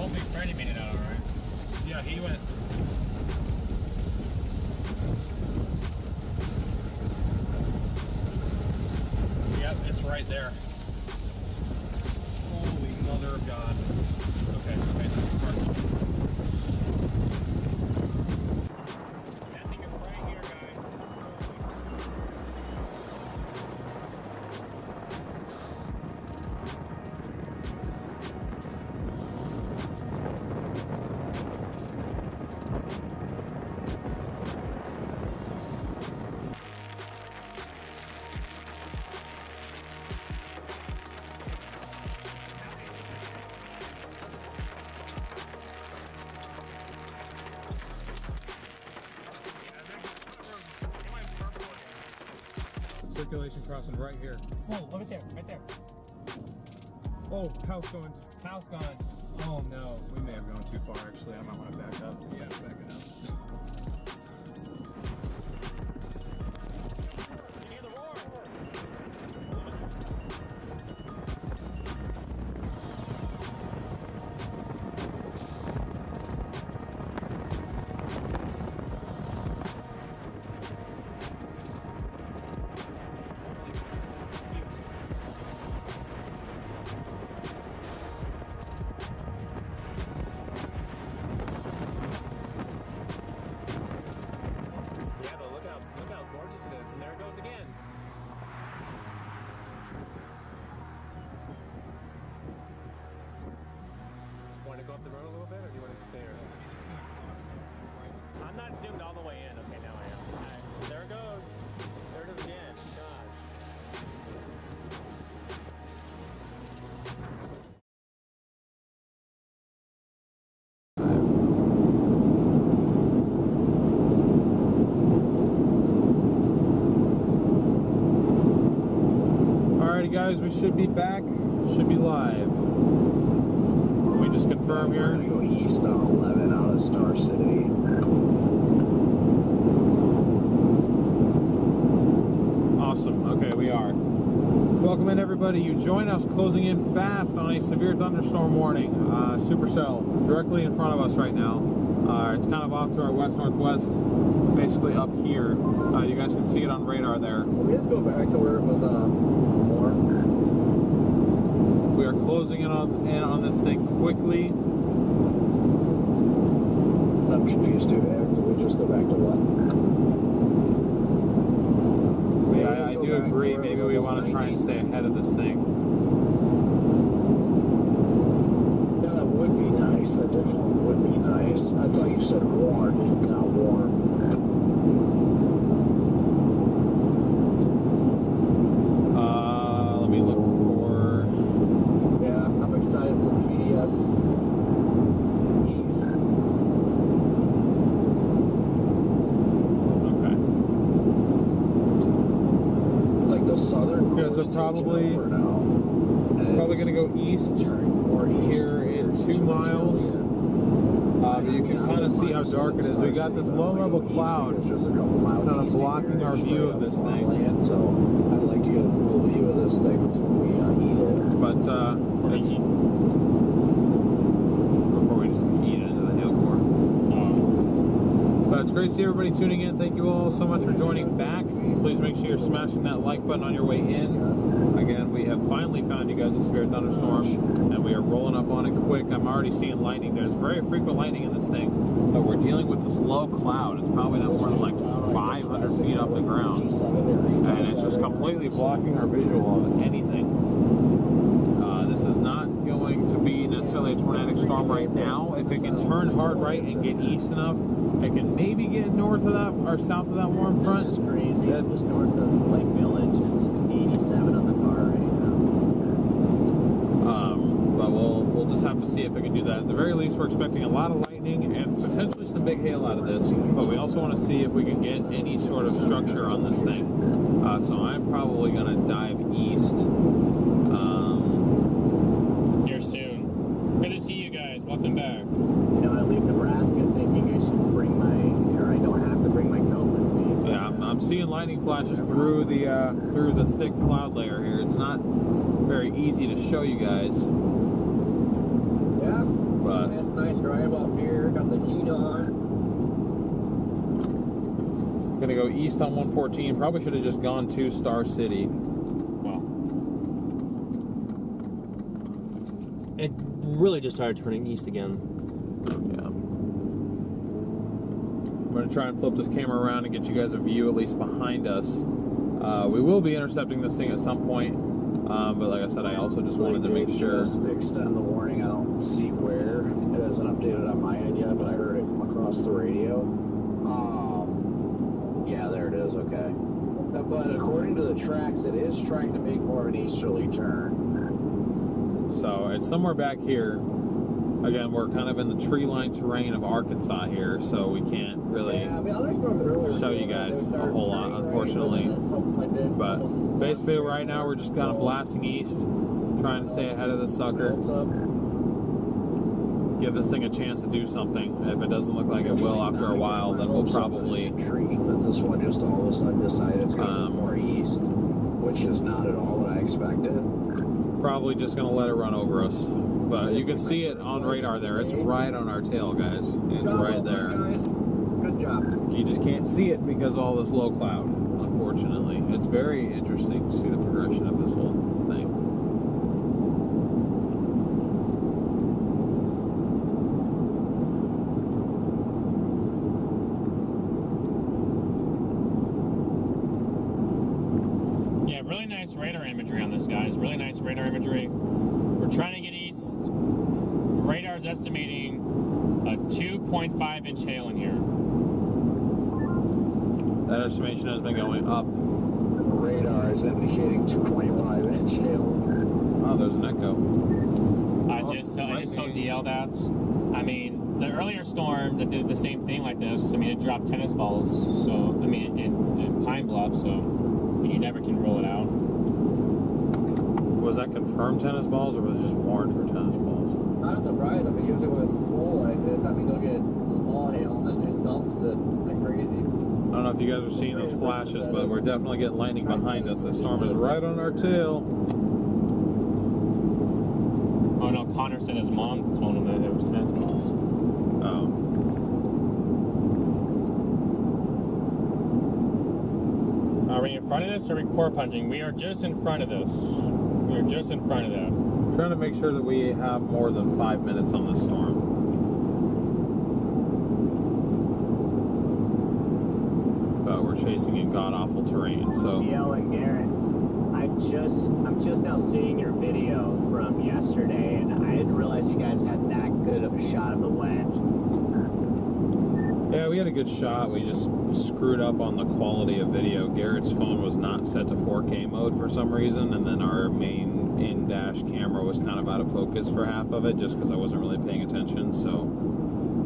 don't think Freddie made it out all right. Yeah, he went. Yep, it's right there. Holy mother of God. Okay, that's perfect. That thing is right here, guys. Circulation crossing right here. Oh, look at there, right there. Oh, house going. House gone. Oh no, we may have gone too far actually. I might want to back up. Yeah, back it up. You hear the roar? Yeah, but look how gorgeous it is, and there it goes again. Want to go up the road a little bit, or do you want to stay here? I'm not zoomed all the way in. Okay, now I am. All right, there it goes. There it is again. Gosh. Alrighty guys, we should be back. Should be live. Can we just confirm We're here? gonna go east on 11 out of Star City. Awesome. Okay, we are. Welcome in everybody. You join us closing in fast on a severe thunderstorm warning. Supercell directly in front of us right now. It's kind of off to our west-northwest, basically up here. You guys can see it on radar there. We just go back to where it was warm. We are closing in on this thing quickly. I'm confused too. Do we just go back to what? Yeah, I do agree. Maybe we want to try and stay ahead of this thing. Yeah, that would be nice. That definitely would be nice. I thought you said warm. It's not warm. Let me look for. Yeah, I'm excited for PDS. East. Okay. Like the southern. Yeah, so coast probably going to go east here in 2 miles. But you can kind of see how dark it is. We got this low-level cloud kind of blocking our view of this thing. So I'd like to get a real view of this thing before we eat it. But it's before we just eat it into the hail core. But it's great to see everybody tuning in. Thank you all so much for joining back. Please make sure you're smashing that like button on your way in. Again, we have finally found you guys a severe thunderstorm, and we are rolling up on it quick. I'm already seeing lightning. There's very frequent lightning in this thing, but we're dealing with this low cloud. It's probably not more than like 500 feet off the ground, and it's just completely blocking our visual of anything. This is not going to be necessarily a tornadic storm right now. If it can turn hard right and get east enough, it can maybe get north of that or south of that warm front. This is crazy. It was north of Lake Village, and it's 87 on the car right now. But we'll just have to see if it can do that. At the very least, we're expecting a lot of lightning and potentially some big hail out of this. But we also want to see if we can get any sort of structure on this thing. So I'm probably going to dive east. Here soon. Good to see you guys. Welcome back. You know, I leave Nebraska thinking I should bring or I don't have to bring my coat with me. Yeah, I'm seeing lightning flashes through the thick cloud layer here. It's not very easy to show you guys. Yeah. But That's a nice drive up here. Got the heat on. gonna go east on 114. Probably should have just gone to Star City. Well, It really just started turning east again. Yeah. I'm gonna try and flip this camera around and get you guys a view at least behind us. We will be intercepting this thing at some point, but like I said, I also just wanted to make sure. Just to extend the warning, I don't see where. It hasn't updated on my end yet, but I heard it come across the radio. Yeah, there it is, okay. But according to the tracks, it is trying to make more of an easterly turn. So it's somewhere back here. Again, we're kind of in the tree-lined terrain of Arkansas here, so we can't really show you guys a whole lot, unfortunately. But basically, right now we're just kind of blasting east, trying to stay ahead of this sucker. Give this thing a chance to do something. If it doesn't look like it will after a while, then we'll probably. But this one just all of a sudden decided it's going to go more east, which is not at all what I expected. Probably just going to let it run over us. But you can see it on radar there. It's right on our tail, guys. It's right there. Good job. You just can't see it because of all this low cloud, unfortunately. It's very interesting to see the progression of this whole thing. yeah, really nice radar imagery on this, guys. Really nice radar imagery. We're trying to get east. Radar's estimating a 2.5 inch hail in here. That estimation has been going up. Radar is indicating 2.5 inch hail. Oh, there's an echo. I just told DL that. I mean, the earlier storm that did the same thing like this, I mean, it dropped tennis balls. So, I mean, in Pine Bluff, so you never can rule it out. Was that confirmed tennis balls or was it just warned for tennis balls? I'm surprised. I mean, usually when it's full like this, I mean, they'll get small hail and then just dumps it like crazy. I don't know if you guys are seeing those flashes, but we're definitely getting lightning behind us. The storm is right on our tail. Oh no, Connor said his mom told him that it was tennis balls. Oh. Are we in front of this or are we core punching? We are just in front of this. We are just in front of that. Trying to make sure that we have more than 5 minutes on this storm. But we're chasing in god-awful terrain, so... DL and Garrett, I'm just now seeing your video from yesterday, and I didn't realize you guys had that good of a shot of the wedge. Yeah, we had a good shot. We just screwed up on the quality of video. Garrett's phone was not set to 4K mode for some reason, and then our main in-dash camera was kind of out of focus for half of it, just because I wasn't really paying attention. So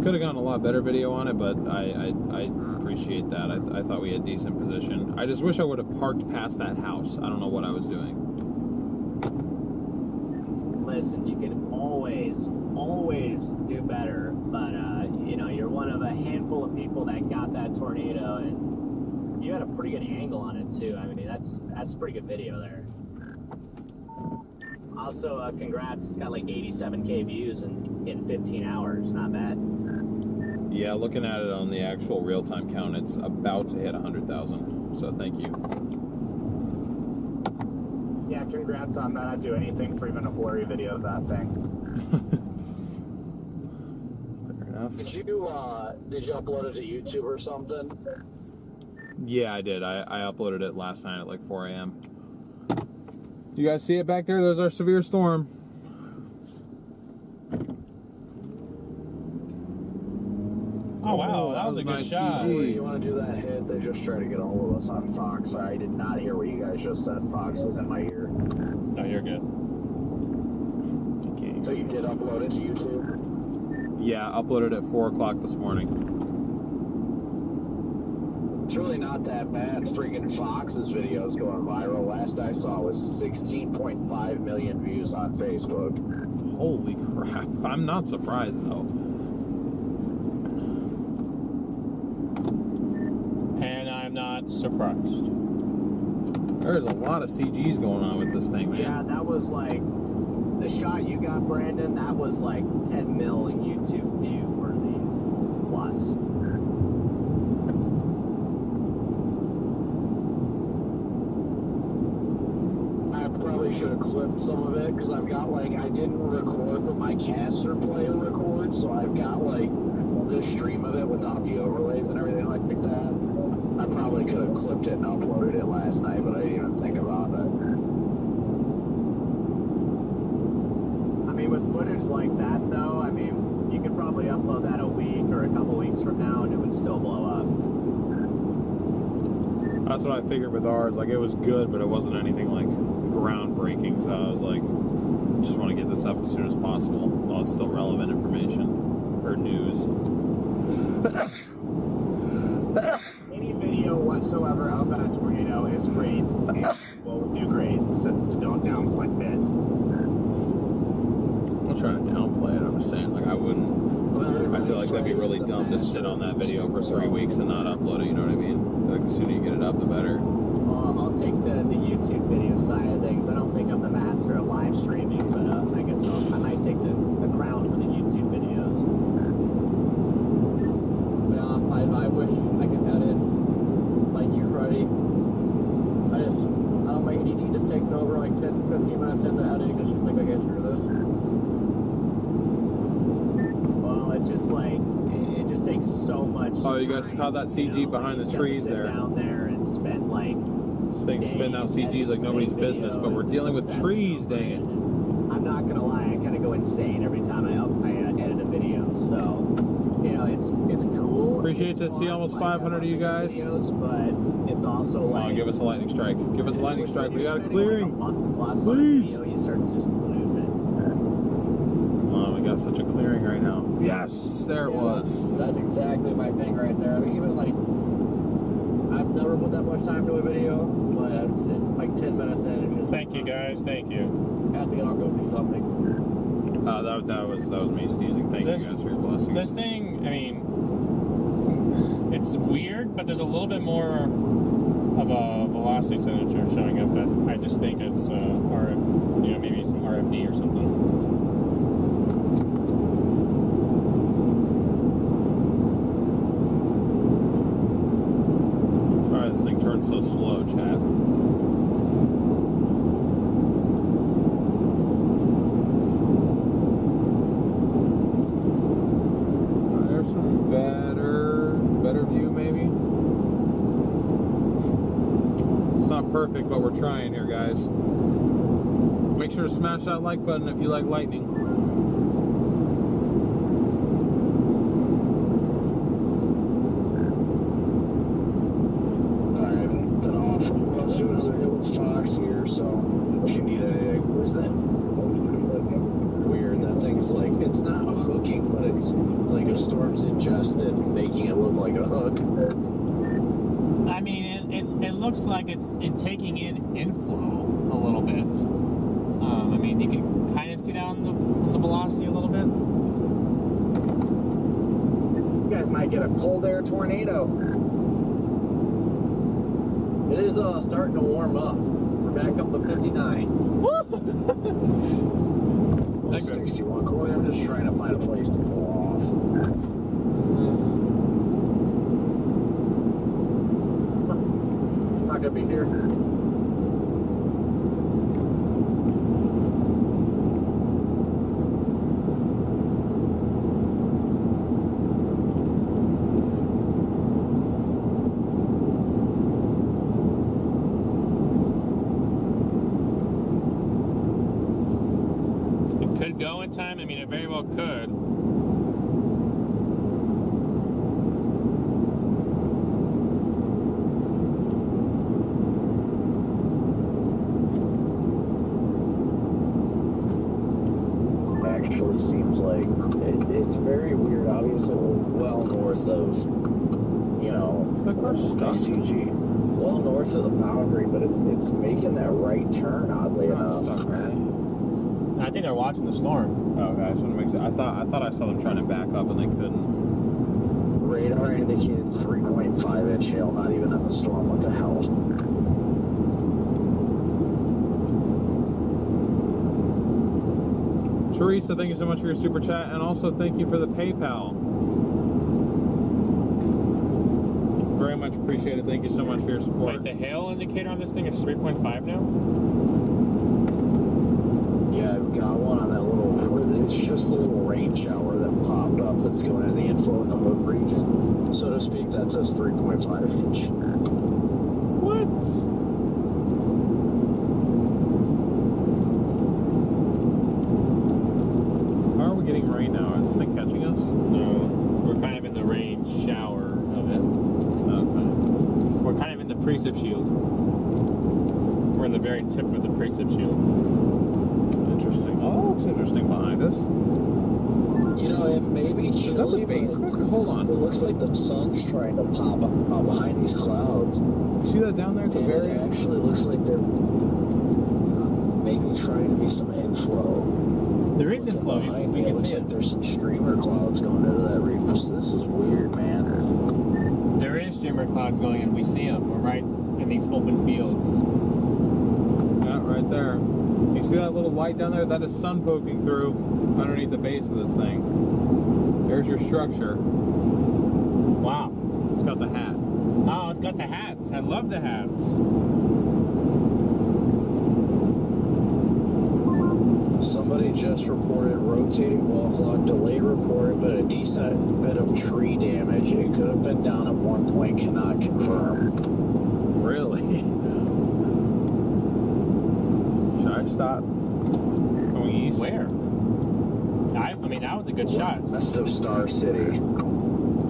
could have gotten a lot better video on it, but I appreciate that. I thought we had decent position. I just wish I would have parked past that house. I don't know what I was doing. Listen, you can always do better, but you know, you're one of a handful of people that got that tornado, and you had a pretty good angle on it too. I mean, that's a pretty good video there. Also, congrats, it's got like 87K views in 15 hours, not bad. Yeah, looking at it on the actual real-time count, it's about to hit 100,000. So thank you. Yeah, congrats on that. I'd do anything for even a blurry video of that thing. Fair enough. Did you upload it to YouTube or something? Yeah, I did. I uploaded it last night at like 4 a.m. Do you guys see it back there? There's our severe storm. Oh wow, that was a good nice shot. CG. You want to do that hit? They just try to get a hold of us on Fox. I did not hear what you guys just said. Fox was in my ear. No, you're good. So you did upload it to YouTube? Yeah, uploaded at 4 o'clock this morning. It's really not that bad. Freaking Fox's video is going viral. Last I saw was 16.5 million views on Facebook. Holy crap. I'm not surprised though. And I'm not surprised. There's a lot of CGs going on with this thing, man. Yeah, that was like the shot you got, Brandon, that was like 10 mil YouTube view worthy plus. I probably should have clipped some of it because I've got like, I didn't record, but my caster player records, so I've got like the stream of it without the overlays and everything like that. I probably could have clipped it and uploaded it last night, but I didn't even think about it. I mean, with footage like that, though, I mean, you could probably upload that a week or a couple weeks from now and it would still blow up. That's what I figured with ours. Like, it was good, but it wasn't anything like groundbreaking. So I was like, just want to get this up as soon as possible while it's still relevant information or news. Any video whatsoever of that tornado is great and will do great, so don't downplay it. I'm not trying to downplay it. I'm just saying, like, I wouldn't. I feel like that'd be really dumb to sit on that video for 3 weeks and not upload it. You know what I mean? Like, the sooner you get it up, the better. Well, I'll take the YouTube video side of things. I don't think I'm the master of live streaming, but I guess I might take the crown for the YouTube videos. I wish I could edit like you, Freddie. My ADD just takes over like 10, 15 minutes into editing, and she's like, okay, screw this. Well, it's just like, it just takes so much. Oh, you guys caught that CG behind the trees there? Down there and spend like. Spin out CGs like nobody's business, but we're dealing with trees, dang it. I'm not gonna lie, I kind of go insane every time I edit a video, so. You know, it's cool. Appreciate to see almost 500 of you guys. Videos, but it's also like. Give us a lightning strike. Give us a lightning strike. We got a clearing. Plus Please. Video, you start to just lose it. Come on, we got such a clearing right now. Yes, there it was. That's exactly my thing right there. I mean, even like, I've never put that much time to a video, but it's like 10 minutes in. And just, Thank you, guys. Thank you. I think I'll go do something. That was me sneezing. Thank you guys for your blessings. This thing, I mean, it's weird, but there's a little bit more of a velocity signature showing up. But I just think it's maybe some RFD or something. Sorry, this thing turns so slow, chat. Better view maybe. It's not perfect, but we're trying here, guys. Make sure to smash that like button if you like lightning. Alright, been off. Let's do another hit with Fox here, so if you need anything, where's that? Weird, that thing is like, it's not hooking, but it's like a storm's ingested, making it look like a hook. I mean, it looks like it's taking in inflow a little bit. I mean, you can kind of see down the velocity a little bit. You guys might get a cold air tornado. It is starting to warm up. We're back up to 59. Woo! 61 Corey, I'm just trying to find a place to pull off. Not gonna be here. Could go in time. I mean, it very well could. Actually seems like it's very weird. Obviously, we're well north of, you know, It's like we're stuck. CG. Well north of the boundary, but it's making that right turn, oddly We're not enough. stuck, right? I think they're watching the storm. Oh, guys, I thought I saw them trying to back up and they couldn't. Radar indicated 3.5 inch hail, not even in the storm. What the hell? Teresa, thank you so much for your super chat, and also thank you for the PayPal. Very much appreciated. Thank you so much for your support. Wait, the hail indicator on this thing is 3.5 now? Yeah, I've got one on that little, it's just a little rain shower that popped up that's going in the inflow in the low region. So to speak, that says 3.5 inch. What? How are we getting rain now? Is this thing catching us? No. We're kind of in the rain shower of it. Okay. We're kind of in the precip shield. We're in the very tip of the precip shield. Interesting. Oh, looks interesting behind us. You know, it may be chilly. Is that the basement? Hold on. It looks like the sun's trying to pop up behind these clouds. You see that down there at the And very it end? actually looks like there maybe trying to be some inflow. There is inflow. Behind We me, can looks see like it. there's some streamer clouds going into that region. This is weird, man. There is streamer clouds going in. We see them. We're right in these open fields. Yeah, right there. You see that little light down there? That is sun poking through underneath the base of this thing. There's your structure. Wow. It's got the hat. Oh, it's got the hats. I love the hats. Somebody just reported rotating wall clock, delayed report, but a decent bit of tree damage. It could have been down at one point, cannot confirm. Really? Should I stop going east? Where? I mean, that was a good shot. West of Star City.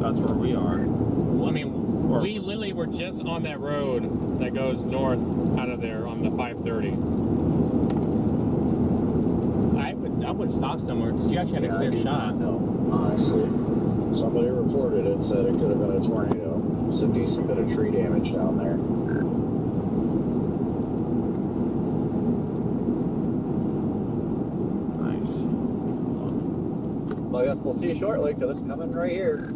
That's where we are. Well, I mean, we literally were just on that road that goes north out of there on the 530. I would stop somewhere because you actually had a clear shot. No, honestly. Somebody reported it, said it could have been a tornado. It's a decent bit of tree damage down there. Nice. Well, I guess we'll see shortly because it's coming right here.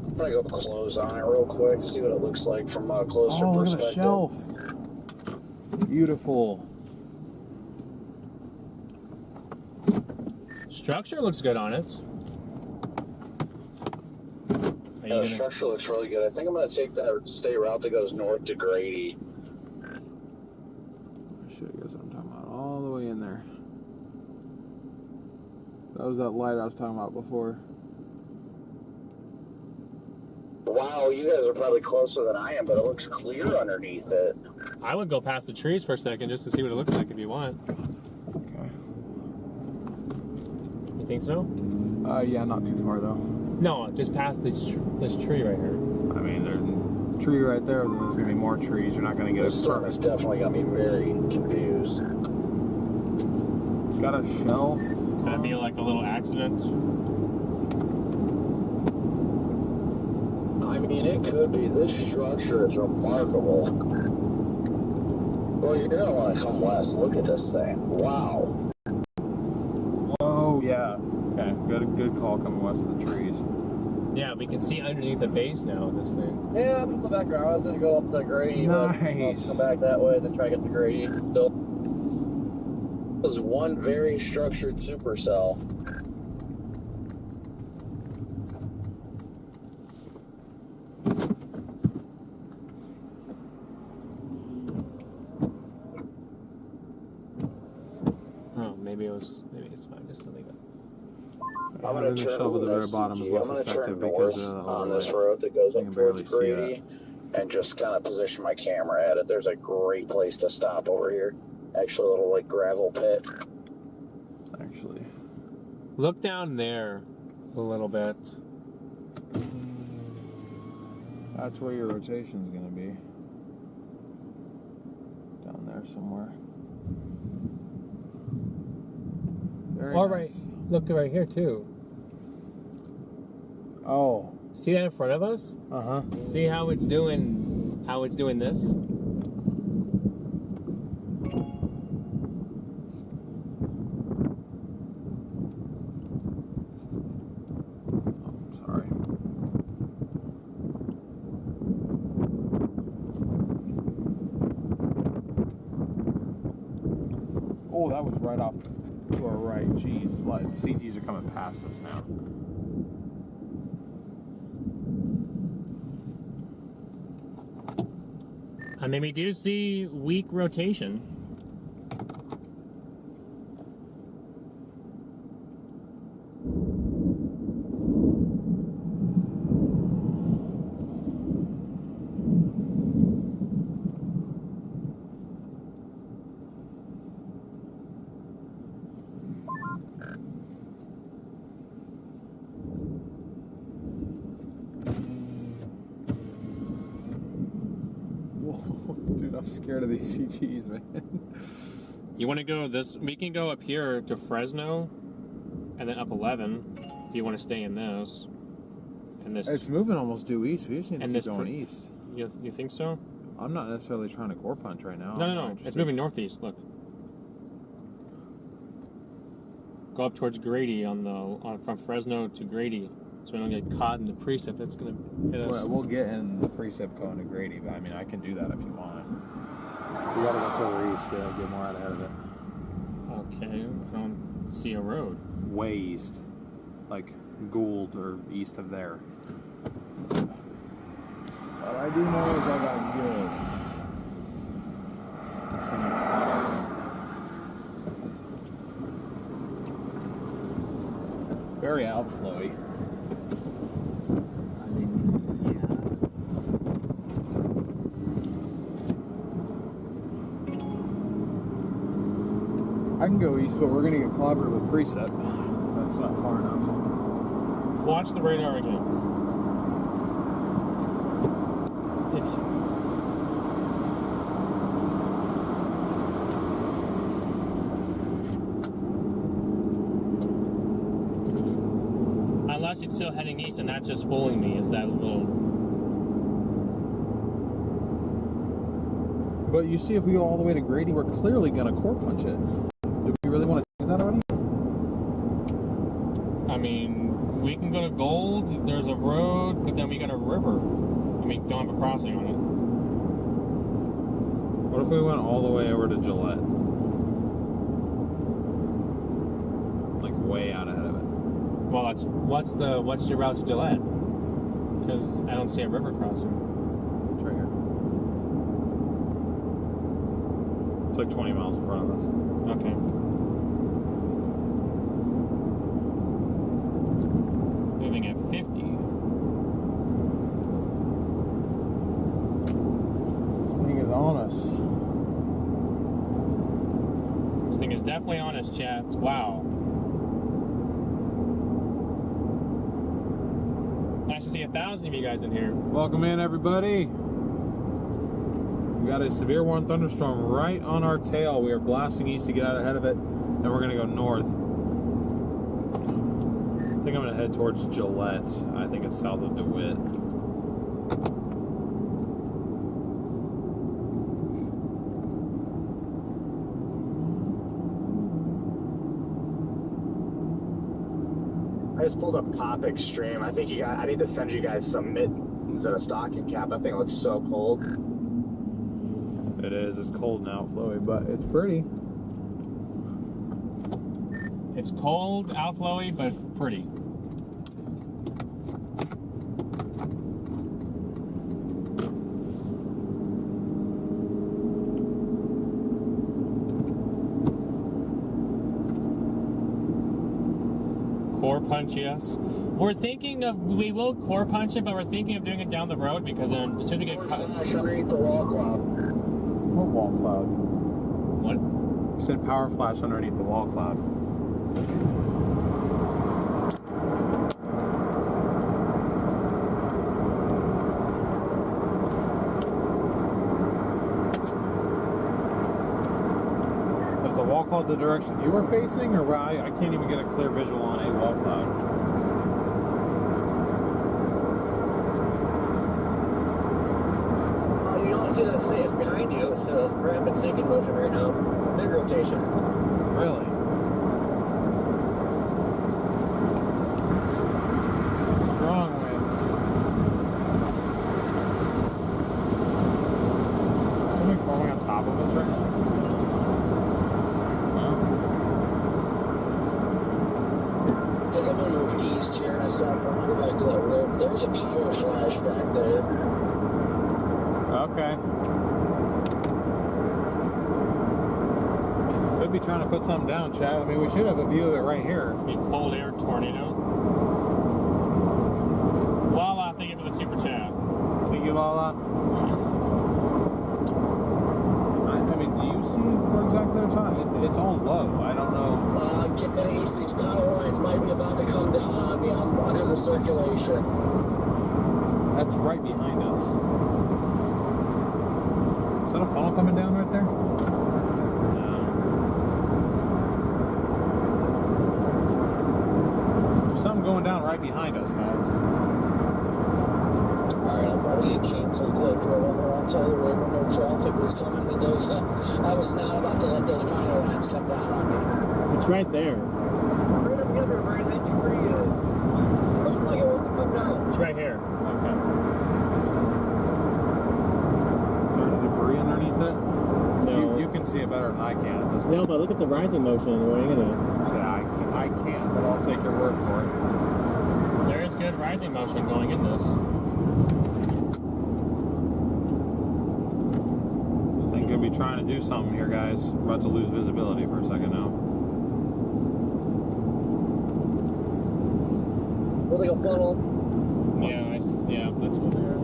I'm gonna go close on it real quick, see what it looks like from a closer Oh, look at perspective. the shelf. Beautiful. Structure looks good on it. Are you Yeah, the gonna... structure looks really good. I think I'm gonna take that state route that goes north to Grady. I'll show you guys what I'm talking about. All the way in there. That was that light I was talking about before. Wow, you guys are probably closer than I am, but it looks clear underneath it. I would go past the trees for a second just to see what it looks like if you want. Okay. You think so? Yeah, not too far though. No, just past this tree right here. I mean, there's a tree right there, then there's gonna be more trees. You're not gonna get This storm has definitely got me very confused. It's got a shelf. Could it be like a little accident? I mean, it could be. This structure is remarkable. Well, you're gonna want to come west. Look at this thing. Wow. Whoa, yeah. Okay, good call coming west of the trees. Yeah, we can see underneath the base now of this thing. Yeah, I'm in the background. I was going to go up to Grady. But Nice. I'll come back that way, then try to get to Grady still. This is one very structured supercell. Oh, maybe it's fine. Just to leave it. I'm gonna the turn shelf at the very west bottom is I'm less gonna turn effective north because on this overlay. road that goes You up can barely towards see Grady, and just kind of position my camera at it. There's a great place to stop over here. Actually, a little like gravel pit. Actually. Look down there a little bit. That's where your rotation's gonna be. Down there somewhere. Very All nice. right. Look right here too. Oh. See that in front of us? Uh-huh. See how it's doing this? Sorry. Oh, that was right off to our right. Jeez, CGs are coming past us now. I mean, we do see weak rotation. Dude, I'm scared of these CGs, man. You want to go this? We can go up here to Fresno, and then up 11 if you want to stay in this. And this. It's moving almost due east. We just need to and keep this going east. You think so? I'm not necessarily trying to core punch right now. No. It's moving northeast. Look. Go up towards Grady from Fresno to Grady, so we don't get caught in the precip that's gonna hit us. Well, we'll get in the precip going to Grady, but I mean, I can do that if you want. We gotta go further east to get more out ahead of it. Okay, I don't see a road. Way east, like Gould or east of there. What I do know is I got good. Very outflowy. I mean, I can go east, but we're gonna get clobbered with precip. That's not far enough. Watch the radar again. Unless it's still heading east, and that's just fooling me. Is that little? But you see, if we go all the way to Grady, we're clearly gonna core punch it. Do we really want to do that already? I mean, we can go to Gold. There's a road, but then we got a river. I mean, don't have a crossing on it. What if we went all the way over to Gillette? Like way out ahead of it. Well, what's your route to Gillette? Because I don't see a river crossing. It's right here. It's like 20 miles in front of us. Okay. Moving at 50. This thing is on us. This thing is definitely on us, chat. Wow. Nice to see 1,000 of you guys in here. Welcome in, everybody. We got a severe warning thunderstorm right on our tail. We are blasting east to get out ahead of it, and we're going to go north. I think I'm going to head towards Gillette. I think it's south of DeWitt. I just pulled up Pop Extreme. I think I need to send you guys some mittens and a stocking cap. That thing looks so cold. It is. It's cold now, flowy, but it's pretty. It's cold, outflowy, but pretty. Core punch, yes. We're thinking of, we will core punch it, but we're thinking of doing it down the road because then as soon as we get caught. Underneath the wall cloud. What wall cloud? What? You said power flash underneath the wall cloud. Is the wall cloud the direction you were facing, or where I can't even get a clear visual on a wall cloud? You don't see that it's behind you. It's a rapid sinking motion right now. Big rotation. Really? Strong winds. Something falling on top of us right now? No? east here in a second. I'm going to go back to that road. There's a power flash back there. Okay. Could be trying to put something down, Chad. I mean, we should have a view of it right here. A cold air tornado. Lala, thank you for the super chat. Thank you, Lala. I mean, do you see where exactly they're talking? It's all low. I don't know. Get east. These power lines might be about to come down on me. I'm under the circulation. That's right behind us. Is that a funnel coming down right there? Going down right behind us, guys. Alright, I'm probably going to cancel close right on the wrong side of the road when no traffic was coming with those. I was now about to let those power lines come down on me. It's right there. Right up yonder where that tree is. Looks like it wants to come down. It's right here. Okay. Is there any debris underneath it? No. You can see it better than I can at this point. No, but look at the rising motion. Where are you gonna? I can't, but I'll take your word for it. There is good rising motion going in this. This thing could be trying to do something here, guys. We're about to lose visibility for a second now. Looks like a funnel. Yeah, yeah, that's what they're.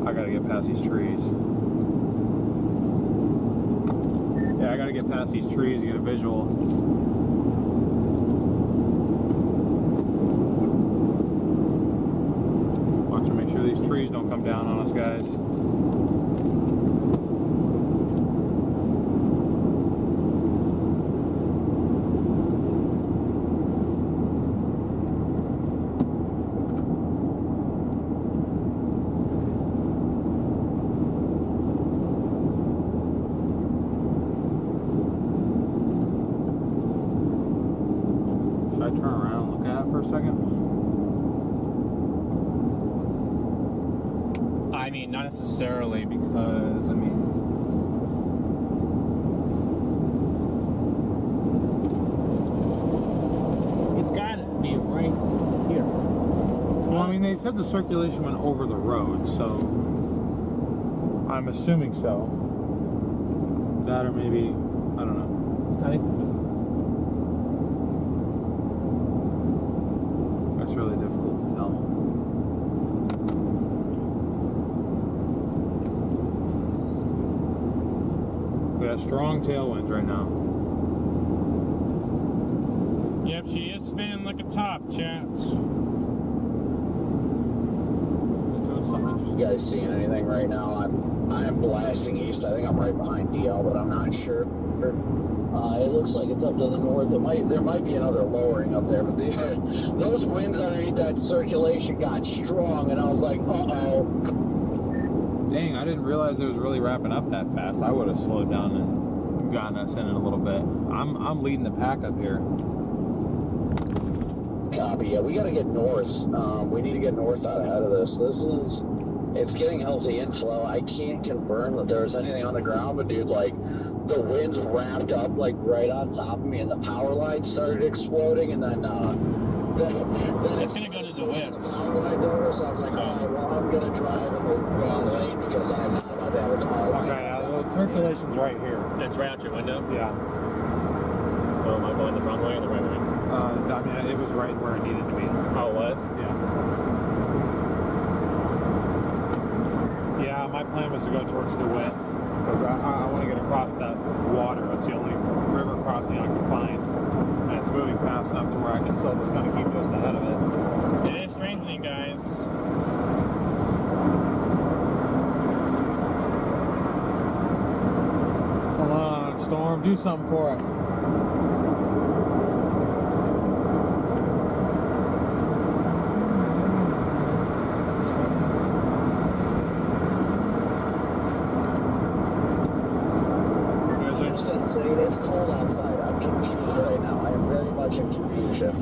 I gotta get past these trees. Yeah, I gotta get past these trees to get a visual. Watch and make sure these trees don't come down on us, guys. Should I turn around and look at it for a second? I mean, not necessarily, because, I mean, it's got to be right here. Well, I mean, they said the circulation went over the road, so I'm assuming so. That or maybe, I don't know. That's really difficult to tell. We have strong tailwinds right now. Yep, she is spinning like a top, chat. It's doing something interesting. You guys seeing anything right now? I am blasting east. I think I'm right behind DL, but I'm not sure. It looks like it's up to the north. There might be another lowering up there, but those winds underneath that circulation got strong, and I was like, uh-oh. Dang, I didn't realize it was really wrapping up that fast. I would have slowed down and gotten us in a little bit. I'm leading the pack up here. Copy. Yeah, we got to get north. We need to get north out ahead of this. It's getting healthy inflow. I can't confirm that there was anything on the ground, but dude, like, the winds wrapped up, like, right on top of me, and the power lines started exploding, and then It's going to go to DeWitt. So I was like, alright, well, I'm going to drive in the wrong lane because I'm not about to have a power line. Okay, the circulation's right here. It's right out your window. Yeah. So am I going the wrong way or the right way? I mean, it was right where it needed to be. Oh, it was? Yeah. Yeah, my plan was to go towards DeWitt because I want to get across that water. It's the only river crossing I can find. And it's moving fast enough to where I can still just kind of keep just ahead of it. It is strengthening, guys. Come on, Storm, do something for us. It is cold outside. I'm confused right now. I am very much in confusion.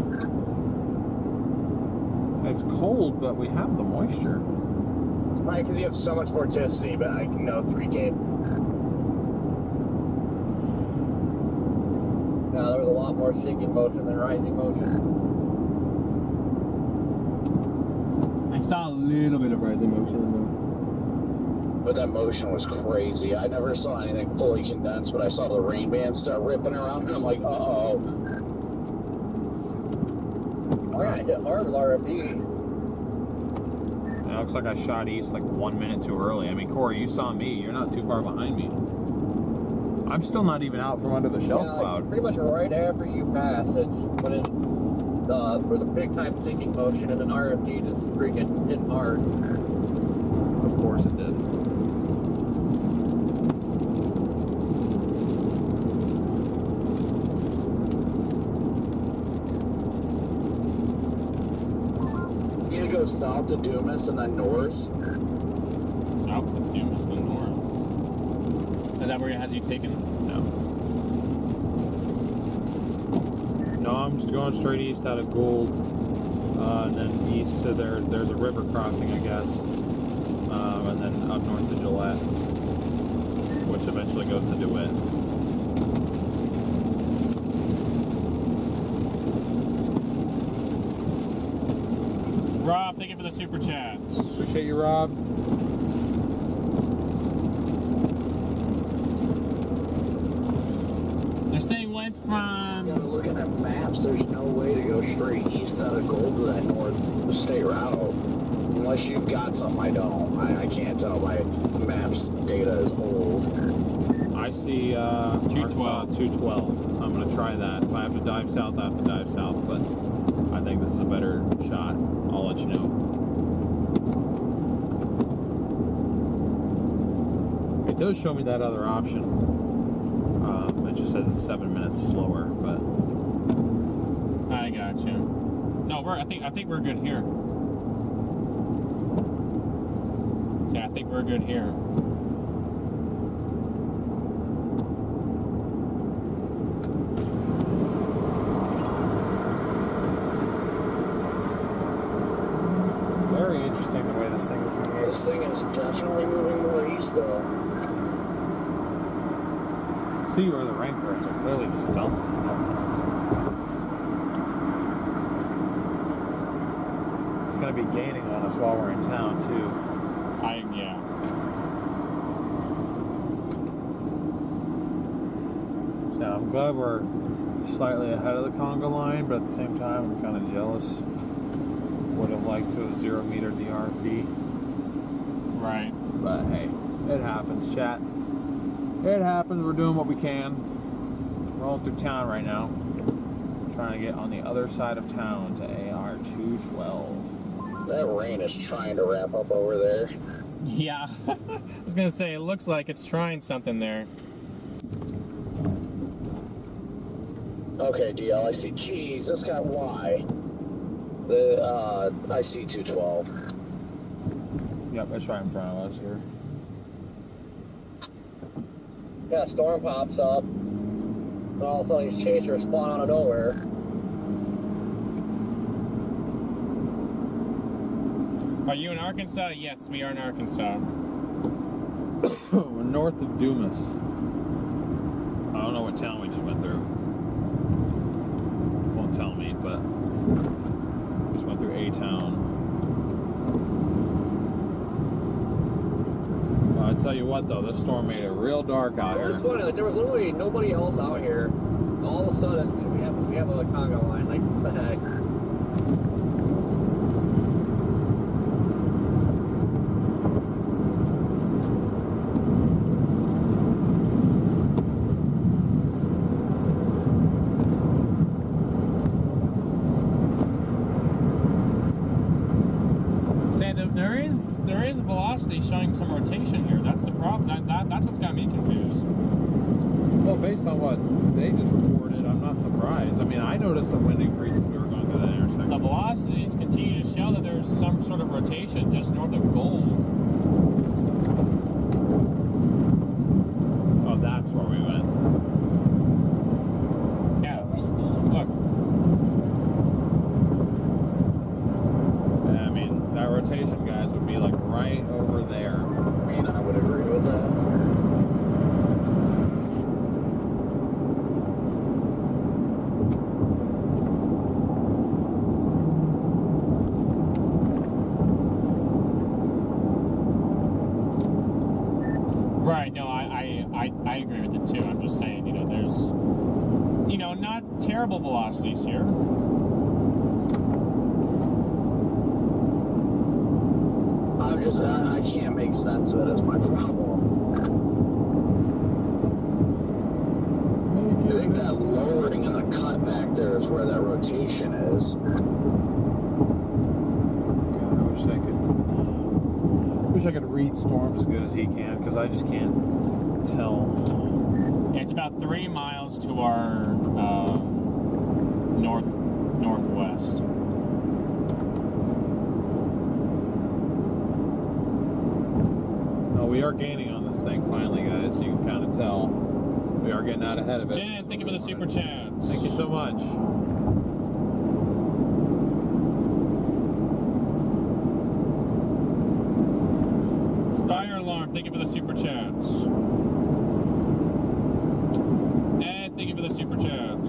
It's cold, but we have the moisture. It's probably because you have so much vorticity, but I can know 3K. No, there was a lot more sinking motion than rising motion. Saw a little bit of rising motion though. But that motion was crazy. I never saw anything fully condensed, but I saw the rain band start ripping around, and I'm like, uh-oh. I got hit hard with RFD. It looks like I shot east like 1 minute too early. I mean, Corey, you saw me. You're not too far behind me. I'm still not even out from under the shelf cloud. Pretty much right after you pass, it's when it was a big time sinking motion, and then RFD just freaking hit hard. Of course it did. You go south to Dumas and then north. South of Dumas, the north. Is that where it has you taken? No. No, I'm just going straight east out of Gould, and then east to there's a river crossing, I guess, and then up north to Gillette, which eventually goes to DeWitt. Rob, thank you for the super chats. Appreciate you, Rob. This thing went from. Yeah, looking at maps, there's no way to go straight east out of Gold to that north state route. Unless you've got something I don't. I can't tell. My maps data is old. I see 212. 212. I'm going to try that. If I have to dive south, I have to dive south, but I think this is a better shot. I'll let you know. It does show me that other option. It just says it's 7 minutes slower, but I got you. No, I think we're good here. See, I think we're good here. very interesting the way this thing is moving. This thing is definitely moving more east, though. See where the rain currents are clearly just dumping. It's going to be gaining on us while we're in town, too. Yeah. So I'm glad we're slightly ahead of the conga line, but at the same time, I'm kind of jealous. Would have liked to have 0 metered the RFD. Right. But hey, it happens, chat. It happens. We're doing what we can. Rolling through town right now. Trying to get on the other side of town to AR 212. That rain is trying to wrap up over there. Yeah. I was going to say, it looks like it's trying something there. Okay, DL, I see. Jeez, this got Y. I see 212. Yep, it's right in front of us here. Yeah, a storm pops up. And all of a sudden these chasers spawn out of nowhere. Are you in Arkansas? Yes, we are in Arkansas. We're north of Dumas. I don't know what town we just went through. Won't tell me, but we just went through a town. Well, I tell you what, though, this storm made it real dark out It here. was funny, like there was literally nobody else out here. All of a sudden, we have a conga line. Like, what the heck? There is velocity showing some rotation here. That's the problem. That's what's got me confused. Well, based on what they just reported, I'm not surprised. I mean, I noticed the wind increases we were going through that intersection. The velocities continue to show that there's some sort of rotation just north of Gold. Oh, that's where we went. Yeah, look. I mean, that rotation, guys, would be like right over there. I mean, I would agree with that. agree with it too. I'm just saying, you know, there's, you know, not terrible velocities here. I can't make sense of it as my problem. I think that lowering in the cut back there is where that rotation is. God, I wish I could read storms as good as he can, because I just can't tell. It's about 3 miles to our northwest. No, we are gaining on this thing finally, guys. So you can kind of tell we are getting out ahead of it. Jen, thank you for the super chats. Thank you so much. Fire alarm, thank you for the super chats. And thank you for the super chats.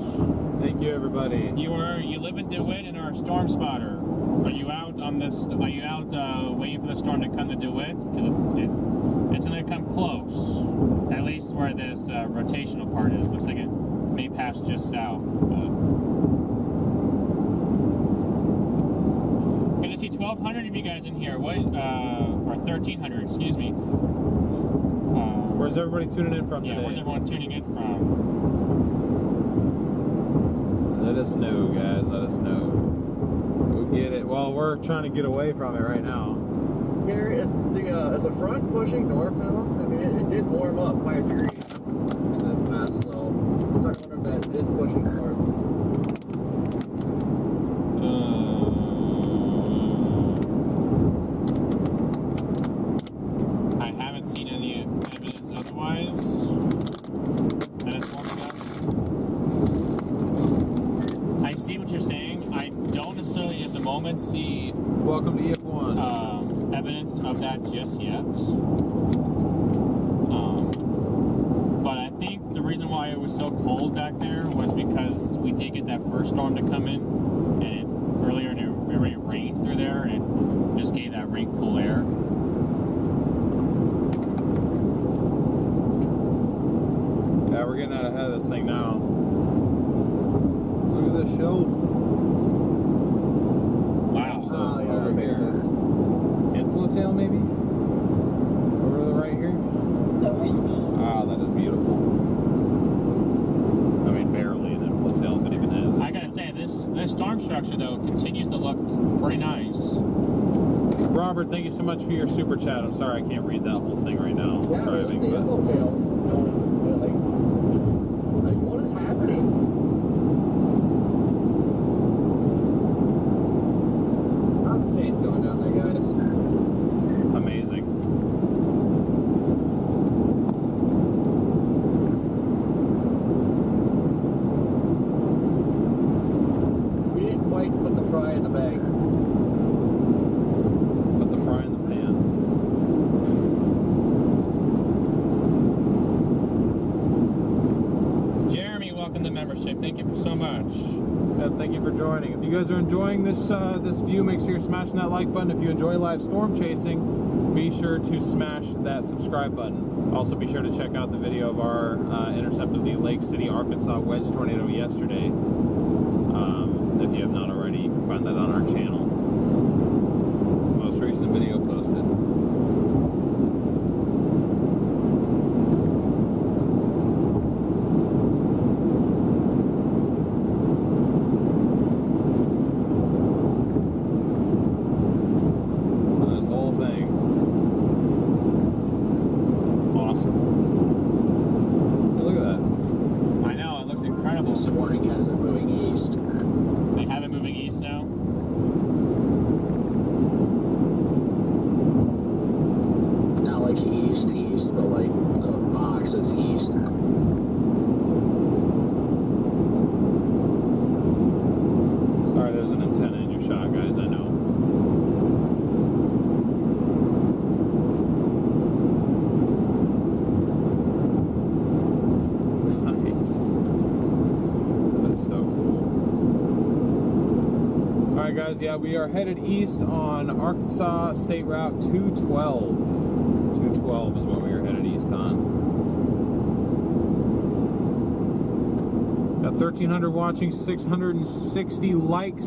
Thank you, everybody. You live in DeWitt and are a storm spotter. Are you out on this? Are you out waiting for the storm to come to DeWitt? Because it's going to come close. At least where this rotational part is. Looks like it may pass just south. Good to see 1,200 of you guys in here. What? Or 1,300? Excuse me. Where's everybody tuning in from today? Yeah, where's everyone tuning in from? Let us know, guys. Let us know. We'll get it. Well, we're trying to get away from it right now. Garrett, is the front pushing north now? I mean, it did warm up 5 degrees in this mess, so I'm wondering if that is pushing north. I haven't seen any evidence otherwise that it's warming up. I see what you're saying. I don't necessarily at the moment see Welcome to EF1. evidence of that just yet. But I think the reason why it was so cold back there was because we did get that first storm to come in, and earlier it rained through there, and it just gave that rain cool air. Yeah, we're getting out ahead of this thing now. Look at this shelf. Wow. So, Oh, yeah, over that makes here. sense. Inflotail, maybe? Over to the right here? Ah, that is beautiful. I mean, barely an inflotail, but even that. I gotta say, this storm structure though continues to look pretty nice. Robert, thank you so much for your super chat. I'm sorry I can't read that whole thing right now. I'm Yeah, driving, the but tail. Like, what is happening? How's the pace going down there, guys? amazing. We didn't quite put the fry in the bag. Put the fry in the pan. Jeremy, welcome to membership. Thank you so much. Yeah, thank you for joining. If you guys are enjoying this this view, make sure you're smashing that like button. If you enjoy live storm chasing, be sure to smash that subscribe button. Also, be sure to check out the video of our intercept of the Lake City, Arkansas wedge tornado yesterday. If you have not already, you can find that on our channel. Most recent video posted. This whole thing. It's awesome. Hey, look at that. I know, it looks incredible. This warning has it moving east. They have it moving east now. Not like east, but like the box is east. Sorry, there's an antenna in your shot, guys. I know. Nice. That's so cool. All right, guys. Yeah, we are headed east on Arkansas State Route 212. 212 is what we are headed east on. 1,300 watching, 660 likes.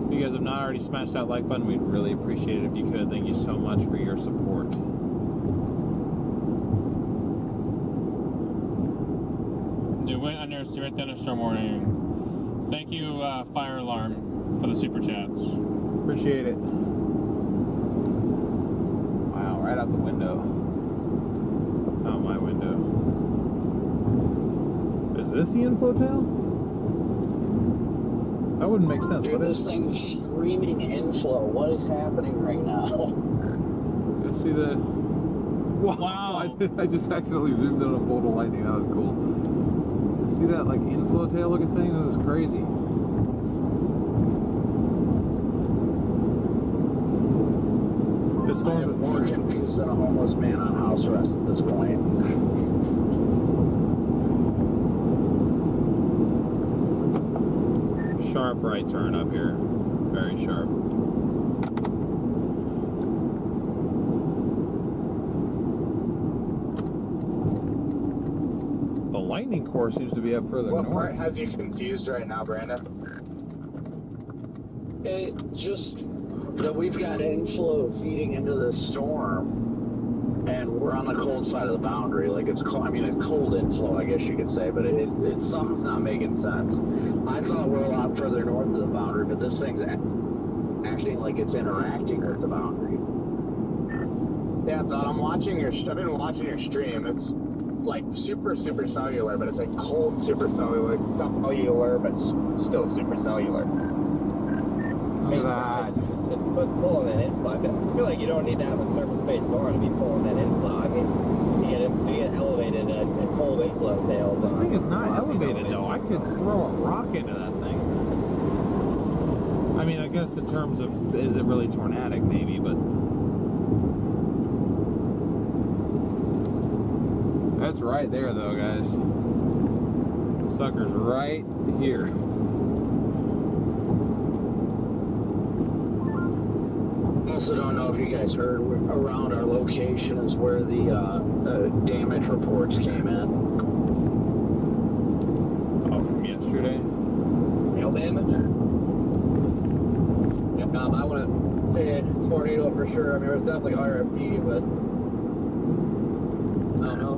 If you guys have not already smashed that like button, we'd really appreciate it if you could. Thank you so much for your support. DeWitt under severe thunderstorm warning. Thank you, Fire Alarm, for the super chats. Appreciate it. Wow, right out the window. Out my window. Is this the inflow tail? That wouldn't make sense, Dude, would it? this thing's streaming inflow. What is happening right now? Let's see the... Wow! I just accidentally zoomed in on a bolt of lightning. That was cool. See that like inflow tail looking thing? This is crazy. This I am more confused than a homeless man on house arrest at this point. Sharp right turn up here. Very sharp. The lightning core seems to be up further What north. part has you confused right now, Brandon? It just that we've got inflow feeding into the storm, and we're on the cold side of the boundary. Like it's cold, I mean, a cold inflow, I guess you could say, but it's something's not making sense. I thought we're a lot further north of the boundary, but this thing's acting like it's interacting with the boundary. Yeah, so I've been watching your stream. It's like super cellular, but it's like cold super cellular, but still super cellular. Look at that. Just pulling that inflow. I feel like you don't need to have a surface-based storm to be pulling that inflow. I mean, you get elevated cold inflow tails. This thing is not elevated though. I could throw a rock into that thing. I mean, I guess in terms of, is it really tornadic maybe, but that's right there though, guys. Sucker's right here. Also don't know if you guys heard, around our location is where the damage reports came in. Oh, from yesterday? Hail damage? Yeah, I wouldn't say tornado for sure. I mean, it was definitely RFP, but I don't know.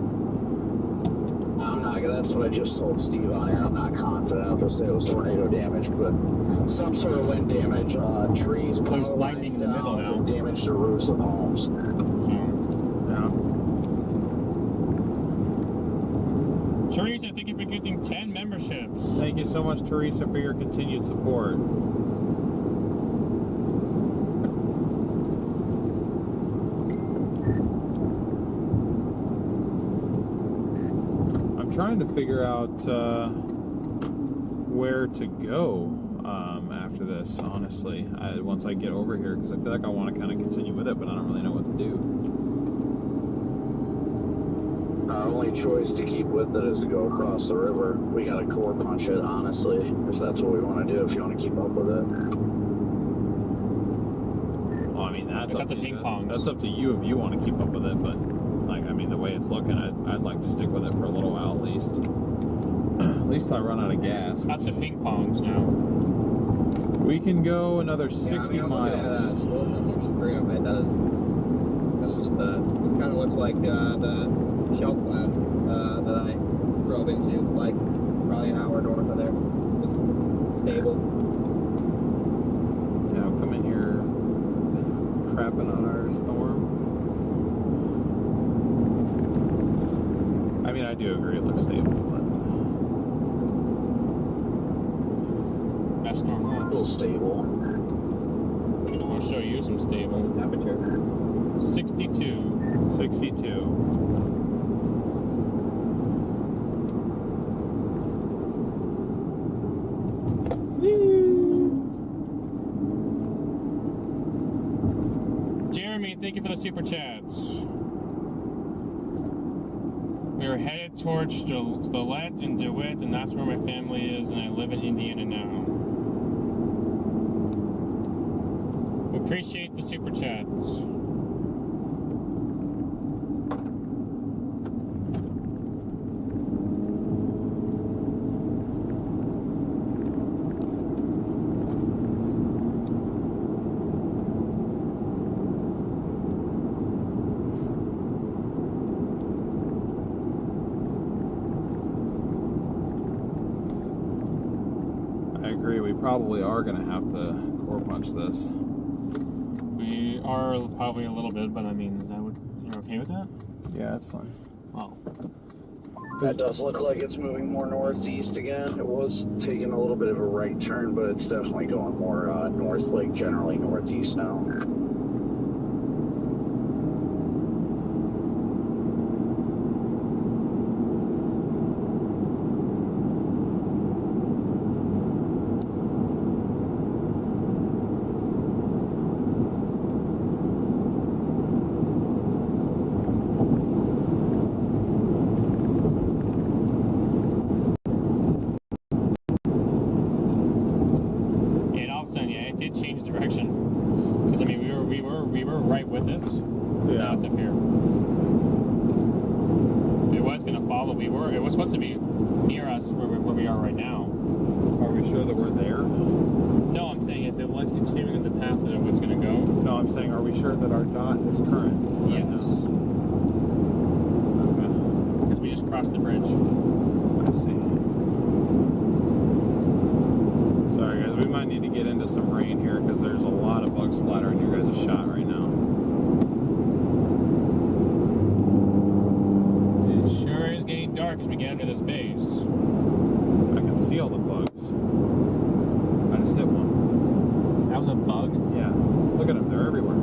That's what I just told Steve on air. I'm not confident. I'll just say it was tornado damage, but some sort of wind damage, trees, There's lightning in the middle now. and damage to roofs of homes. Yeah. Teresa, thank you for getting 10 memberships. Thank you so much, Teresa, for your continued support. Trying to figure out where to go after this, honestly, once I get over here, because I feel like I want to kind of continue with it, but I don't really know what to do. Our only choice to keep with it is to go across the river. We got to core punch it, honestly, if that's what we want to do, if you want to keep up with it. Well, I mean, that's up to ping you. pongs. That's up to you if you want to keep up with it, but like, I mean, the way it's looking, I'd like to stick with it for a little while at least. At least I run out of gas. Up the ping pongs now. We can go another 60 miles. That is just it kind of looks like the shelf plant that I drove into, like probably an hour north of there. It's stable. Yeah, I'll come in here crapping on our storm. I mean, I do agree it looks stable, but That's storm A little stable. I'll show you some stable. Temperature. 62. 62. Jeremy, thank you for the super chats. We are headed towards Gillette and DeWitt, and that's where my family is, and I live in Indiana now. We appreciate the super chats. agree. We probably are going to have to core punch this. We are probably a little bit, but I mean, is that what you're okay with that? Yeah, that's fine. Well, That does look like it's moving more northeast again. It was taking a little bit of a right turn, but it's definitely going more north, like generally northeast now. change direction because I mean we were right with it. Yeah. Now it's up here. It was gonna follow. It was supposed to be near us where we are right now. Are we sure that we're there? No, I'm saying if it was continuing on the path that it was gonna go. No, I'm saying are we sure that our dot is current? Yes. Okay. Because we just crossed the bridge. I see. Sorry guys, we might need to get into some rain here because there's a lot of bug splatter in your guys' shot right now. It sure is getting dark as we get into this base. I can see all the bugs. I just hit one. That was a bug? Yeah. Look at them, they're everywhere.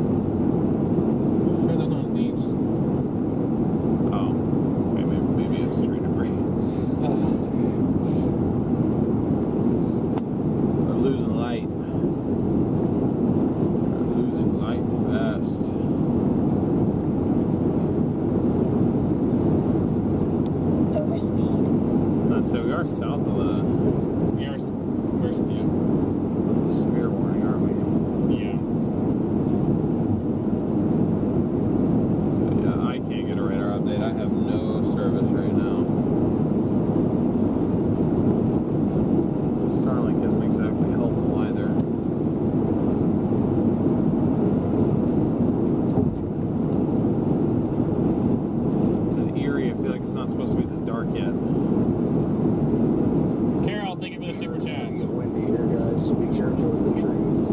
Sure those aren't leaves. Oh. Okay, maybe it's tree debris. We're losing light. We're losing light fast. So we are south of the severe warning, aren't we? Yeah. So, yeah, I can't get a radar update. I have no service right now. Starlink isn't exactly helpful either. This is eerie. I feel like it's not supposed to be this dark yet. Carol, thank you for the super chats. It's windy here, guys, so be careful with the trees.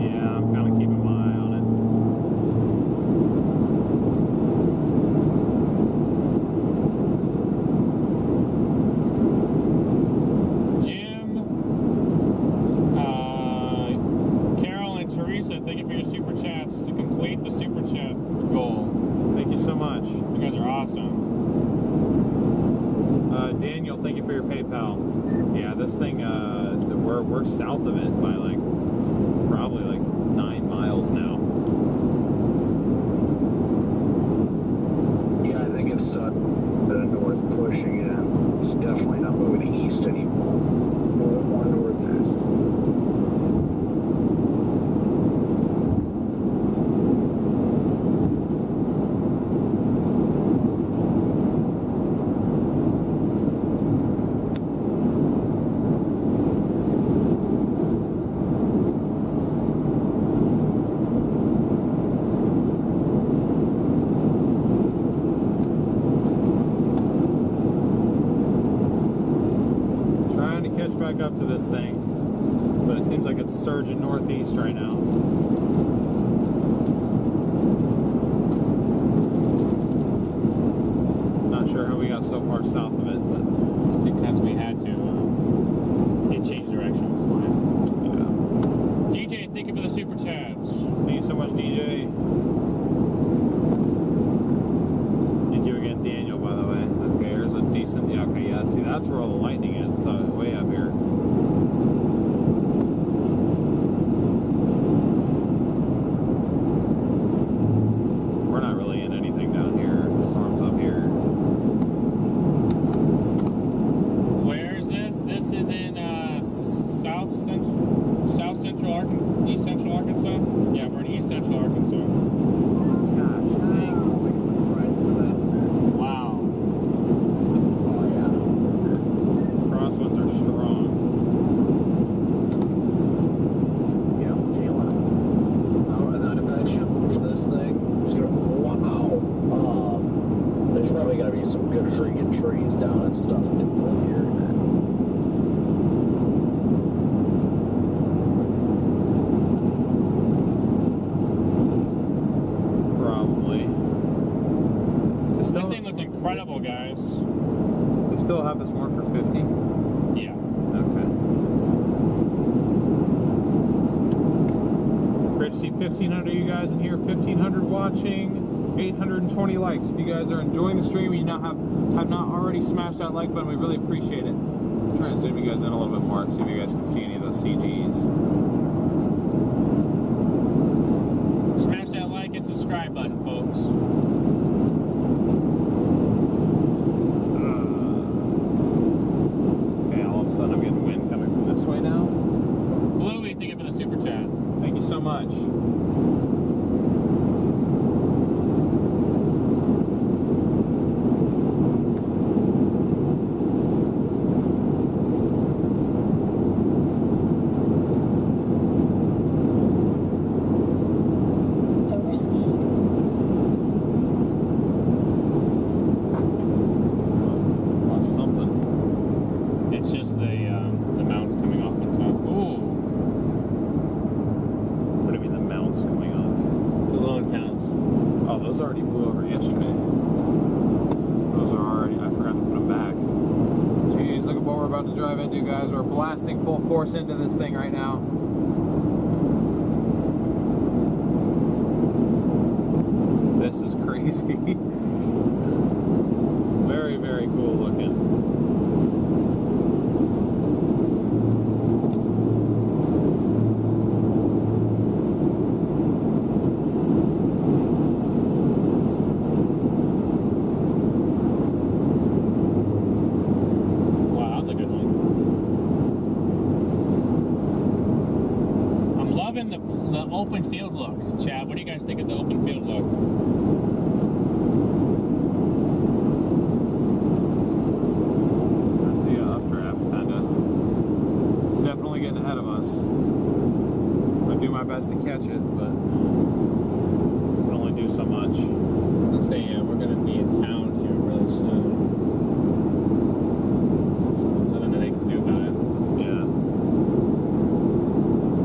Yeah, I'm kind of keeping my eye on it. Jim, Carol, and Teresa, thank you for your super chats to complete the super chat goal. Thank you so much. You guys are awesome. Daniel, thank you for your PayPal. Yeah, this thing, we're south of it by like probably like 9 miles now. Yeah, I think it's the north push again. It's definitely not moving east anymore. More northeast. Trying to catch back up to this thing, but it seems like it's surging northeast right now. Not sure how we got so far south of it, but Because we had to change direction. That's why. yeah. DJ, thank you for the super chats. Thank you so much, DJ. Thank you again, Daniel, by the way. Okay, here's a decent, yeah, okay, yeah, see, that's where all the lightning is. It's way up here. We're not really in anything down here. The storm's up here. Where is this? This is in South Central Arkansas, East Central Arkansas. Yeah, we're in East Central Arkansas. Gosh, dang. Wow. Oh, yeah. Crosswinds are hour for 50? Yeah. Okay. Great to see 1,500 of you guys in here. 1,500 watching. 820 likes. If you guys are enjoying the stream and you have not already smashed that like button, we really appreciate it. I'm trying to zoom you guys in a little bit more, see if you guys can see any of those CGs. Smash that like and subscribe button, folks. Okay, all of a sudden I'm getting wind coming from this way now. Bluey, thank you for the super chat. Thank you so much. Full force into this thing right now. This is crazy. Very, very cool looking. Open field look. Chad, what do you guys think of the open field look? That's the updraft, kinda. It's definitely getting ahead of us. I do my best to catch it, but I can only do so much. Let's say, yeah, we're gonna be in town here really soon. Nothing that they can do about it. Yeah.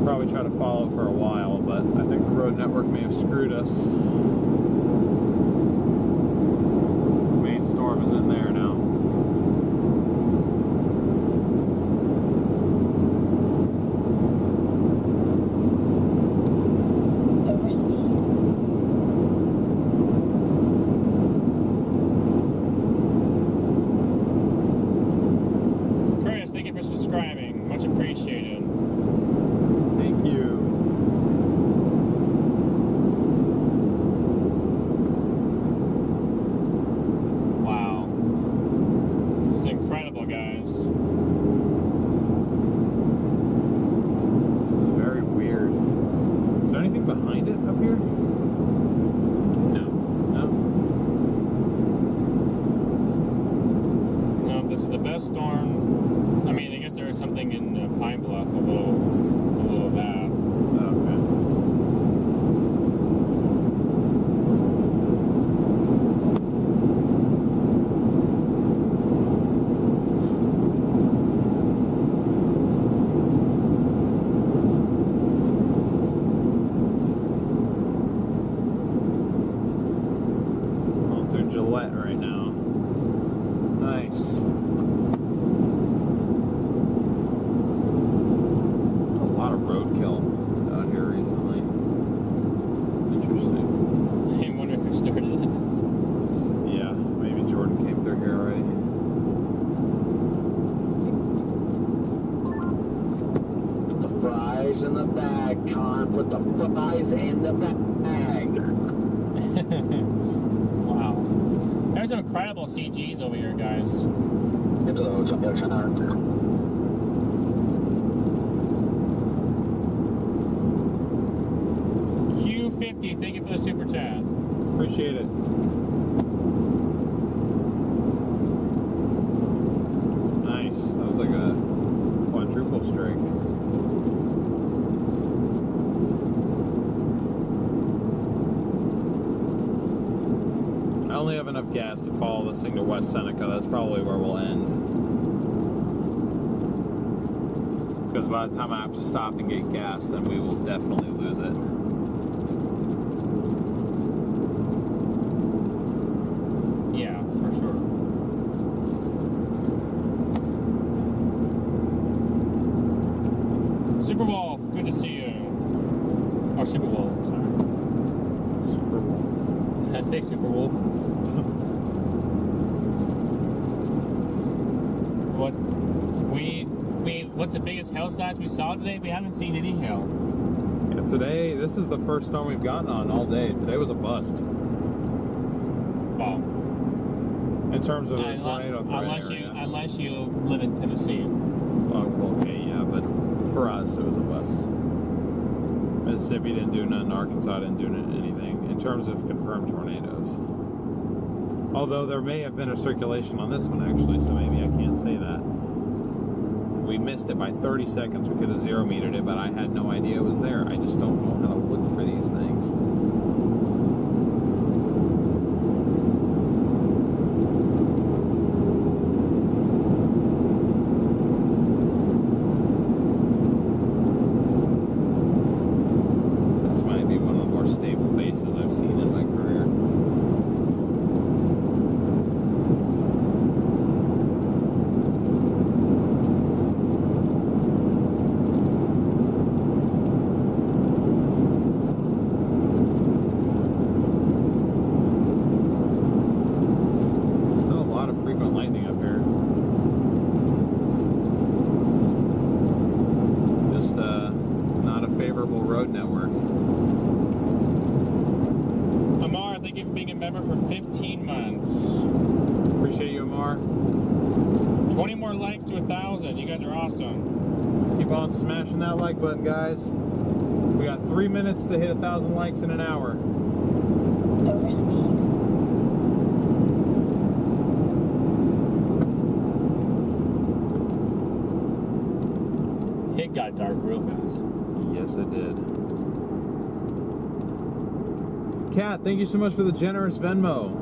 Probably try to follow it for a while, but I think the road network may have screwed us. Main storm is in there now. Chris, thank you for subscribing. Much appreciated. Thank you. Wow. This is incredible, guys. This is very weird. Is there anything behind it up here? No. No? No, this is the best storm. I mean, I guess there is something in Pine Bluff, a little of that. Okay. Going through Gillette right now. Nice. Roadkill out here recently. Interesting. I wonder who started it. Yeah, maybe Jordan came through here already. Put the fries in the bag, Con. Put the fries in the bag. Wow. There's some incredible CGs over here, guys. Hello, Con. Q50, thank you for the super chat. Appreciate it. Nice. That was like a quadruple strike. I only have enough gas to follow this thing to West Seneca. That's probably where we'll end. Because by the time I have to stop and get gas, then we will definitely lose it. Yeah, for sure. Super Wolf, good to see you. Or Super Wolf, sorry. Super Wolf. Did I say Super Wolf? What's the biggest hail size we saw today? We haven't seen any hail. Yeah, today, this is the first storm we've gotten on all day. Today was a bust. Wow. In terms of a tornado threat area. Unless you live in Tennessee. Well, okay, yeah, but for us, it was a bust. Mississippi didn't do nothing. Arkansas didn't do anything in terms of confirmed tornadoes. Although there may have been a circulation on this one, actually, so maybe I can't say that. We missed it by 30 seconds. We could have 0-metered it, but I had no idea it was there. I just don't know how to look for these things. This might be one of the more stable bases I've seen in my career. For 15 months. Appreciate you, Amar. 20 more likes to 1,000. You guys are awesome. Let's keep on smashing that like button, guys. We got 3 minutes to hit 1,000 likes in an hour. It got dark real fast. Yes, it did. Kat, thank you so much for the generous Venmo.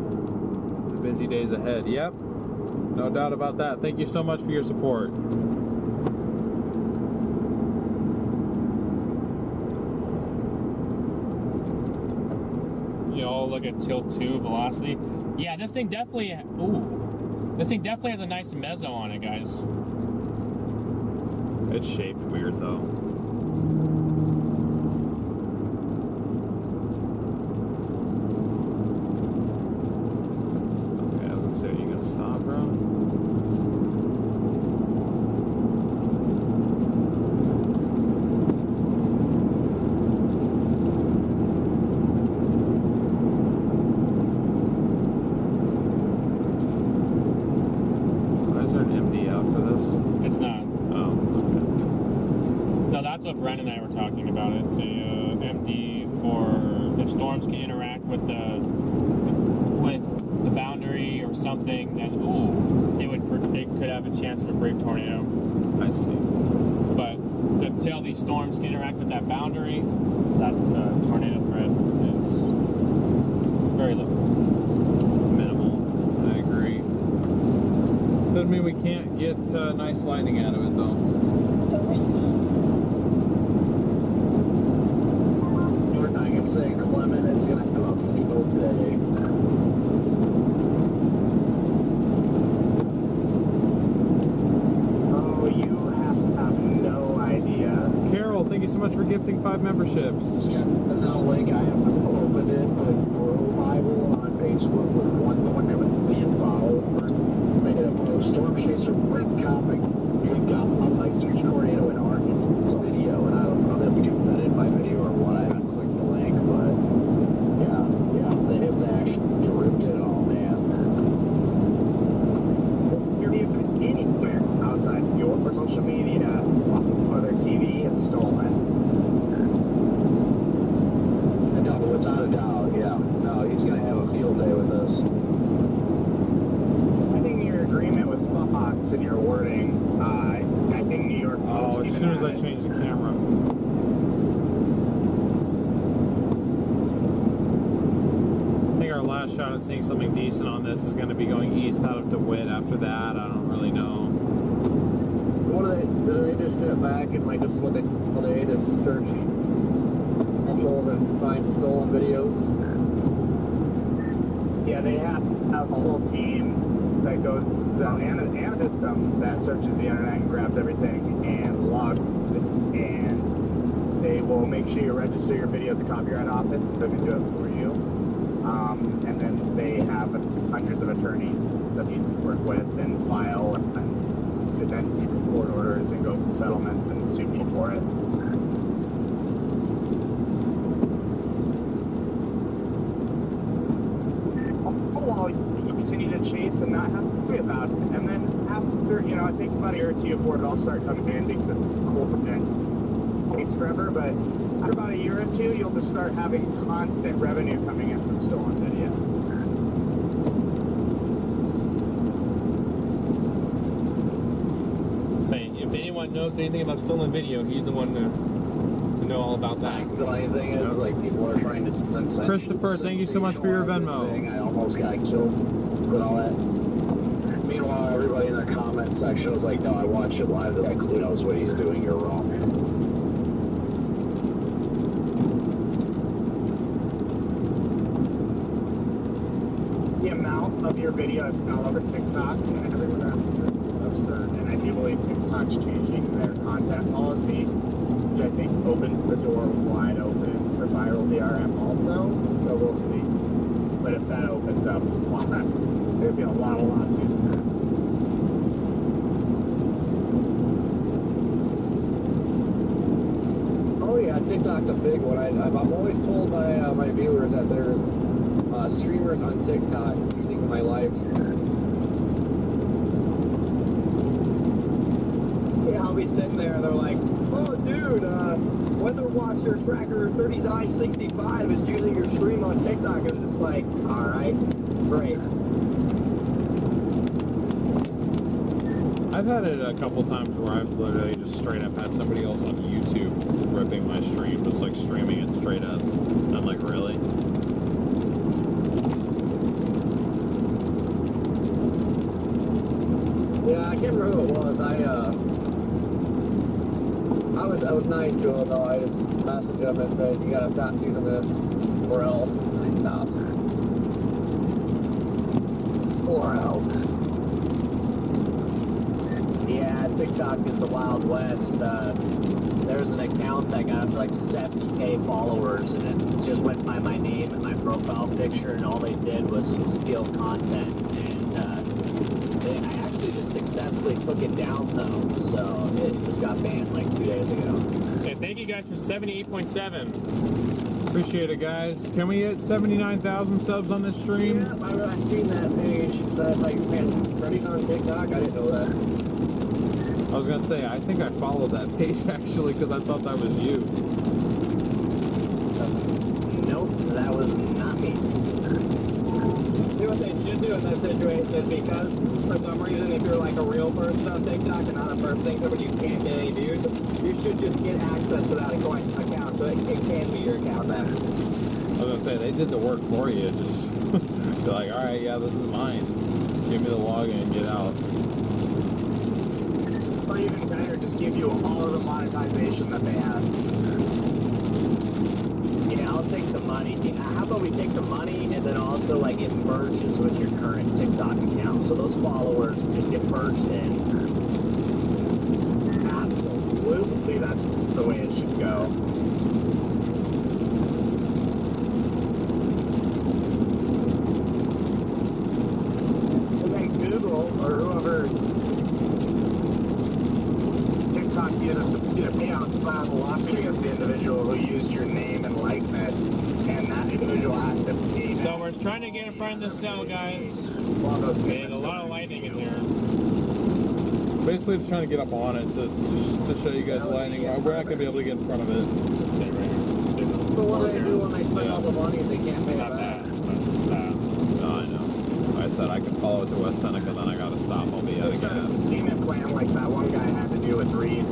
The busy days ahead. Yep, no doubt about that. Thank you so much for your support. Yo, look at tilt 2 velocity. Yeah, this thing definitely has a nice mezzo on it, guys. It's shaped weird though. So are you gonna stop, bro? Why is there an MD out for this? It's not. Oh, okay. No, that's what Brent and I were talking about. It's a MD for if storms can interact with the boundary or something, then it could have a chance of a brave tornado. I see. But until these storms can interact with that boundary, that tornado threat is very little. Minimal. I agree. Doesn't mean we can't get nice lightning out of it though. I can say Clement is going to have a field day. Thank you so much for gifting 5 memberships. Yeah, there's no link. I haven't opened it, but Bro Bible on Facebook with 1.1 million followers made a post. Storm chaser break comic. You got like huge tornado in Arkansas video, and I don't know if we can put it by video or what. I haven't clicked the link, but yeah, if they actually ripped it all, man. If you're anywhere outside your social media, other TV installment. No, without a doubt, yeah. No, he's going to have a field day with us. I think your agreement with Fox and your wording, I think New York. Oh, as soon as I change the camera. I think our last shot at seeing something decent on this is going to be going east out of DeWitt. After that, I don't really know. Do they just sit back and like just what they just search controls and find stolen videos? Yeah, they have a whole team that goes out and a system that searches the internet and grabs everything and logs it and will make sure you register your video at the Copyright Office so they can do it for you. And then they have hundreds of attorneys that you work with and file and present court orders and go for settlements and sue people for it. While you continue to chase and not have to worry about it. And then after, it takes about a year or two before it all starts coming in because it's cool and it takes forever, but after about a year or two, you'll just start having constant revenue coming in from stolen video. Saying, if anyone knows anything about stolen video, he's the one to know all about that. The funny thing is, like, people are trying to send Christopher, thank you so much for your Venmo. saying I almost got killed with all that. Meanwhile, everybody in the comment section was like, no, I watched it live. That Clue knows what he's doing. You're wrong. The amount of your video is all over TikTok and everywhere else is absurd. And I do believe TikTok's changing their content policy, which I think opens the door wide open for viral DRM also. So we'll see. But if that opens up, there'd be a lot of lawsuits. Oh yeah, TikTok's a big one. I'm always told my viewers that there's streamers on TikTok using my live. Yeah, I'll be sitting there and they're like, oh dude, Weather Watcher Tracker 3965 is using your stream on TikTok. And it's just like, alright, great. I've had it a couple times where I've literally just straight up had somebody else on YouTube ripping my stream, just like streaming it straight up. I'm like, really? Yeah, I can't remember who it was. I was nice to him though. I just messaged him and said, you gotta stop using this or else. And he stopped. Or else. Yeah, TikTok is the Wild West. There's an account that got like 70K followers and it just went by my name and my profile picture and all they did was just steal content. And I actually just successfully took it down though, so it just got banned like 2 days ago. So thank you guys for 78.7. Appreciate it, guys. Can we hit 79,000 subs on this stream? Yeah, I've seen that page. So that's like, man, Freddy's on TikTok? I didn't know that. I was gonna say, I think I followed that page actually because I thought that was you. Nope, that was not me. See what they should do in that situation, because for some reason if you're like a real person on TikTok and not a person but you can't get any views, you should just get access to that account so it can be your account then. I was gonna say, they did the work for you. Just they're like, alright, yeah, this is mine. Give me the login and get out. Or even better, just give you all of the monetization that they have. Yeah, I'll take the money. How about we take the money and then also like it merges with your current TikTok account, so those followers just get merged in. Absolutely, that's the way it should go. And then Google or whoever TikTok uses to pay out to file a lawsuit against the individual who used your name and likeness, and that individual has to pay. So we're trying to get in front of the cell, guys. There's a lot of lightning in here. Basically, just trying to get up on it to show you guys lightning. We're not gonna be able to get in front of it. So what do they do when they spend all the money if they can't pay it Not back? that. No, I know. I said I could follow it to West Seneca, then I gotta stop. I'll be out of It's got a gas. payment plan like that one guy had to do with Reed.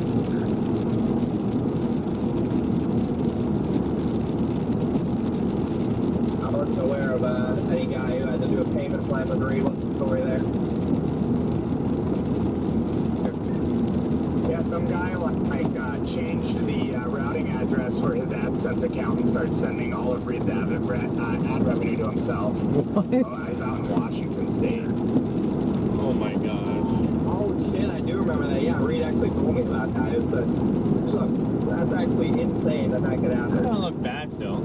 I wasn't aware of any guy who had to do a payment plan with Reed. What's the story there? Yeah, some guy changed the routing address for his AdSense account and started sending all of Reed's ad revenue to himself. What? He's out in Washington State. Oh my gosh. Oh shit, I do remember that. Yeah, Reed actually actually told me about that. Is that so that's actually insane that could It happen. don't look bad still.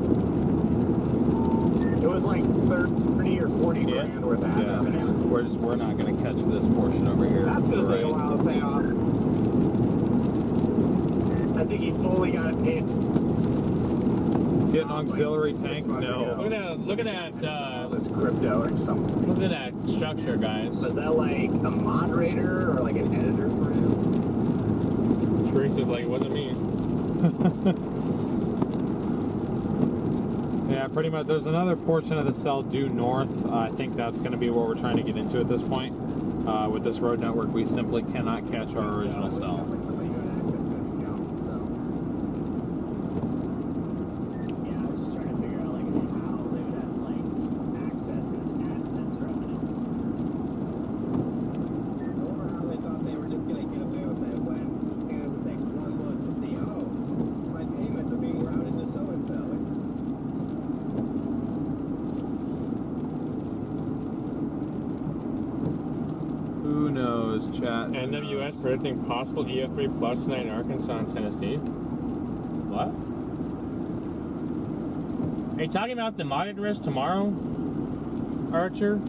It was like 30 or 40 Yeah. grand worth of ad Yeah. revenue. We're not going to catch this portion over here. That's to the gonna take a right. while to pay off. I think he fully got it paid. Get an auxiliary tank? No. Look at that, This crypto or something. look at that structure, guys. Was that like a moderator or like an editor for him? Teresa's like, it wasn't me. Yeah, pretty much. There's another portion of the cell due north. I think that's going to be what we're trying to get into at this point. With this road network, we simply cannot catch our original cell. Yeah, I was just trying to figure out like how they would have like access to his AdSense revenue. Or how they thought they were just gonna get away with it when it takes one look to see, oh, my payments are being routed to so and so. Who knows, chat? NWS predicting possible EF3 plus tonight in Arkansas and Tennessee. What? Are you talking about the modded risk tomorrow, Archer?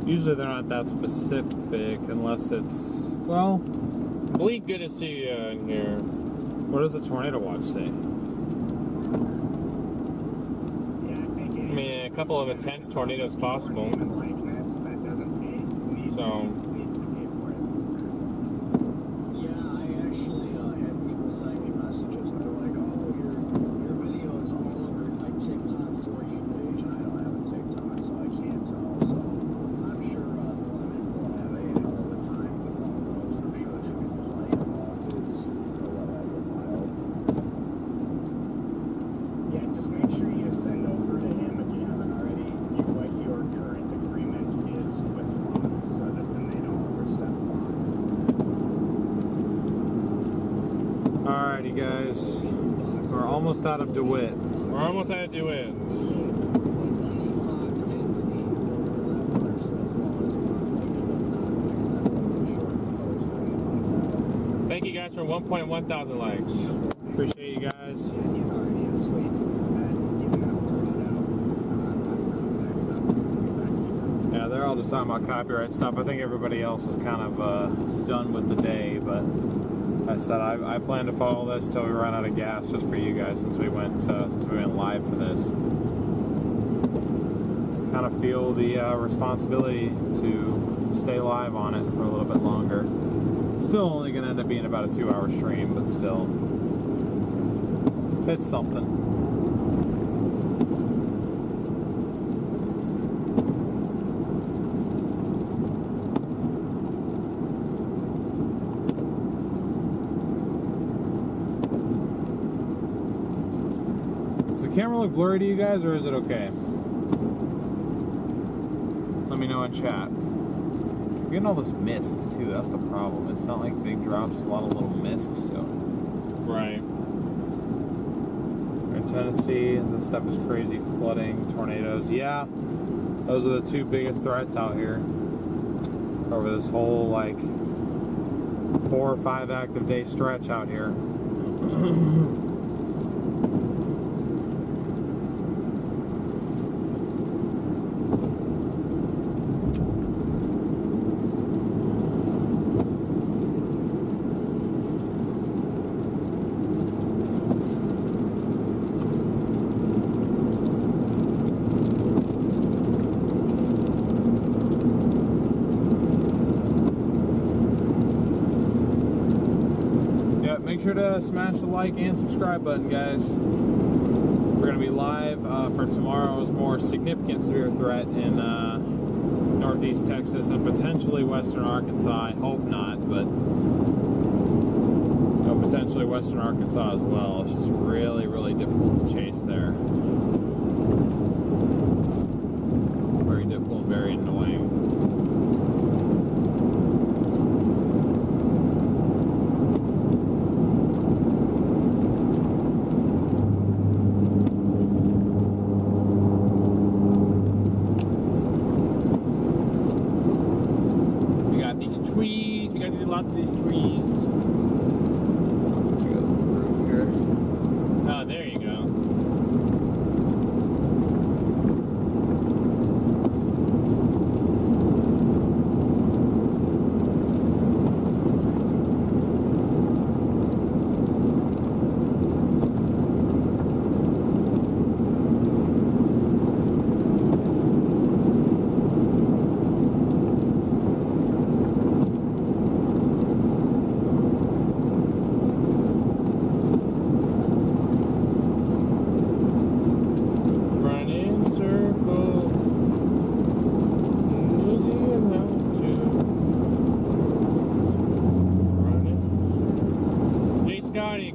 Usually they're not that specific unless it's, well, Bleak, good to see you in here. what does the tornado watch say? I mean, a couple of intense tornadoes possible. So, Yeah, I actually had people send me messages that were like, oh, your video is all over my TikTok for you page, and I don't have a TikTok, so I can't tell. So I'm sure Clement will have a hell of a time with all those. I'm sure it's going to be plenty of lawsuits for whatever filed. Yeah, just make sure you send over to him if you haven't already what your current agreement is with Fox, so that then they don't overstep Fox. Alrighty, guys. We're almost out of DeWitt. we're almost had to do it. It's on the Fox entity or whatever, so as well as Fox, like, it does not accept like a short post or anything like that. Thank you guys for 1.1 thousand likes. Appreciate you guys. He's already asleep. He's in El Dorado. That's not going to accept. Get back to you. Yeah, they're all just talking about copyright stuff. I think everybody else is kind of done with the day, but I said I plan to follow this till we run out of gas, just for you guys, since we went live for this. Kind of feel the responsibility to stay live on it for a little bit longer. Still only going to end up being about a 2-hour stream, but still, it's something. Does the camera look blurry to you guys, or is it okay? Let me know in chat. We're getting all this mist too, that's the problem. It's not like big drops, a lot of little mist, so. Right. We're in Tennessee, this stuff is crazy, flooding, tornadoes. Yeah, those are the two biggest threats out here. Over this whole, like, 4 or 5 active day stretch out here. Make sure to smash the like and subscribe button, guys. We're going to be live for tomorrow's more significant severe threat in northeast Texas and potentially western Arkansas. I hope not, but potentially western Arkansas as well. It's just really, really difficult to chase there. Very difficult, very annoying. these trees. Put you on the roof here. Oh, there you go.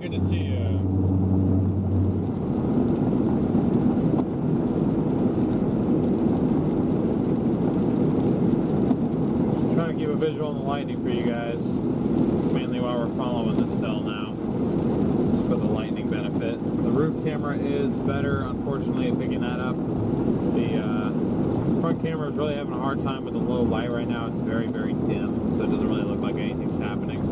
Good to see you. Just trying to keep a visual on the lightning for you guys. It's mainly why we're following this cell now. Just for the lightning benefit. The roof camera is better, unfortunately, at picking that up. The front camera is really having a hard time with the low light right now. It's very, very dim, so it doesn't really look like anything's happening.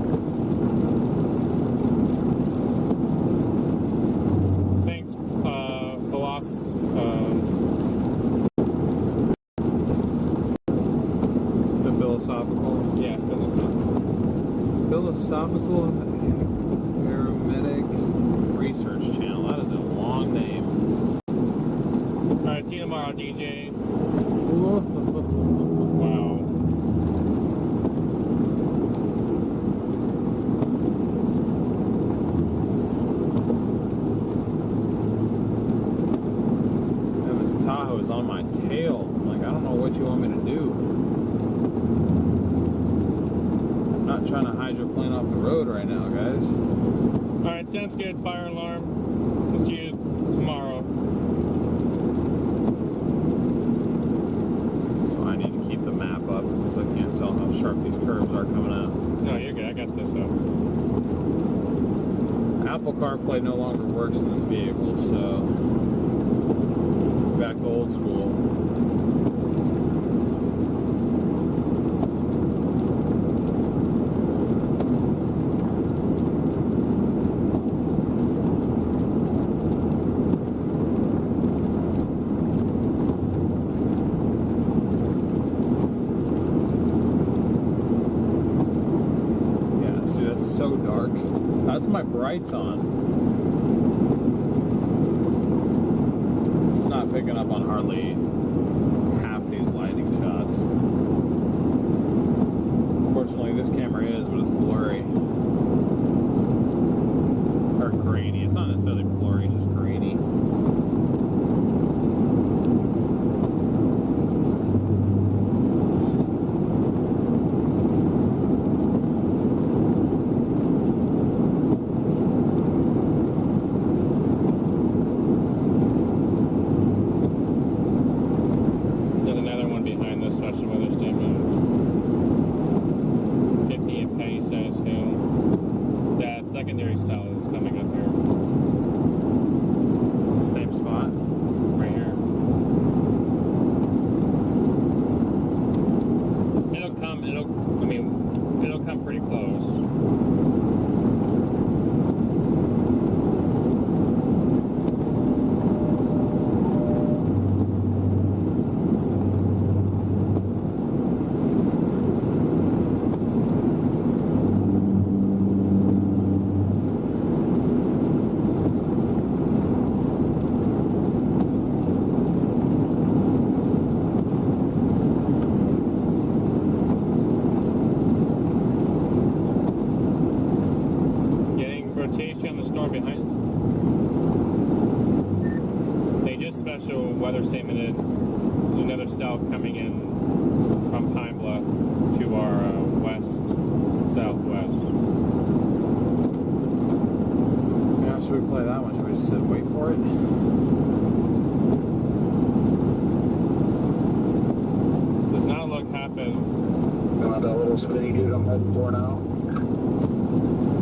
Philosophical Paramedic Research Channel. That is a long name. Alright, see you tomorrow, DJ. Wow. And this Tahoe is on my tail. Like, I don't know what you want me to do. Not trying to hydroplane off the road right now, guys. Alright, sounds good. Fire alarm. We'll see you tomorrow. So I need to keep the map up because I can't tell how sharp these curves are coming out. No, you're good. I got this up. Apple CarPlay no longer works in this vehicle, so back to old school. So dark. That's my brights on. It's not picking up on hardly half these lighting shots. Fortunately, this camera is, but it's blurry. Or grainy. It's not necessarily blurry, it's just grainy. Weather statement. There's another cell coming in from Pine Bluff to our west southwest. Yeah, should we play that one? Should we just sit and wait for it? Does not look half as. You want that little spinny dude I'm heading for now?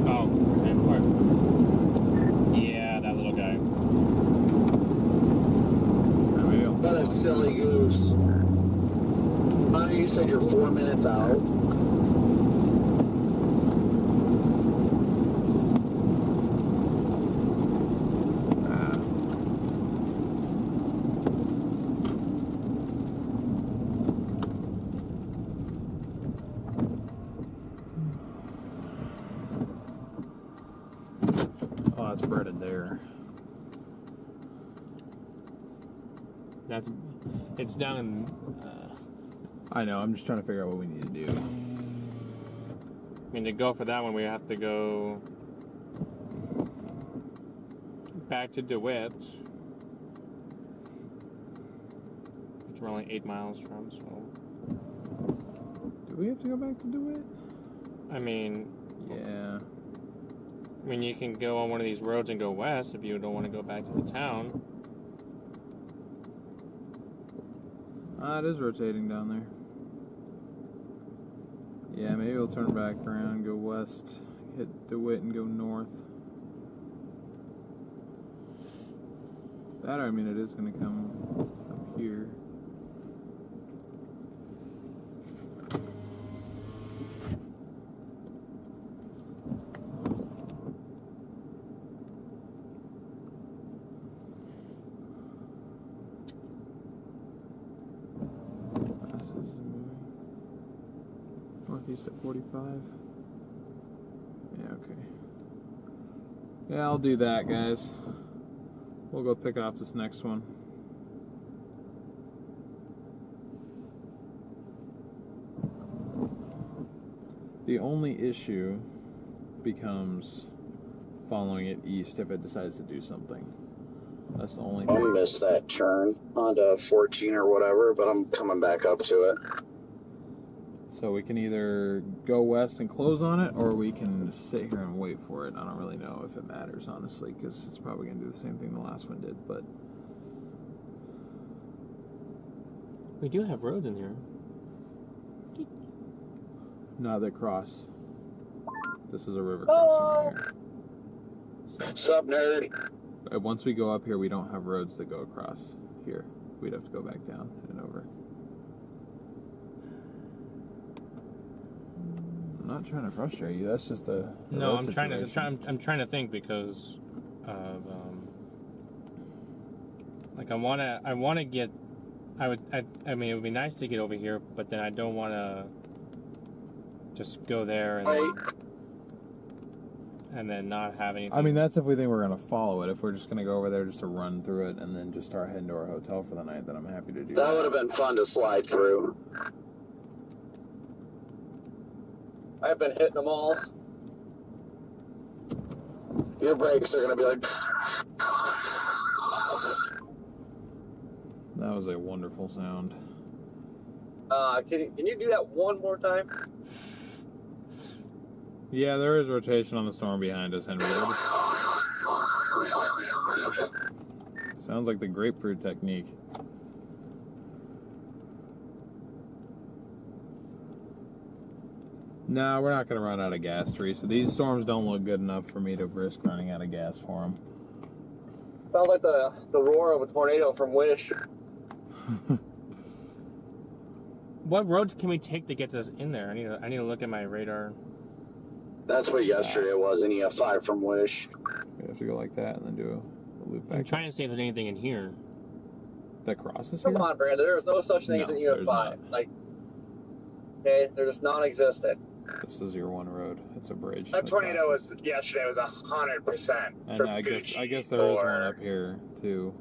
Oh, okay, part. Yeah, that little guy. What a silly goose. You said you're 4 minutes out. spreaded there. It's down in. I know. I'm just trying to figure out what we need to do. I mean, to go for that one, we have to go back to DeWitt, which we're only 8 miles from. So. Do we have to go back to DeWitt? I mean. Yeah. I mean, you can go on one of these roads and go west if you don't want to go back to the town. It is rotating down there. Yeah, maybe we'll turn back around, go west, hit DeWitt, and go north. That, I mean, it is going to come up here. Northeast at 45. Yeah, okay. Yeah, I'll do that, guys. We'll go pick off this next one. The only issue becomes following it east if it decides to do something. That's the only thing. I missed that turn onto 14 or whatever, but I'm coming back up to it. So we can either go west and close on it, or we can sit here and wait for it. I don't really know if it matters, honestly, because it's probably going to do the same thing the last one did, but... We do have roads in here. No, they cross. This is a river crossing right here. What's up, nerd? Once we go up here, we don't have roads that go across here. We'd have to go back down and over. I'm not trying to frustrate you. That's just a no. I'm trying to think because of like I want to get. I mean, it would be nice to get over here, but then I don't want to just go there and then not have anything. I mean, that's if we think we're going to follow it. If we're just going to go over there just to run through it and then just start heading to our hotel for the night, then I'm happy to do that. That would have been fun to slide through. I've been hitting them all. Your brakes are going to be like... That was a wonderful sound. Can you do that one more time? Yeah, there is rotation on the storm behind us, Henry. Sounds like the grapefruit technique. No, we're not going to run out of gas, Teresa. These storms don't look good enough for me to risk running out of gas for them. Sounds like the roar of a tornado from Wish. What roads can we take that gets us in there? I need to look at my radar. That's what yesterday was, in EF5 from Wish. We have to go like that and then do a loop back. I'm trying to see if there's anything in here that crosses here? Come on, Brandon. There is no such thing as an EF5. Like, okay, they're just non-existent. This is your one road. It's a bridge. That tornado was yesterday was 100%. And I guess there is one up here too.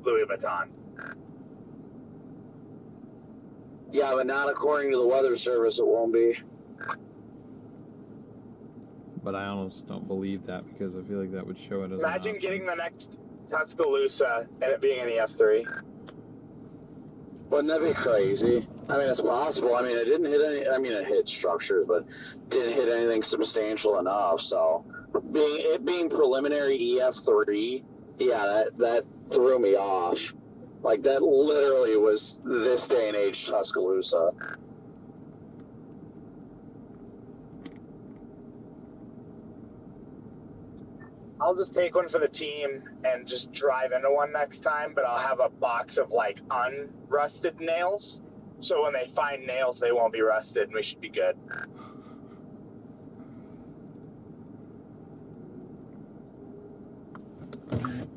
Louis Vuitton. Yeah, but not according to the weather service. It won't be. But I almost don't believe that because I feel like that would show it as. Imagine getting the next Tuscaloosa and it being an EF3. Wouldn't that be crazy? I mean, it's possible. I mean, it didn't hit any. I mean, it hit structures, but didn't hit anything substantial enough. So, being preliminary EF3, yeah, that threw me off. Like, that literally was this day and age Tuscaloosa. I'll just take one for the team and just drive into one next time, but I'll have a box of, like, unrusted nails. So when they find nails, they won't be rusted, and we should be good.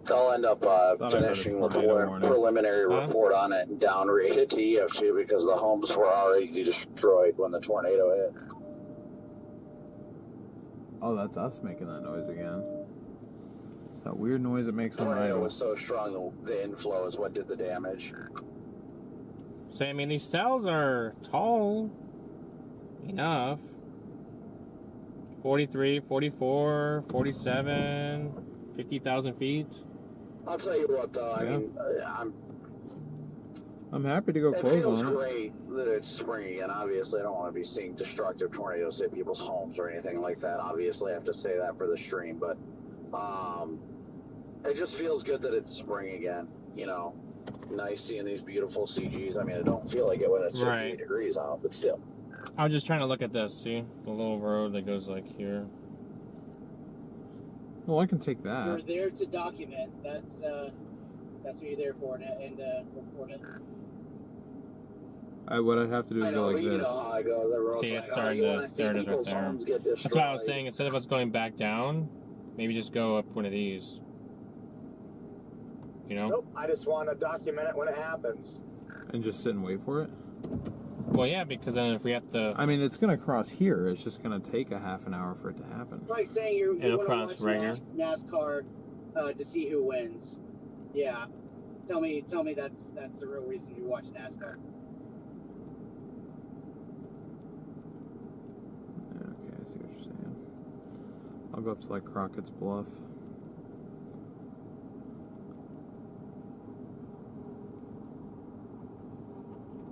I'll end up finishing with a preliminary report on it and downrate it to EF2 because the homes were already destroyed when the tornado hit. Oh, that's us making that noise again. that weird noise it makes on tornado idle. was so strong, the inflow is what did the damage. So, I mean, these cells are tall enough. 43, 44, 47, 50,000 feet. I'll tell you what, though. Yeah. I mean, I'm happy to go it close feels on it. great that it's spring again. Obviously, I don't want to be seeing destructive tornadoes hit people's homes or anything like that. Obviously, I have to say that for the stream, but it just feels good that it's spring again. You know, nice seeing these beautiful CGs. I mean, I don't feel like it when it's 58 degrees out, but still. I was just trying to look at this. See the little road that goes like here. Well, I can take that. You're there to document. That's what you're there for, and report it. What I'd have to do is go like you this. know how I go. The road's See, like, it's starting you to. wanna see There it is right people's there. homes get That's what I was destroyed. saying. Instead of us going back down, maybe just go up one of these. You know? Nope, I just want to document it when it happens. And just sit and wait for it? Well, yeah, because then if we have to. I mean, it's going to cross here. It's just going to take a half an hour for it to happen. Like saying you It'll want cross to watch right here. NASCAR to see who wins. Yeah. Tell me that's the real reason you watch NASCAR. Okay, I see what you're saying. I'll go up to like Crockett's Bluff.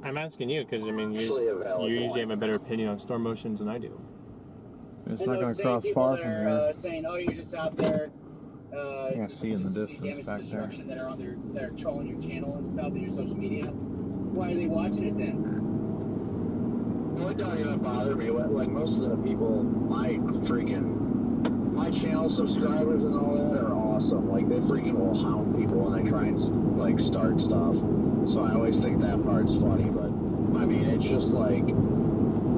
I'm asking you because, I mean, Actually, a valid you usually point. have a better opinion on storm motions than I do. It's And not going those to same cross people far that from are, here. saying, oh, you're just out there. I see in the distance damage back and there. destruction that are on their, that are trolling your channel and stuff and your social media. Why are they watching it then? Well, it don't even bother me. Like most of the people, my channel subscribers and all that are awesome. Like they freaking will hound people when they try and like start stuff. So I always think that part's funny. But I mean, it's just like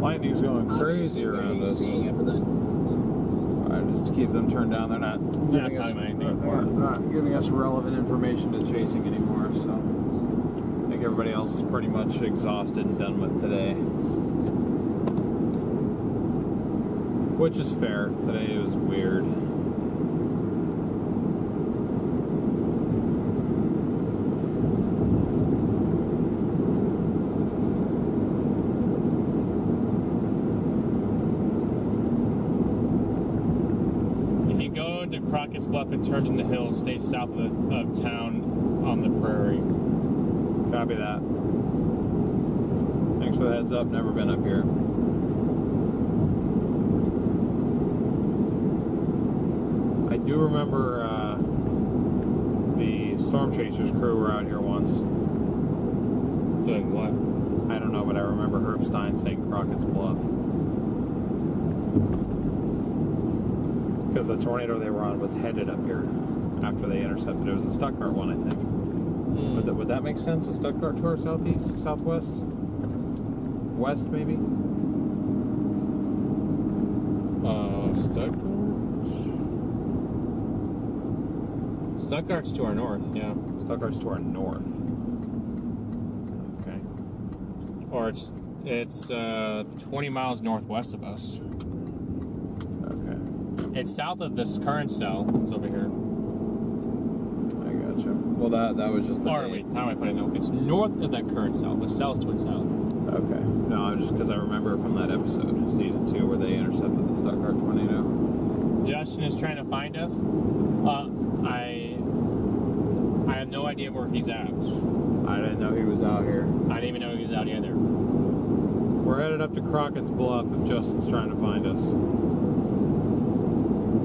Lightning's going crazy around us. Seeing it, but then Alright, just to keep them turned down. They're not giving us, talking about anything anymore. not giving us relevant information to chasing anymore. So I think everybody else is pretty much exhausted and done with today. Which is fair. Today was weird. If you go to Crockett's Bluff and turn in the hills, stay south of town on the prairie. Copy that. Thanks for the heads up. Never been up here. I do remember the Storm Chasers crew were out here once. Doing what? I don't know, but I remember Herb Stein saying Crockett's Bluff. Because the tornado they were on was headed up here after they intercepted. It was the Stuttgart one, I think. Would that make sense? The Stuttgart to our southeast, southwest, west maybe? Stuttgart? Stuttgart's to our north, yeah. Stuttgart's to our north. Okay. Or it's 20 miles northwest of us. Okay. It's south of this current cell. It's over here. I gotcha. Well, that was just the Or name. wait, how am I putting it? It's north of that current cell. The cell's to its south. Okay. No, just because I remember from that episode, season 2, where they intercepted the Stuttgart tornado. Justin is trying to find us. I have no idea where he's at. I didn't know he was out here. I didn't even know he was out either. We're headed up to Crockett's Bluff if Justin's trying to find us.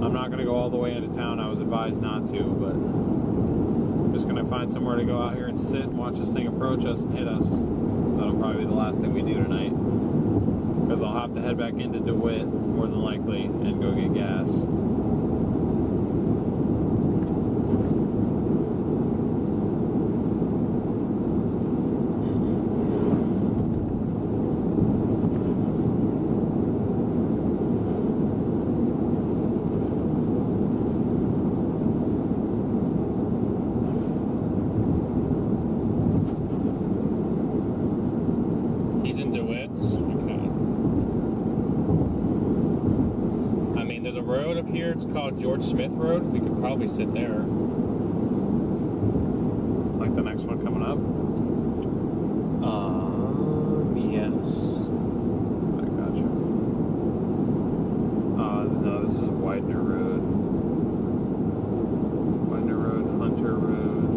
I'm not going to go all the way into town. I was advised not to, but I'm just going to find somewhere to go out here and sit and watch this thing approach us and hit us. That'll probably be the last thing we do tonight. Because I'll have to head back into DeWitt, more than likely, and go get gas. He's in DeWitt. Okay. I mean, there's a road up here. It's called George Smith Road. We could probably sit there. Like the next one coming up? Yes. I gotcha. No, this is Widener Road. Widener Road, Hunter Road.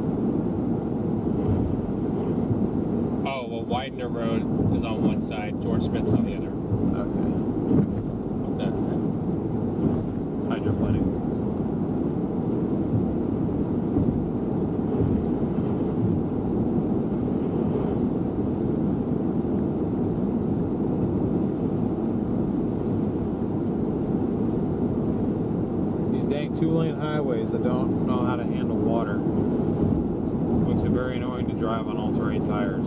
Oh, well, Widener Road is on one side. George Smith's on the other. Okay. What the heck? Hydroplaning. These dang 2-lane highways that don't know how to handle water. Makes it very annoying to drive on all-terrain tires.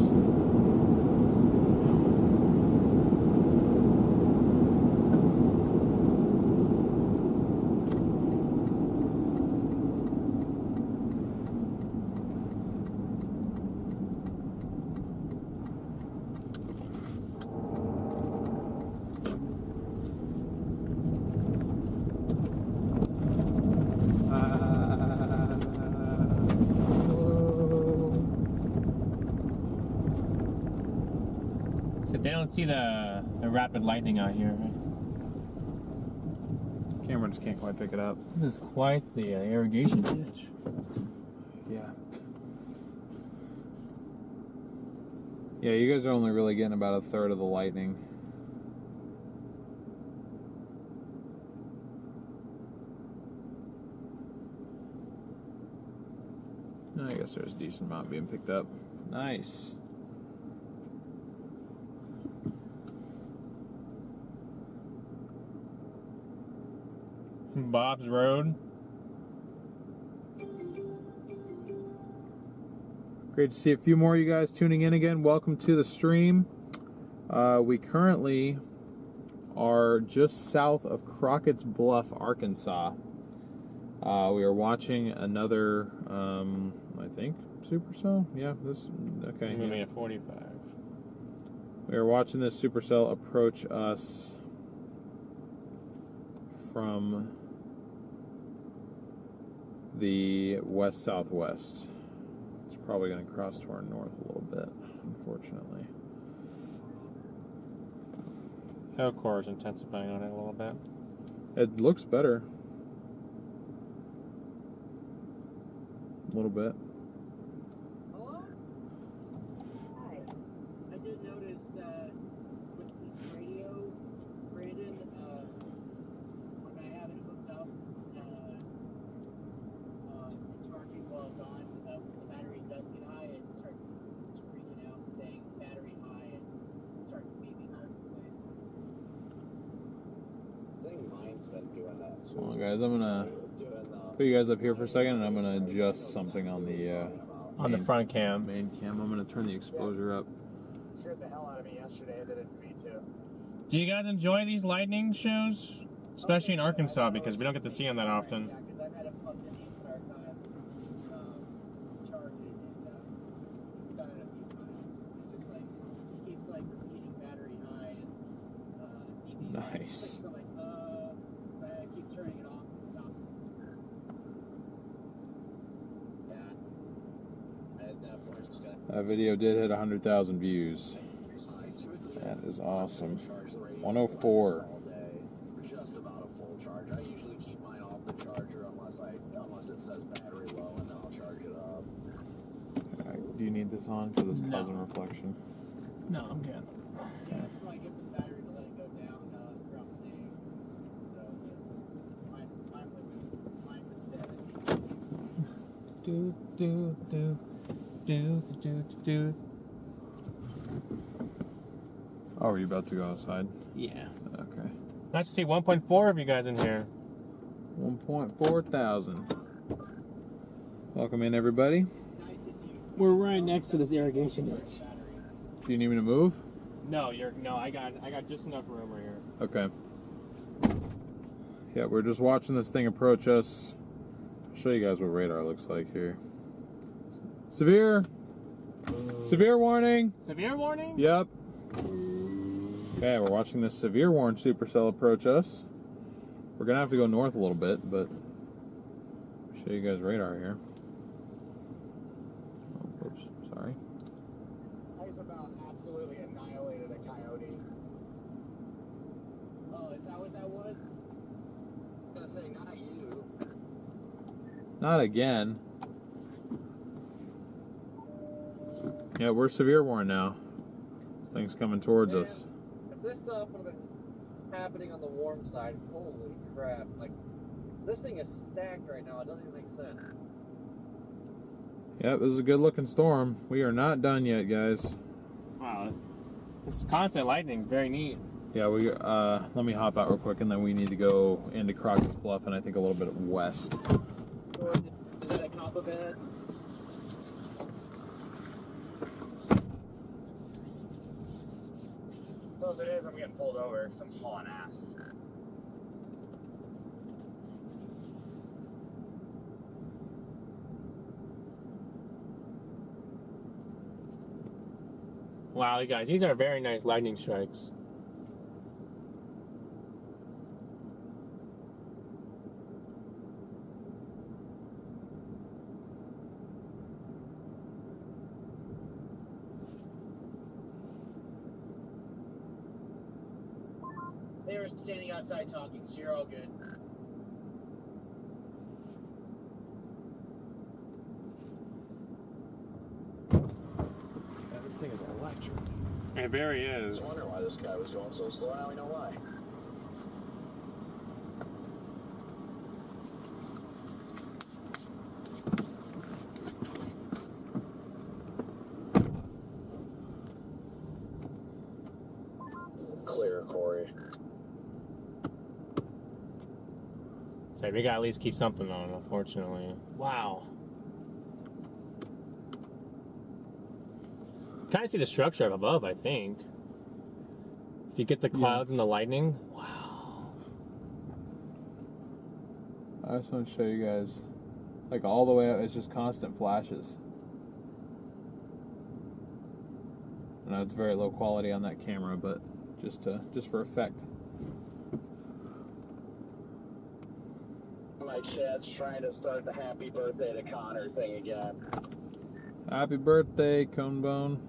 So they don't see the rapid lightning out here. Camera just can't quite pick it up. This is quite the irrigation ditch. Yeah. Yeah, you guys are only really getting about a third of the lightning. I guess there's a decent amount being picked up. Nice. Bob's Road. Great to see a few more of you guys tuning in again. Welcome to the stream. We currently are just south of Crockett's Bluff, Arkansas. We are watching another, I think, supercell. Yeah, this. Okay. Moving at 45. We are watching this supercell approach us from the west-southwest. It's probably going to cross to our north a little bit, unfortunately. Hellcore is intensifying on it a little bit. It looks better. A little bit. Hello? Hi. I did notice with this radio, Brandon, when I have it hooked up, charging while it's on, the battery does get high and starts screaming out saying battery high and starts beeping all over the place. I think mine's been doing that too. Hold on, guys. I'm going to put you guys up here for a second, and I'm going to adjust something on the On the front cam. main cam. I'm going to turn the exposure up. It scared the hell out of me yesterday. It did me too. Do you guys enjoy these lightning shows? Especially in Arkansas, because we don't get to see them that often. Yeah, because I've had it plugged in the entire time, charging, and it's done it a few times. It just keeps repeating battery high and beeping. Nice. So so I keep turning it off and stop. Yeah. Definitely just gonna. That video did hit 100,000 views. That is awesome. 104. All day, just about a full charge. I usually keep mine off the charger unless it says battery low, and then I'll charge it up. Do you need this on? Because it's causing reflection. No, I'm good. Yeah, it's probably good for the battery to let it go down throughout the day. So mine was dead. Oh, are you about to go outside? Yeah. Okay. Nice to see 1.4 of you guys in here. 1.4 thousand. Welcome in, everybody. We're right next to this irrigation ditch. Do you need me to move? No, I got just enough room right here. Okay. Yeah, we're just watching this thing approach us. I'll show you guys what radar looks like here. Severe warning. Severe warning? Yep. Okay, we're watching this severe warning supercell approach us. We're gonna have to go north a little bit, but I'll show you guys radar here. Oh, oops, sorry. I just about absolutely annihilated a coyote. Oh, is that what that was? I was gonna say, not you. Not again. Yeah, we're severe warned now. This thing's coming towards us. If this stuff would have been happening on the warm side, holy crap. Like, this thing is stacked right now. It doesn't even make sense. Yeah, this is a good looking storm. We are not done yet, guys. Wow. This constant lightning is very neat. Yeah, let me hop out real quick, and then we need to go into Crockett's Bluff, and I think a little bit west. Is that a copper bed? So if it is, I'm getting pulled over because I'm hauling ass. Wow, you guys, these are very nice lightning strikes. They were standing outside talking, so you're all good. Yeah, this thing is electric. It very I is. was wondering why this guy was going so slow. Now we know why. Clear, Corey. So we gotta at least keep something on, unfortunately. Wow. Kind of see the structure up above, I think. If you get the clouds and the lightning. Wow. I just want to show you guys, like all the way up, it's just constant flashes. I know it's very low quality on that camera, but just for effect. My chat's trying to start the happy birthday to Connor thing again. Happy birthday, Conebone.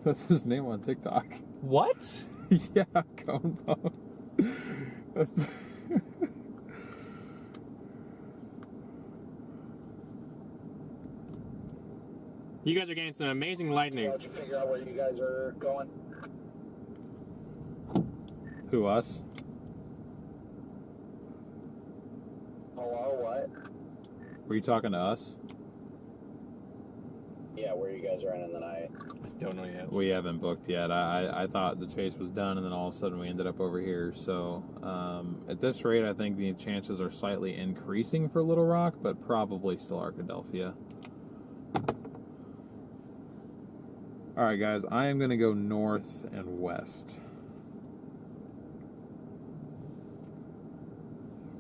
That's his name on TikTok. What? Yeah, Conebone. That's You guys are getting some amazing lightning. How'd you figure out where you guys are going? Who, us? Hello, what? Were you talking to us? Yeah, where you guys are in the night. Don't know yet. We haven't booked yet. I thought the chase was done, and then all of a sudden we ended up over here. So at this rate, I think the chances are slightly increasing for Little Rock, but probably still Arkadelphia. All right, guys, I am going to go north and west.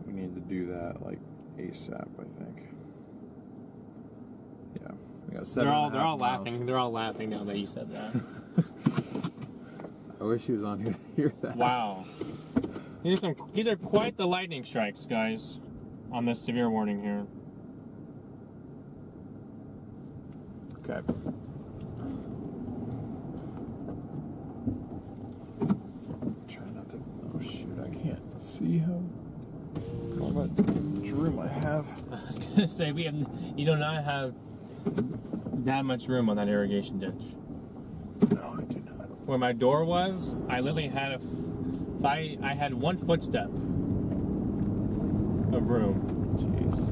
We need to do that like ASAP, I think. Yeah, we got 7.5 They're all miles. laughing. They're all laughing now that you said that. I wish he was on here to hear that. Wow. These are quite the lightning strikes, guys, on this severe warning here. Okay. Try not to. Oh shoot! I can't see how much room I have. I was gonna say you do not have that much room on that irrigation ditch. No, I do not. Where my door was, I literally had I had 1 footstep of room. Jeez.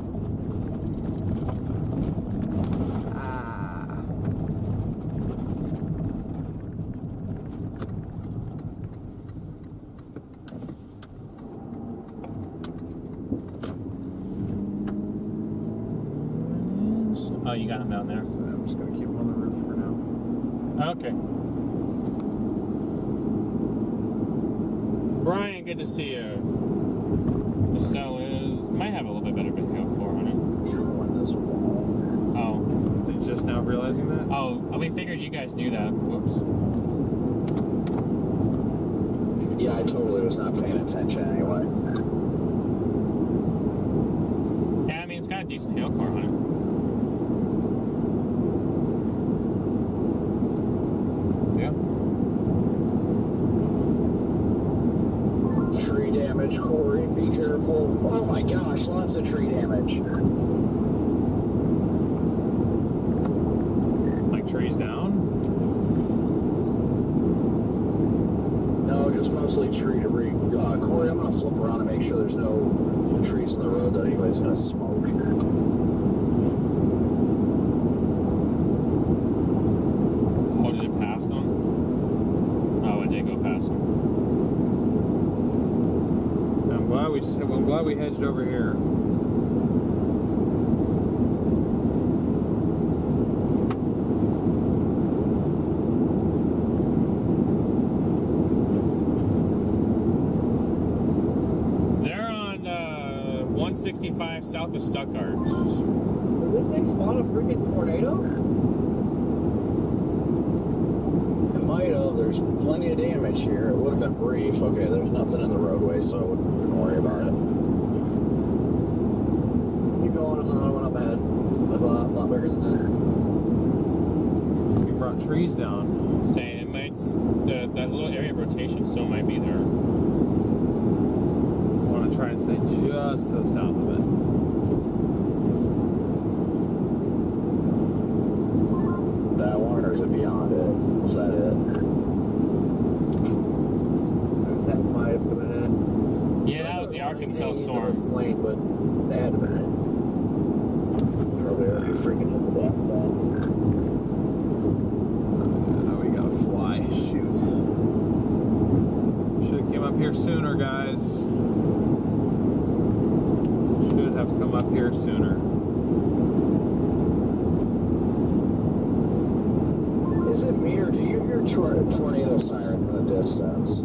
Oh, you got him down there. So I'm just gonna keep him on the roof for now. Okay. Brian, good to see you. The cell might have a little bit better video for on it. You're on this wall. Oh. He's just now realizing that? Oh, we figured you guys knew that. Whoops. Yeah, I totally was not paying attention anyway. Yeah, I mean, it's got a decent hail core on Yeah. Tree damage, Corey, be careful. Oh my gosh, lots of tree damage. Like trees down? No, just mostly tree debris. Corey, I'm gonna flip around and make sure there's no trees in the road that anybody's gonna smoke. Oh, did it pass them? Oh, it did go past them. I'm glad we hedged over here. They're on 165 south of Stuttgart. Did this thing spawn a freaking tornado? It might have. There's plenty of damage here. It would have been brief. Okay, there's nothing in the roadway, so I wouldn't worry about it. Keep going, there's another one up ahead. That's a lot bigger than this. So we brought trees down. Saying it might, that little area of rotation still might be there. I want to try and stay just to the south of it. That one, or is it beyond it? Was that it? That might have been it. Yeah, that was the Arkansas storm. Plane, but that had been it. Probably already freaking hit the death zone. Now we gotta fly. Shoot. Should have came up here sooner, guys. Should have come up here sooner. Is it me, or do you hear tornado sirens in the distance?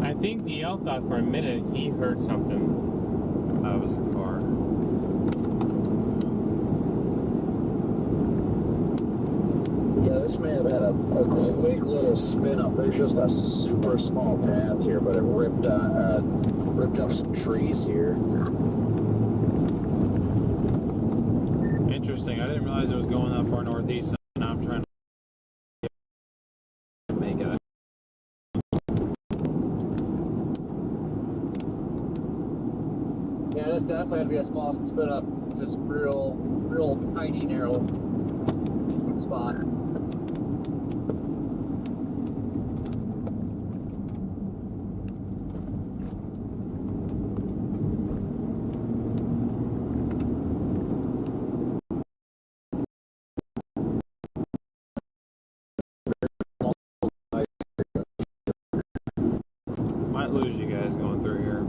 I think DL thought for a minute he heard something. That was the car. Yeah, this may have had a quick little spin up. There's just a super small path here, but it ripped up some trees here. Interesting. I didn't realize it was going that far northeast, and now I'm trying to make it. Yeah, this definitely had to be a small spin up. Just real tiny, narrow spot. Might lose you guys going through here.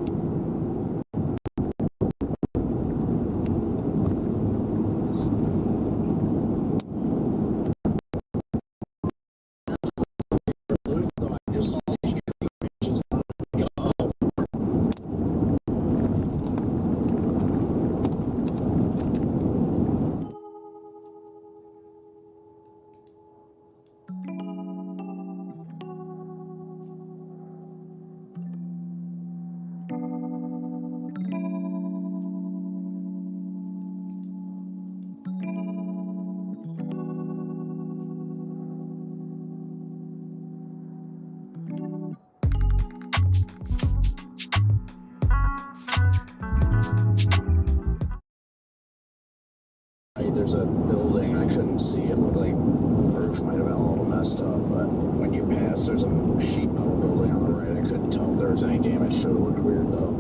There's a building I couldn't see. It looked like the roof might have been a little messed up, but when you pass, there's a sheet metal building on the right. I couldn't tell if there was any damage, so it looked weird though.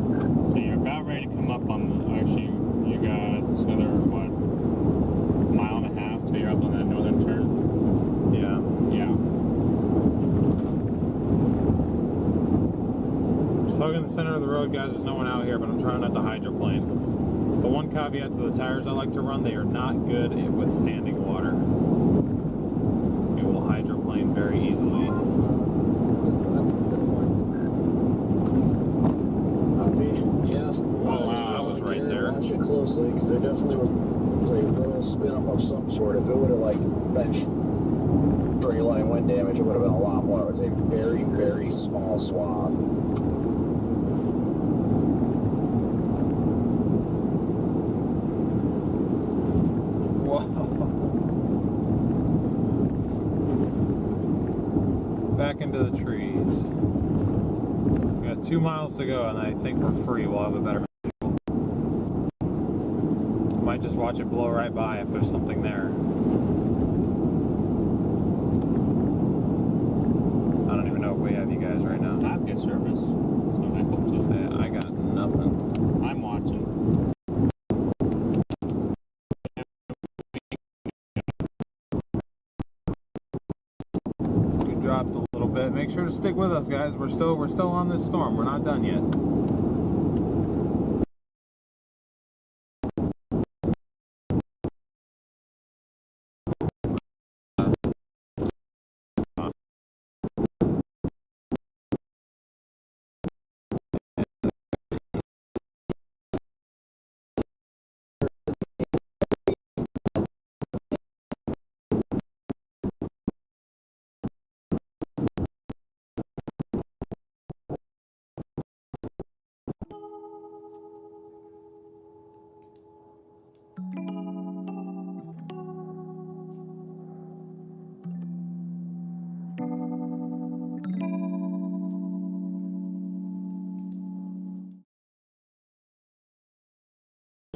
So you're about ready to come up on the, actually, you got another, what, mile and a half till you're up on that northern turn? Yeah. Yeah. Just hugging the center of the road, guys. There's no one out here, but I'm trying not to hydroplane. It's the one caveat to the tires I like to run. They are not good at withstanding water. It will hydroplane very easily. Yeah. Oh, wow, that was right there. Watch it closely, because there definitely was a little spin up of some sort. If it would have like been straight line wind damage, it would have been a lot more. It was a very, very small swath. Back into the trees. We got 2 miles to go, and I think we're free. We'll have a better visual. Might just watch it blow right by if there's something there. I don't even know if we have you guys right now. I have good service. So I hope so. Yeah, I got nothing. I'm watching. We dropped a little bit. Make sure to stick with us, guys. We're still on this storm. We're not done yet.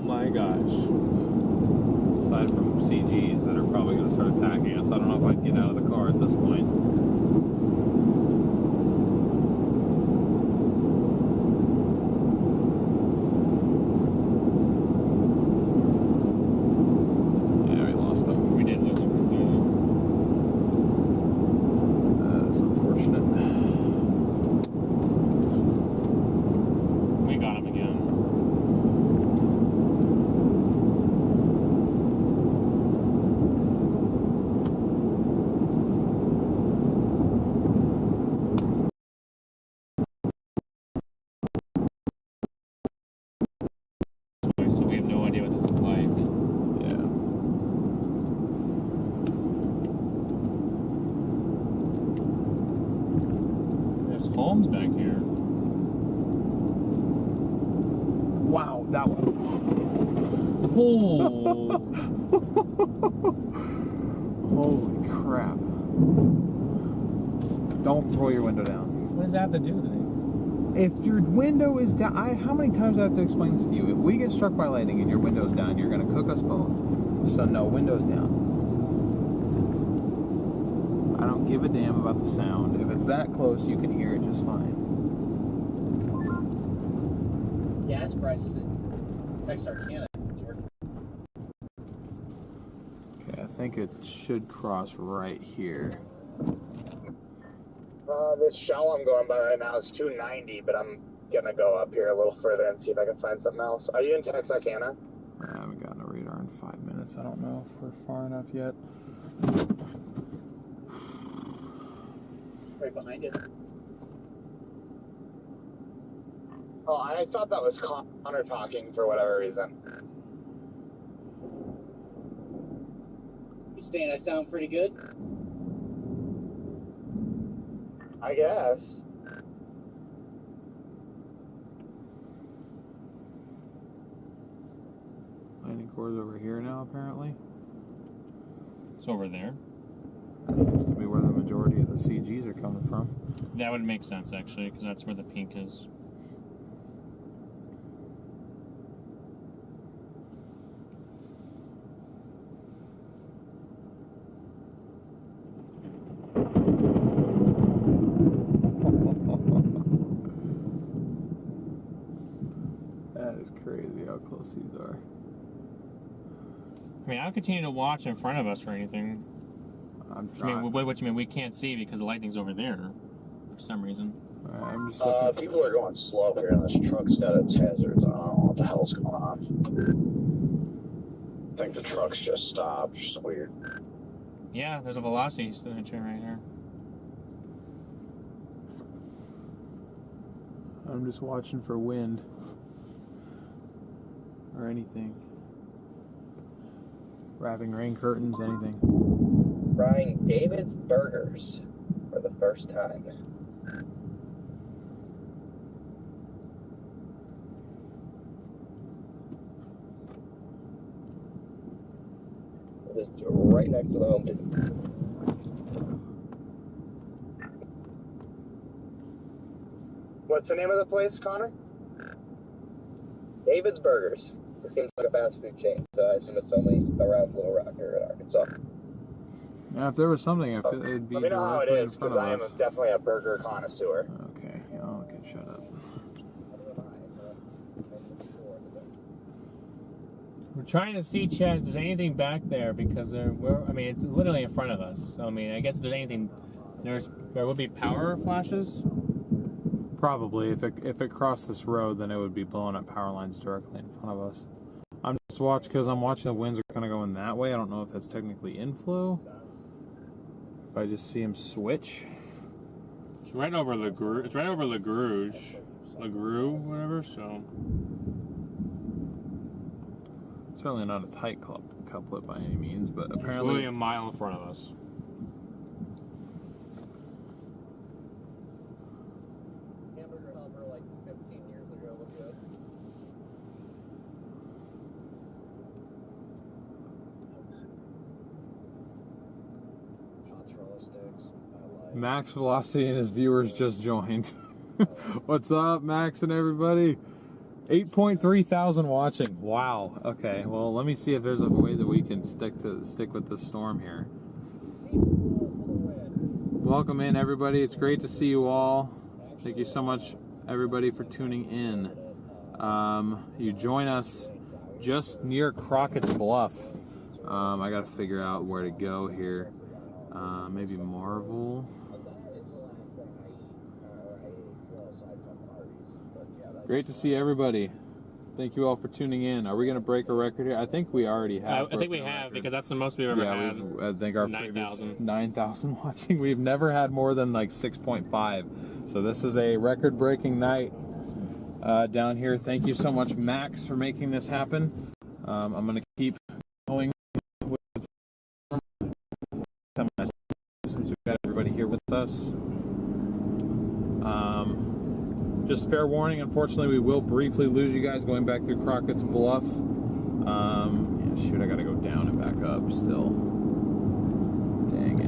Oh my gosh. Aside from CGs that are probably going to start attacking us, I don't know if I'd get out of the car at this point. Yeah, we lost them. We did lose him completely. That is unfortunate. We got him again. So we have no idea what this is like. Yeah. There's homes back here. Wow, that one. Oh. Holy crap. Don't roll your window down. What does that have to do with it? If your window is down, how many times do I have to explain this to you? If we get struck by lightning and your window's down, you're going to cook us both. So no, window's down. I don't give a damn about the sound. If it's that close, you can hear it just fine. Gas prices in Texarkana. Okay, I think it should cross right here. This shell I'm going by right now is 290, but I'm gonna go up here a little further and see if I can find something else. Are you in Texarkana? I haven't gotten a radar in 5 minutes. I don't know if we're far enough yet. Right behind it. Oh, I thought that was Connor talking for whatever reason. You saying I sound pretty good? I guess. Landing core's over here now, apparently. It's over there. That seems to be where the majority of the CGs are coming from. That would make sense, actually, because that's where the pink is. That is crazy how close these are. I mean, I'll continue to watch in front of us for anything. I'm I trying. mean, what you mean? We can't see because the lightning's over there for some reason. I'm just looking. People are going slow here, and this truck's got its hazards. I don't know what the hell's going on. I think the truck's just stopped. It's just weird. Yeah, there's a velocity signature right here. I'm just watching for wind or anything. Wrapping rain curtains, anything. trying David's Burgers for the first time. Just right next to the Home Depot. What's the name of the place, Connor? David's Burgers. It seems like a fast food chain, so I assume it's only around Little Rock here in Arkansas. Yeah, if there was something, I feel it'd be. Let me know how it directly in is, front because of I am us. definitely a burger connoisseur. Okay, oh, okay, shut up. We're trying to see, Chad, if there's anything back there because I mean, it's literally in front of us. So I mean, I guess if there's anything, there would be power flashes. Probably, if it crossed this road, then it would be blowing up power lines directly in front of us. I'm just watching because I'm watching the winds are kind of going that way. I don't know if that's technically inflow. If I just see them switch. It's right over LaGru. It's right over LaGru, whatever. So Certainly not a tight couplet by any means, but it's apparently really a mile in front of us. Hamburger helper like 15 years ago was good. Mozzarella sticks. I like. Max Velocity and his viewers just joined. What's up, Max and everybody? 8.3 thousand watching. Wow. Okay. Well, let me see if there's a way that we can stick with this storm here. Welcome in, everybody. It's great to see you all. Thank you so much, everybody, for tuning in. You join us just near Crockett's Bluff. I got to figure out where to go here. Maybe Marvel. Great to see everybody. Thank you all for tuning in. Are we going to break a record here? I think we already have. I think we have, because that's the most we've ever had. I think our 9,000. 9,000 watching. We've never had more than like 6.5. So this is a record-breaking night down here. Thank you so much, Max, for making this happen. I'm going to keep going with since we've got everybody here with us. Just fair warning, unfortunately, we will briefly lose you guys going back through Crockett's Bluff. Yeah, shoot, I gotta go down and back up still. Dang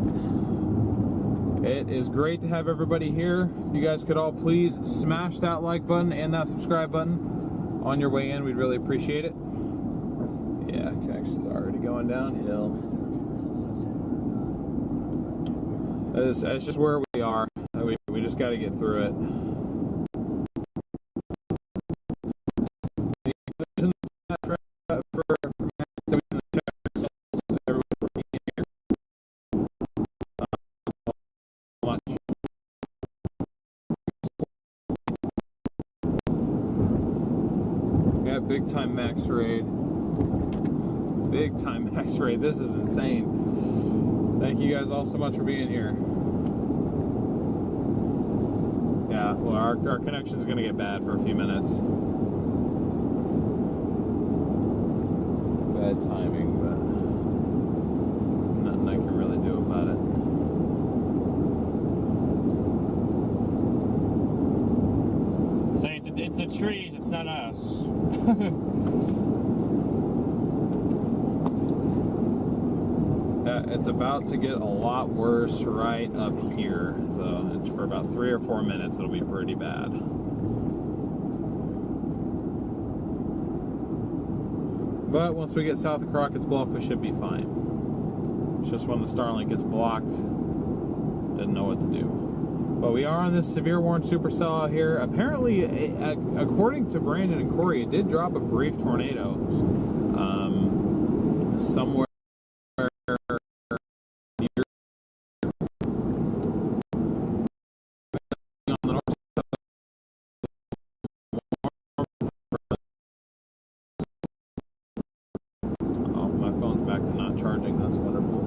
it. It is great to have everybody here. If you guys could all please smash that like button and that subscribe button on your way in, we'd really appreciate it. Yeah, connection's already going downhill. It's just where we are. We just gotta get through it. Big time max raid. Big time max raid. This is insane. Thank you guys all so much for being here. Yeah, well, our connection is going to get bad for a few minutes. Bad timing, but nothing I can really do about it. So it's the trees, it's not us. It's about to get a lot worse right up here. So it's for about 3 or 4 minutes, it'll be pretty bad. But once we get south of Crockett's Bluff, we should be fine. It's just when the Starlink gets blocked, didn't know what to do. But we are on this severe warned supercell out here. Apparently, according to Brandon and Corey, it did drop a brief tornado somewhere near on the north side. Oh, my phone's back to not charging. That's wonderful.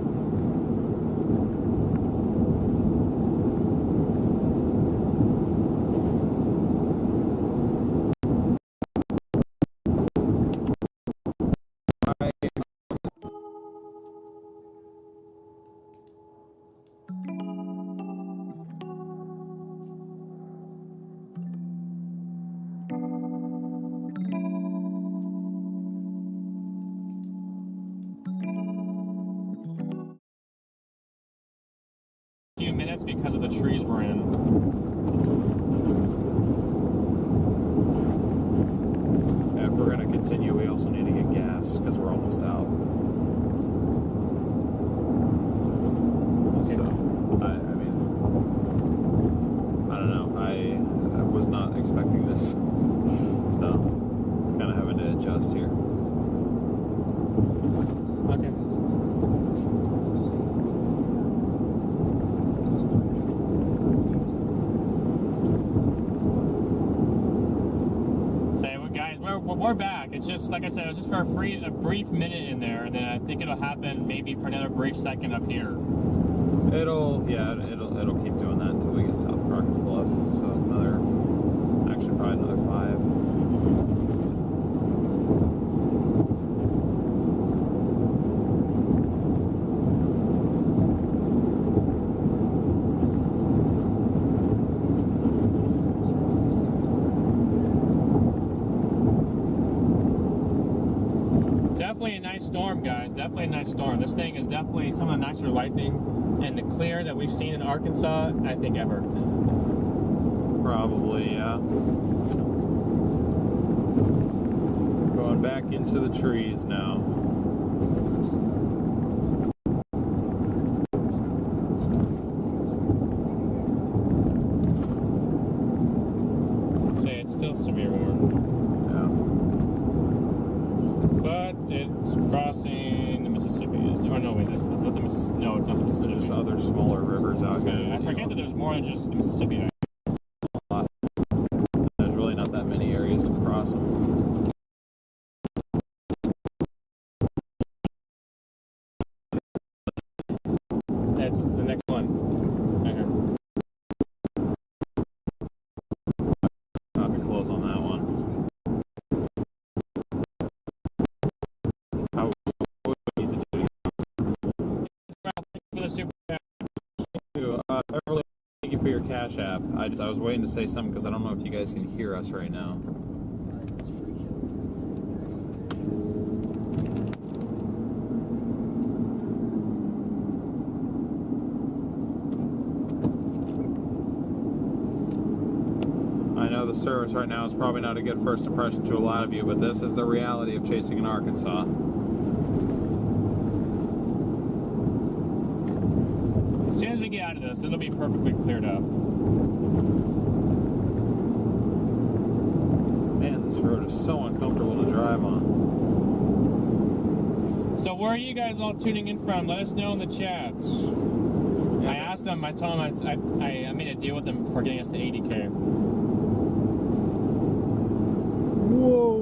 minutes because of the trees we're in. And if we're going to continue, we also need to get gas because we're almost out. So, I mean, I don't know. I was not expecting this. So, kind of having to adjust here. Okay. We're back. It's just like I said, it was just for a brief minute in there, and then I think it'll happen maybe for another brief second up here. It'll keep doing that until we get south of Crockett's Bluff. So actually probably another 5. Definitely a nice storm, guys. Definitely a nice storm. This thing is definitely some of the nicer lightning and the clear that we've seen in Arkansas, I think, ever. Probably, yeah. Going back into the trees now. Say it's still severe warm. But it's crossing the Mississippi. Oh no, wait, that's not the Mississippi. No, it's not the Mississippi. There's other smaller rivers out here. I forget that there's more than just the Mississippi. There's really not that many areas to cross them. That's the next one. Right here. I'll have to close on that one. Beverly, thank you for your Cash App. I was waiting to say something because I don't know if you guys can hear us right now. I know the service right now is probably not a good first impression to a lot of you, but this is the reality of chasing in Arkansas. As soon as we get out of this, it'll be perfectly cleared up. Man, this road is so uncomfortable to drive on. So where are you guys all tuning in from? Let us know in the chats. Yeah. I asked them, I told them I made a deal with them for getting us to 80K. Whoa.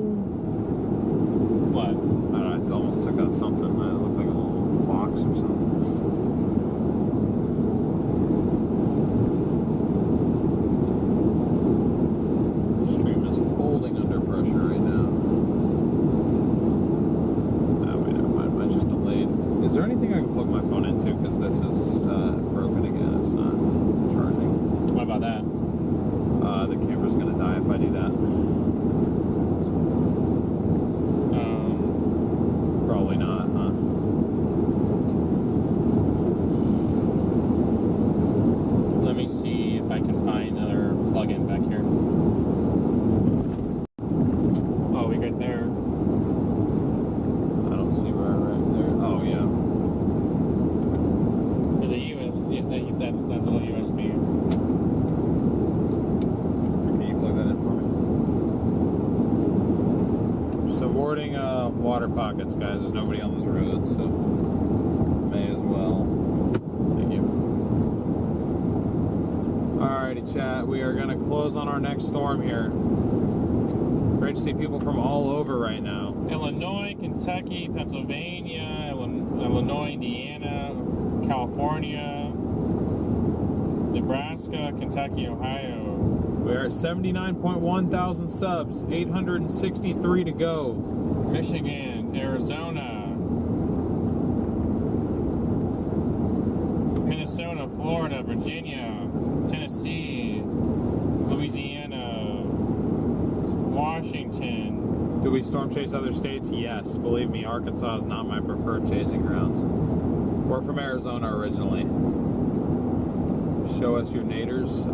What? I don't know, it almost took out something. It looked like a little fox or something. Is there anything I can plug my phone into? Because this is broken again. It's not charging. What about that? The camera's going to die if I do that. Probably not, huh? Let me see if I can find another plug-in back here. Oh, we right there. I don't see right there. Oh, yeah. There's a USB, that little USB. Can you plug that in for me? Just avoiding water pockets, guys. There's nobody on this road, so may as well. Thank you. Alrighty, chat. We are going to close on our next storm here. Great to see people from all over right now. Illinois, Kentucky, Pennsylvania, Illinois, Indiana, California, Nebraska, Kentucky, Ohio. We are at 79.1 thousand subs, 863 to go. Michigan, Arizona, Minnesota, Florida, Virginia, Tennessee, Louisiana, Washington. Do we storm chase other states? Yes. Believe me, Arkansas is not my preferred chasing grounds. We're from Arizona originally. show us your naders.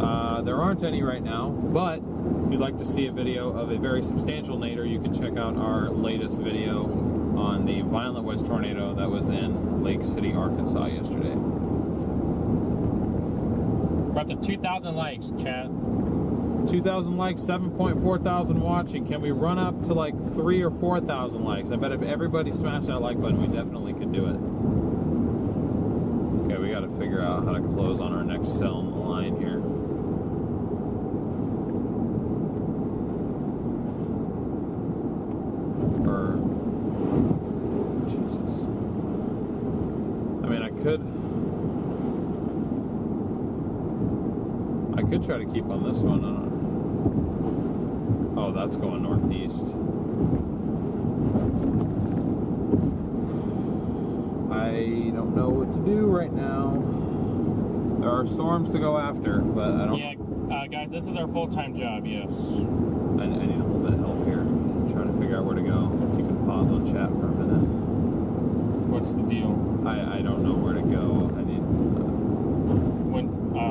There aren't any right now, but if you'd like to see a video of a very substantial nader, you can check out our latest video on the violent west tornado that was in Lake City, Arkansas yesterday. We're up to 2,000 likes, chat. 2,000 likes, 7.4 thousand watching. Can we run up to like 3,000 or 4,000 likes? I bet if everybody smashed that like button, we definitely could do it. Okay, we got to figure out how to close on our next cell in the line here. Or, Jesus. I mean, I could try to keep on this one. Oh, that's going northeast. I don't know what to do right now. There are storms to go after, but I don't... Yeah, guys, this is our full-time job, yes. I need a little bit of help here. I'm trying to figure out where to go. If you can pause on chat for a minute. What's the deal? I don't know where to go. I need... I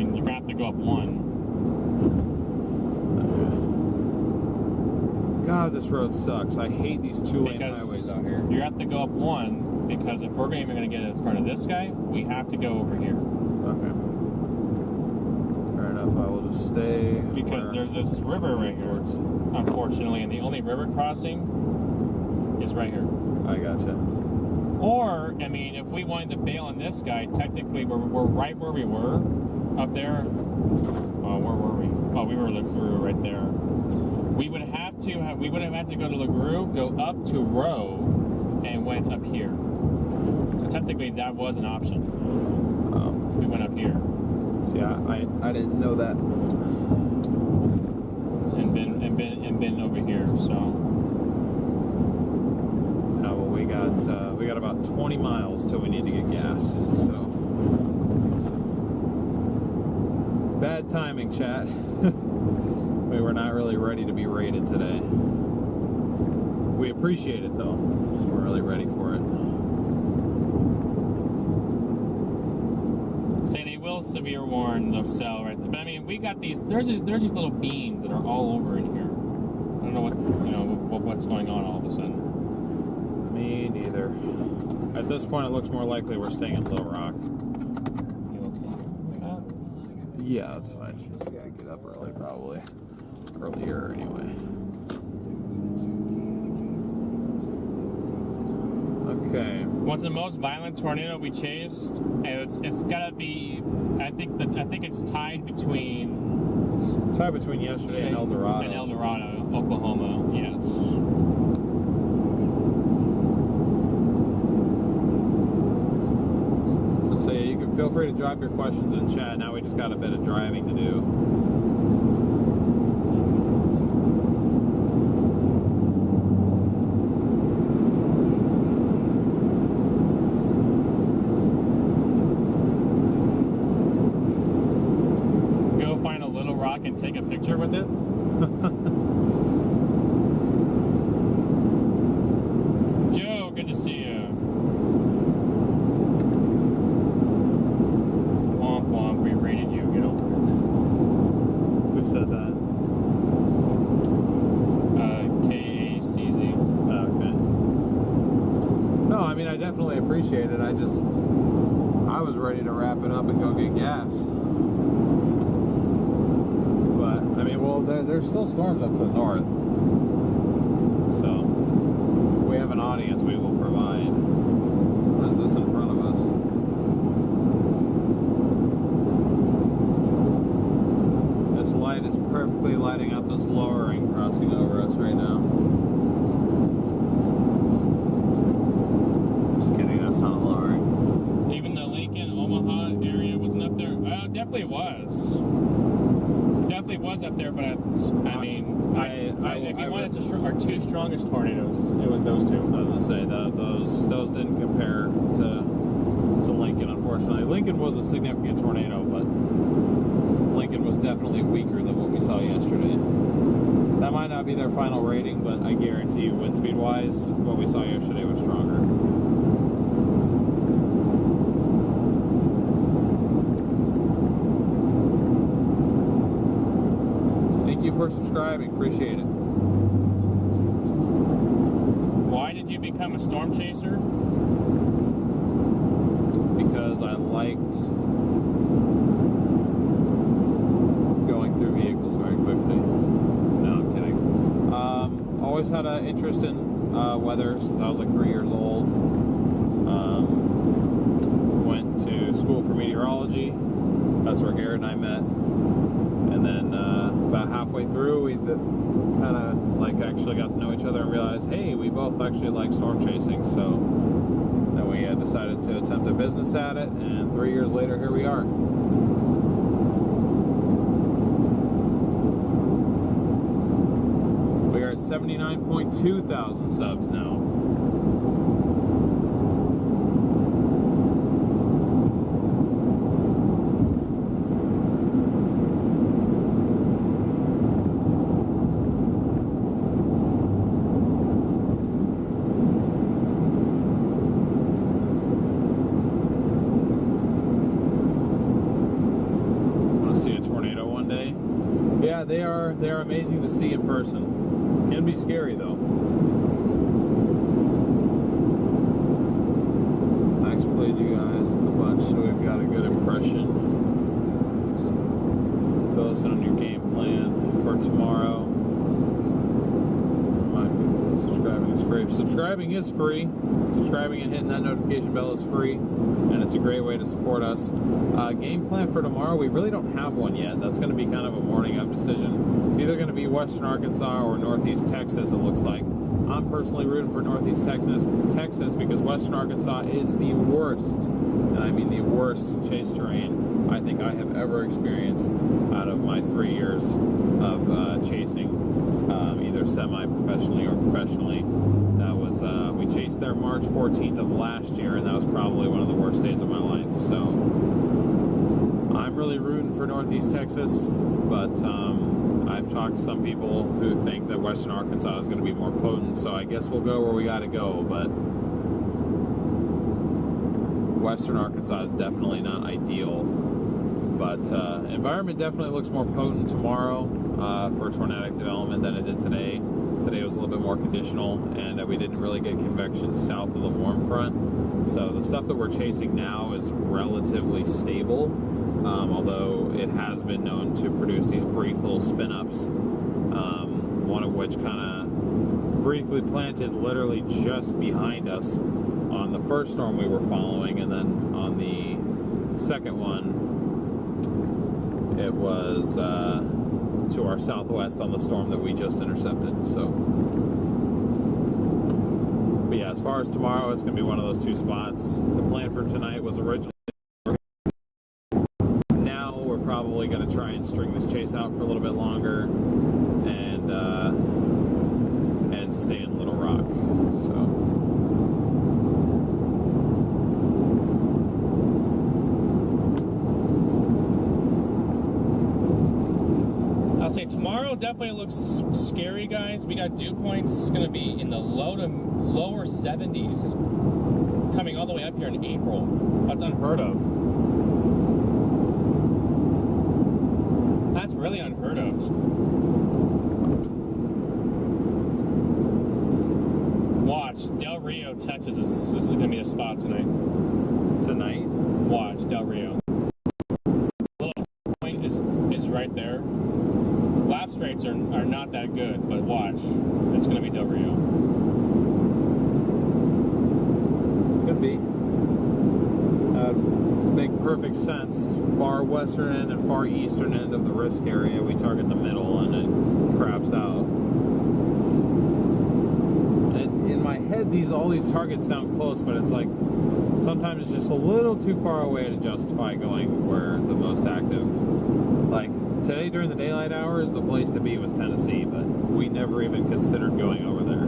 mean, you're going to have to go up one. God, this road sucks. I hate these two-lane highways out here. You have to go up one, because if we're even going to get in front of this guy, we have to go over here. Okay. Fair enough. I will just stay... Because there's this river right here, unfortunately, and the only river crossing is right here. I gotcha. Or, I mean, if we wanted to bail on this guy, technically we're right where we were up there. Where were we? Oh, we were right there. We would have had to go to LaGrue, go up to Row, and went up here. So technically, that was an option. If we went up here. See, I didn't know that. And been over here. So. Well, we got about 20 miles till we need to get gas. So. Bad timing, chat. We were not really ready to be raided today. We appreciate it though, just weren't really ready for it. Say they will severe warn the cell, right? But I mean, we got these. There's these little beans that are all over in here. I don't know what's going on all of a sudden. Me neither. At this point, it looks more likely we're staying in Little Rock. You okay? Yeah, that's fine. Just gotta get up early, probably. Earlier, anyway. Okay. What's the most violent tornado we chased? It's gotta be. I think it's tied between. It's tied between yesterday and El Dorado. And El Dorado, Oklahoma. Yes. Let's say you can feel free to drop your questions in chat. Now we just got a bit of driving to do. And take a picture with it. Joe, good to see you. Womp womp, we rated you. Get over it. Who said that? KACZ. Okay. No, I mean I definitely appreciate it. I was ready to wrap it up and go get gas. I mean, well, there's still storms up to the north. So, if we have an audience, we will provide. What is this in front of us? This light is perfectly lighting up this lowering crossing over us right now. Just kidding, that's not a lowering. Even the Lincoln, Omaha area wasn't up there? It definitely was. Definitely was up there, but I mean, if you wanted our two strongest tornadoes, it was those two. I was gonna say that those didn't compare to Lincoln, unfortunately. Lincoln was a significant tornado, but Lincoln was definitely weaker than what we saw yesterday. That might not be their final rating, but I guarantee you, wind speed wise, what we saw yesterday was stronger. Appreciate it. Why did you become a storm chaser? Because I liked going through vehicles very quickly. No, I'm kidding. Always had an interest in weather since I was like 3 years old. Went to school for meteorology. That's where Garrett and I met. And then about halfway through, we kind of like actually got to know each other and realized, hey, we both actually like storm chasing. So then we decided to attempt a business at it, and 3 years later, here we are. We are at 79.2 thousand subs now. They are amazing to see in person. Can be scary though. Max played you guys a bunch, so we've got a good impression. Fill us in on your game plan for tomorrow. Remind people that subscribing is free. Subscribing is free. Subscribing and hitting that notification bell is free, and it's a great way to support us. Game plan for tomorrow, we really don't have one yet. That's going to be kind of a morning up decision. It's either going to be Western Arkansas or Northeast Texas, it looks like. I'm personally rooting for Northeast Texas because Western Arkansas is the worst, and I mean the worst chase terrain I think I have ever experienced out of my 3 years of chasing, either semi-professionally or professionally. That was, we chased there March 14th of last year, and that was probably one of the worst days of my life. So I'm really rooting for Northeast Texas, but I've talked to some people who think that Western Arkansas is going to be more potent, so I guess we'll go where we got to go, but Western Arkansas is definitely not ideal. But environment definitely looks more potent tomorrow for tornadic development than it did today. Today was a little bit more conditional, and we didn't really get convection south of the warm front. So the stuff that we're chasing now is relatively stable, although it has been known to produce these brief little spin-ups, one of which kind of briefly planted literally just behind us on the first storm we were following, and then on the second one, it was to our southwest on the storm that we just intercepted. So, but yeah, as far as tomorrow, it's going to be one of those two spots. The plan for tonight was originally, now we're probably going to try and string this chase out for a little bit longer and stay in Little Rock. So. Tomorrow definitely looks scary, guys. We got dew points going to be in the low to lower 70s, coming all the way up here in April. That's unheard of. That's really unheard of. Watch, Del Rio, Texas. This is going to be a spot tonight. Tonight? Watch, Del Rio. Little point is right there. Lap straights are not that good, but watch. It's going to be Del Rio. Could be. Make perfect sense. Far western end and far eastern end of the risk area, we target the middle and it craps out. And in my head, all these targets sound close, but it's like sometimes it's just a little too far away to justify going where the most active. Like today during the daylight hours, the place to be was Tennessee, but we never even considered going over there.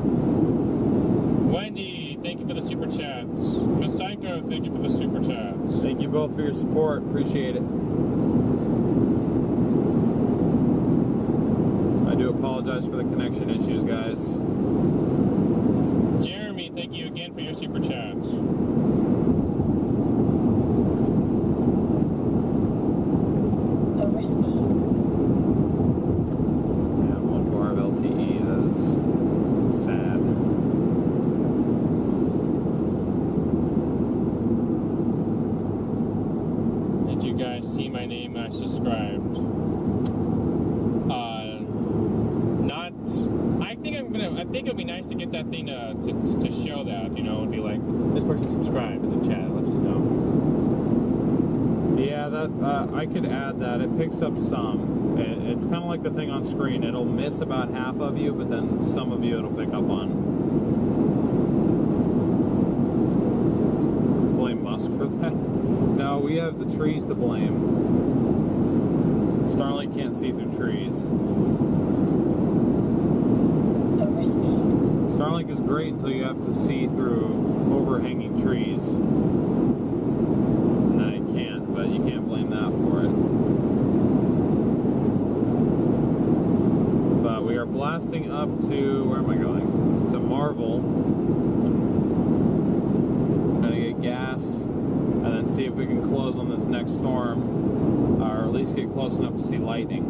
Wendy, thank you for the super chats. Miss Psycho, thank you for the super chats. Thank you both for your support. Appreciate it. I do apologize for the connection issues, guys. Jeremy, thank you again for your super chats. name I subscribed. Not. I think it'd be nice to get that thing to show that, you know, it'd be like, this person subscribed in the chat, let you know. Yeah, that I could add that. It picks up some. It's kind of like the thing on screen. It'll miss about half of you, but then some of you it'll pick up on. Blame Musk for that? No, we have the trees to blame. Starlink can't see through trees. Starlink is great until you have to see through overhanging trees. And then it can't, but you can't blame that for it. But we are blasting up to, where am I going? To Marvel. Gonna get gas, and then see if we can close on this next storm, or at least get close enough to see lightning.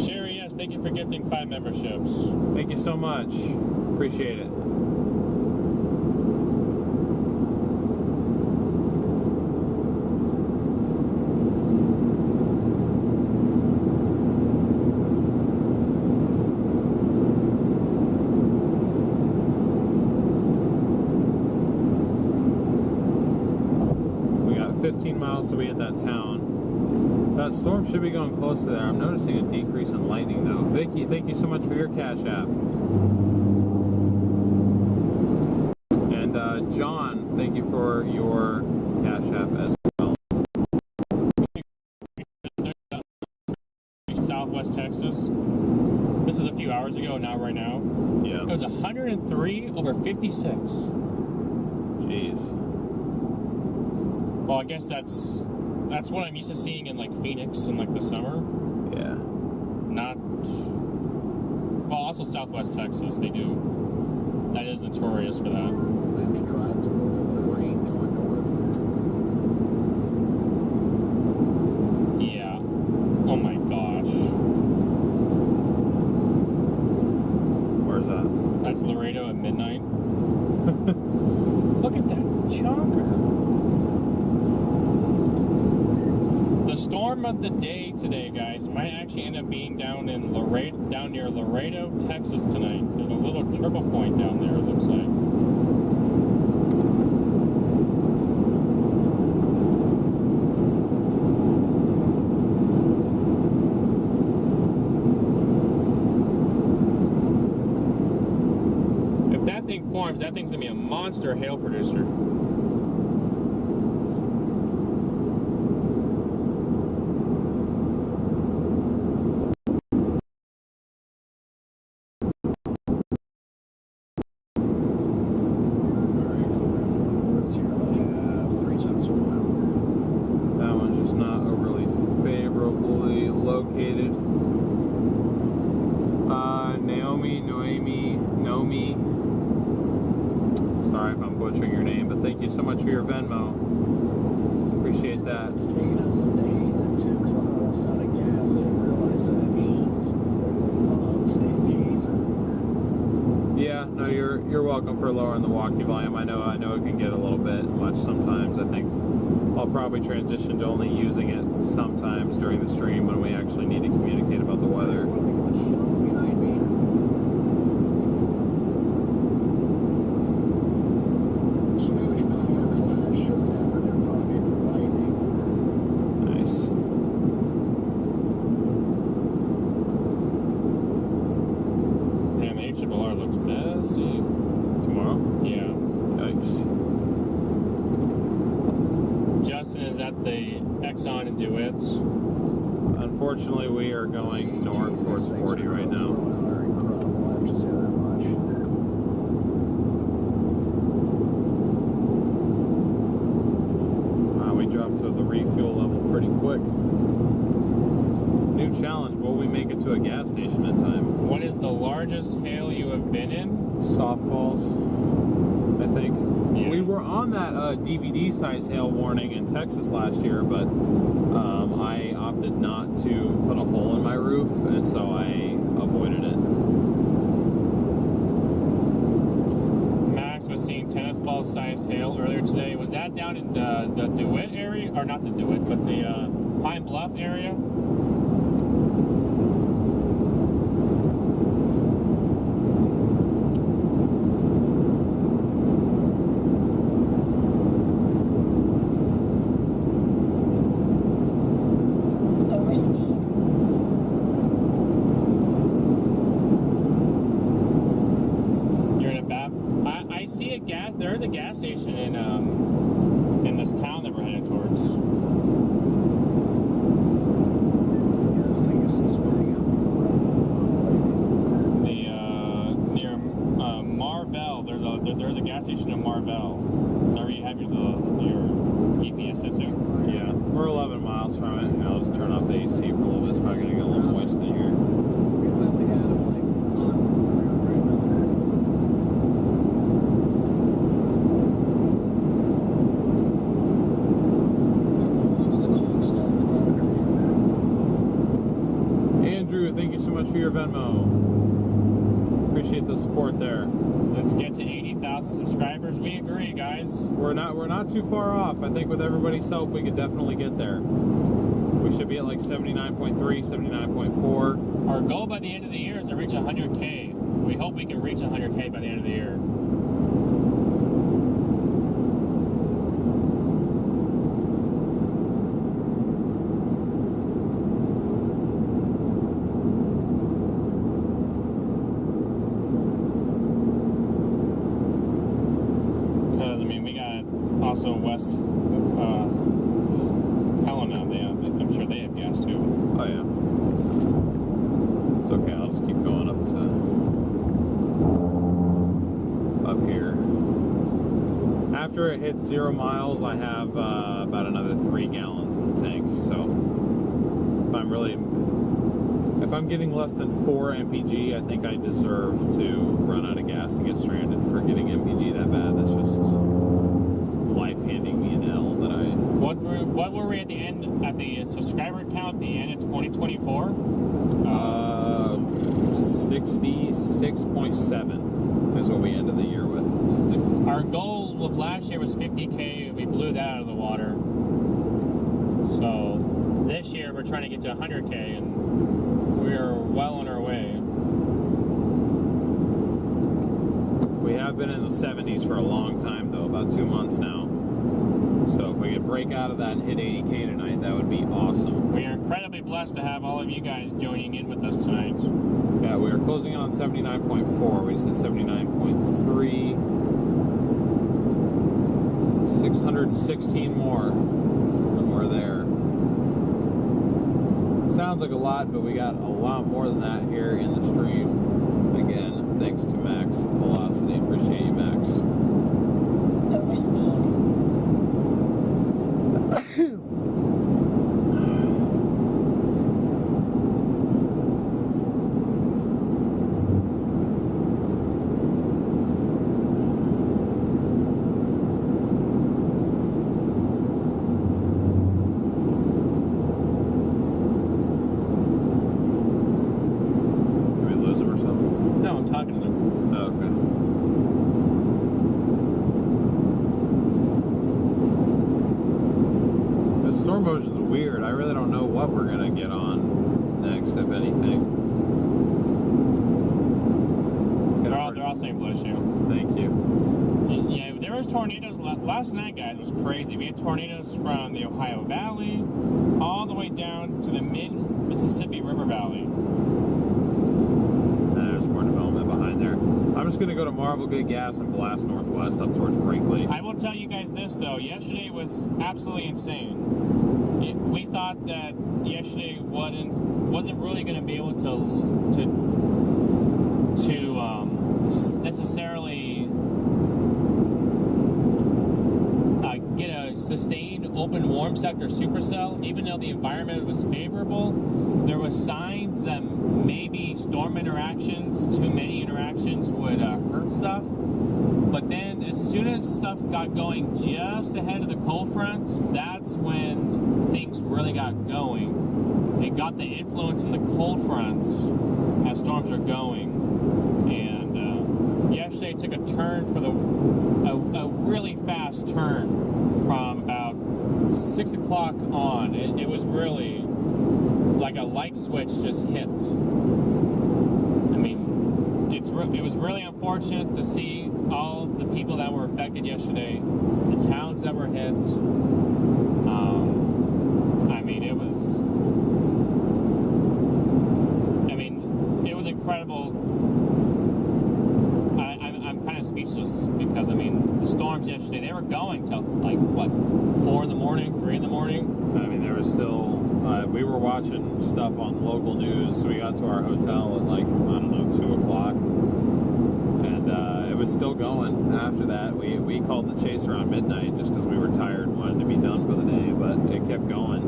Sherry, yes, thank you for gifting 5 memberships. Thank you so much. Appreciate it. We got 15 miles till we hit that town. That storm should be going close to there. I'm noticing a decrease in lightning though. Vicky, thank you so much for your Cash App. And John, thank you for your Cash App as well. Southwest Texas. This is a few hours ago, not right now. Yeah. It was 103 over 56. Jeez. Well, I guess that's what I'm used to seeing in like Phoenix in like the summer. Yeah. Not. Well, also Southwest Texas, they do. That is notorious for that. I have to drive through a little bit of rain going north. Yeah. Oh my gosh. Where's that? That's Laredo at midnight. Look at that chonker. The storm of the day today, guys, might actually end up being down near Laredo, Texas tonight. There's a little triple point down there, it looks like. If that thing forms, that thing's gonna be a monster hail producer. Butchering your name, but thank you so much for your Venmo. Appreciate that. It's taking us some days and too, because I'm almost out of gas. I didn't realize that. Yeah, no, you're welcome for lowering the walkie volume. I know it can get a little bit much sometimes. I think I'll probably transition to only using it sometimes during the stream when we actually need to communicate about the weather. Unfortunately, we are going north towards 40 right now. We dropped to the refuel level pretty quick. New challenge, will we make it to a gas station in time? What is the largest hail you have been in? Softballs, I think. Yeah. We were on that DVD size hail warning in Texas last year, but I opted not to put a hole in my roof, and so I avoided it. Max was seeing 10 tennis ball size hail earlier today. Was that down in the DeWitt area? Or not the DeWitt, but the Pine Bluff area? There is a gas station in this town that we're headed towards. Near Marvell. There's a gas station in Marvell. Is that where you have your GPS set to? Yeah, we're 11 miles from it. I'll just turn off the AC for a little bit. It's probably gonna get a little moist in here. Thank you so much for your Venmo. Appreciate the support there. Let's get to 80,000 subscribers. We agree, guys. We're not too far off. I think with everybody's help, we could definitely get there. We should be at like 79.3, 79.4. Our goal by the end of the year is to reach 100K. We hope we can reach 100K by the end of the year. Also, West Helena, I'm sure they have gas too. Oh yeah. It's okay. I'll just keep going up here. After it hits 0 miles, I have about another 3 gallons in the tank. So if I'm getting less than 4 MPG, I think I deserve to run out of gas and get stranded for getting MPG that bad. That's just life handing me an L that I... What were we at the end, at the subscriber count at the end of 2024? 66.7 is what we ended the year with. Our goal of last year was 50K. We blew that out of the water. So this year we're trying to get to 100K, and we're well on our way. We have been in the 70s for a long time, though, about 2 months now. So if we could break out of that and hit 80K tonight, that would be awesome. We are incredibly blessed to have all of you guys joining in with us tonight. Yeah, we are closing in on 79.4. We just hit 79.3. 616 more, and we're there. It sounds like a lot, but we got a lot more than that here in the stream. Again, thanks to Max Velocity. Appreciate you, Max. Motion's weird. I really don't know what we're gonna get on next, if anything. They're all saying bless you. Thank you. Yeah, there was tornadoes last night, guys. It was crazy. We had tornadoes from the Ohio Valley all the way down to the mid-Mississippi River Valley. There's more development behind there. I'm just gonna go to Marvel, get gas, and blast northwest up towards Brinkley. I will tell you guys this though. Yesterday was absolutely insane. We thought that yesterday wasn't really going to be able to necessarily get a sustained open warm sector supercell, even though the environment was favorable. There was signs that maybe storm interactions, too many interactions, would hurt stuff. But then as soon as stuff got going just ahead of the cold front, that's when things really got going. It got the influence from the cold front as storms are going. And yesterday took a turn for the a really fast turn from about 6 o'clock on. It was really like a light switch just hit. I mean, it was really unfortunate to see all the people that were affected yesterday, the towns that were hit. I mean, it was incredible. I'm kind of speechless because, I mean, the storms yesterday, they were going till like, what, 4 in the morning, 3 in the morning? I mean, there was still, we were watching stuff on local news, so we got to our hotel at like, I don't know, 2 o'clock. And it was still going after that. We called the chase around midnight just because we were tired and wanted to be done for the day, but it kept going.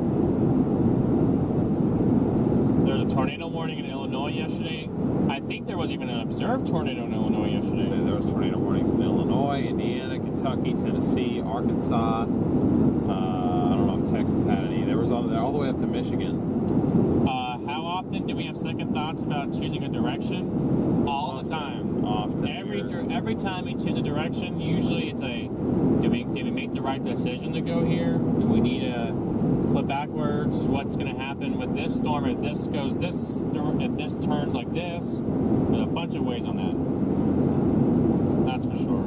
There was a tornado warning in Illinois yesterday. I think there was even an observed tornado in Illinois yesterday. So there was tornado warnings in Illinois, Indiana, Kentucky, Tennessee, Arkansas. I don't know if Texas had any. There was all the way up to Michigan. How often do we have second thoughts about choosing a direction? All the time. Often. Every time we choose a direction, usually it's a, did we make the right decision to go here? Do we need to flip backwards? What's going to happen with this storm if this goes this, if this turns like this? There's a bunch of ways on that. That's for sure.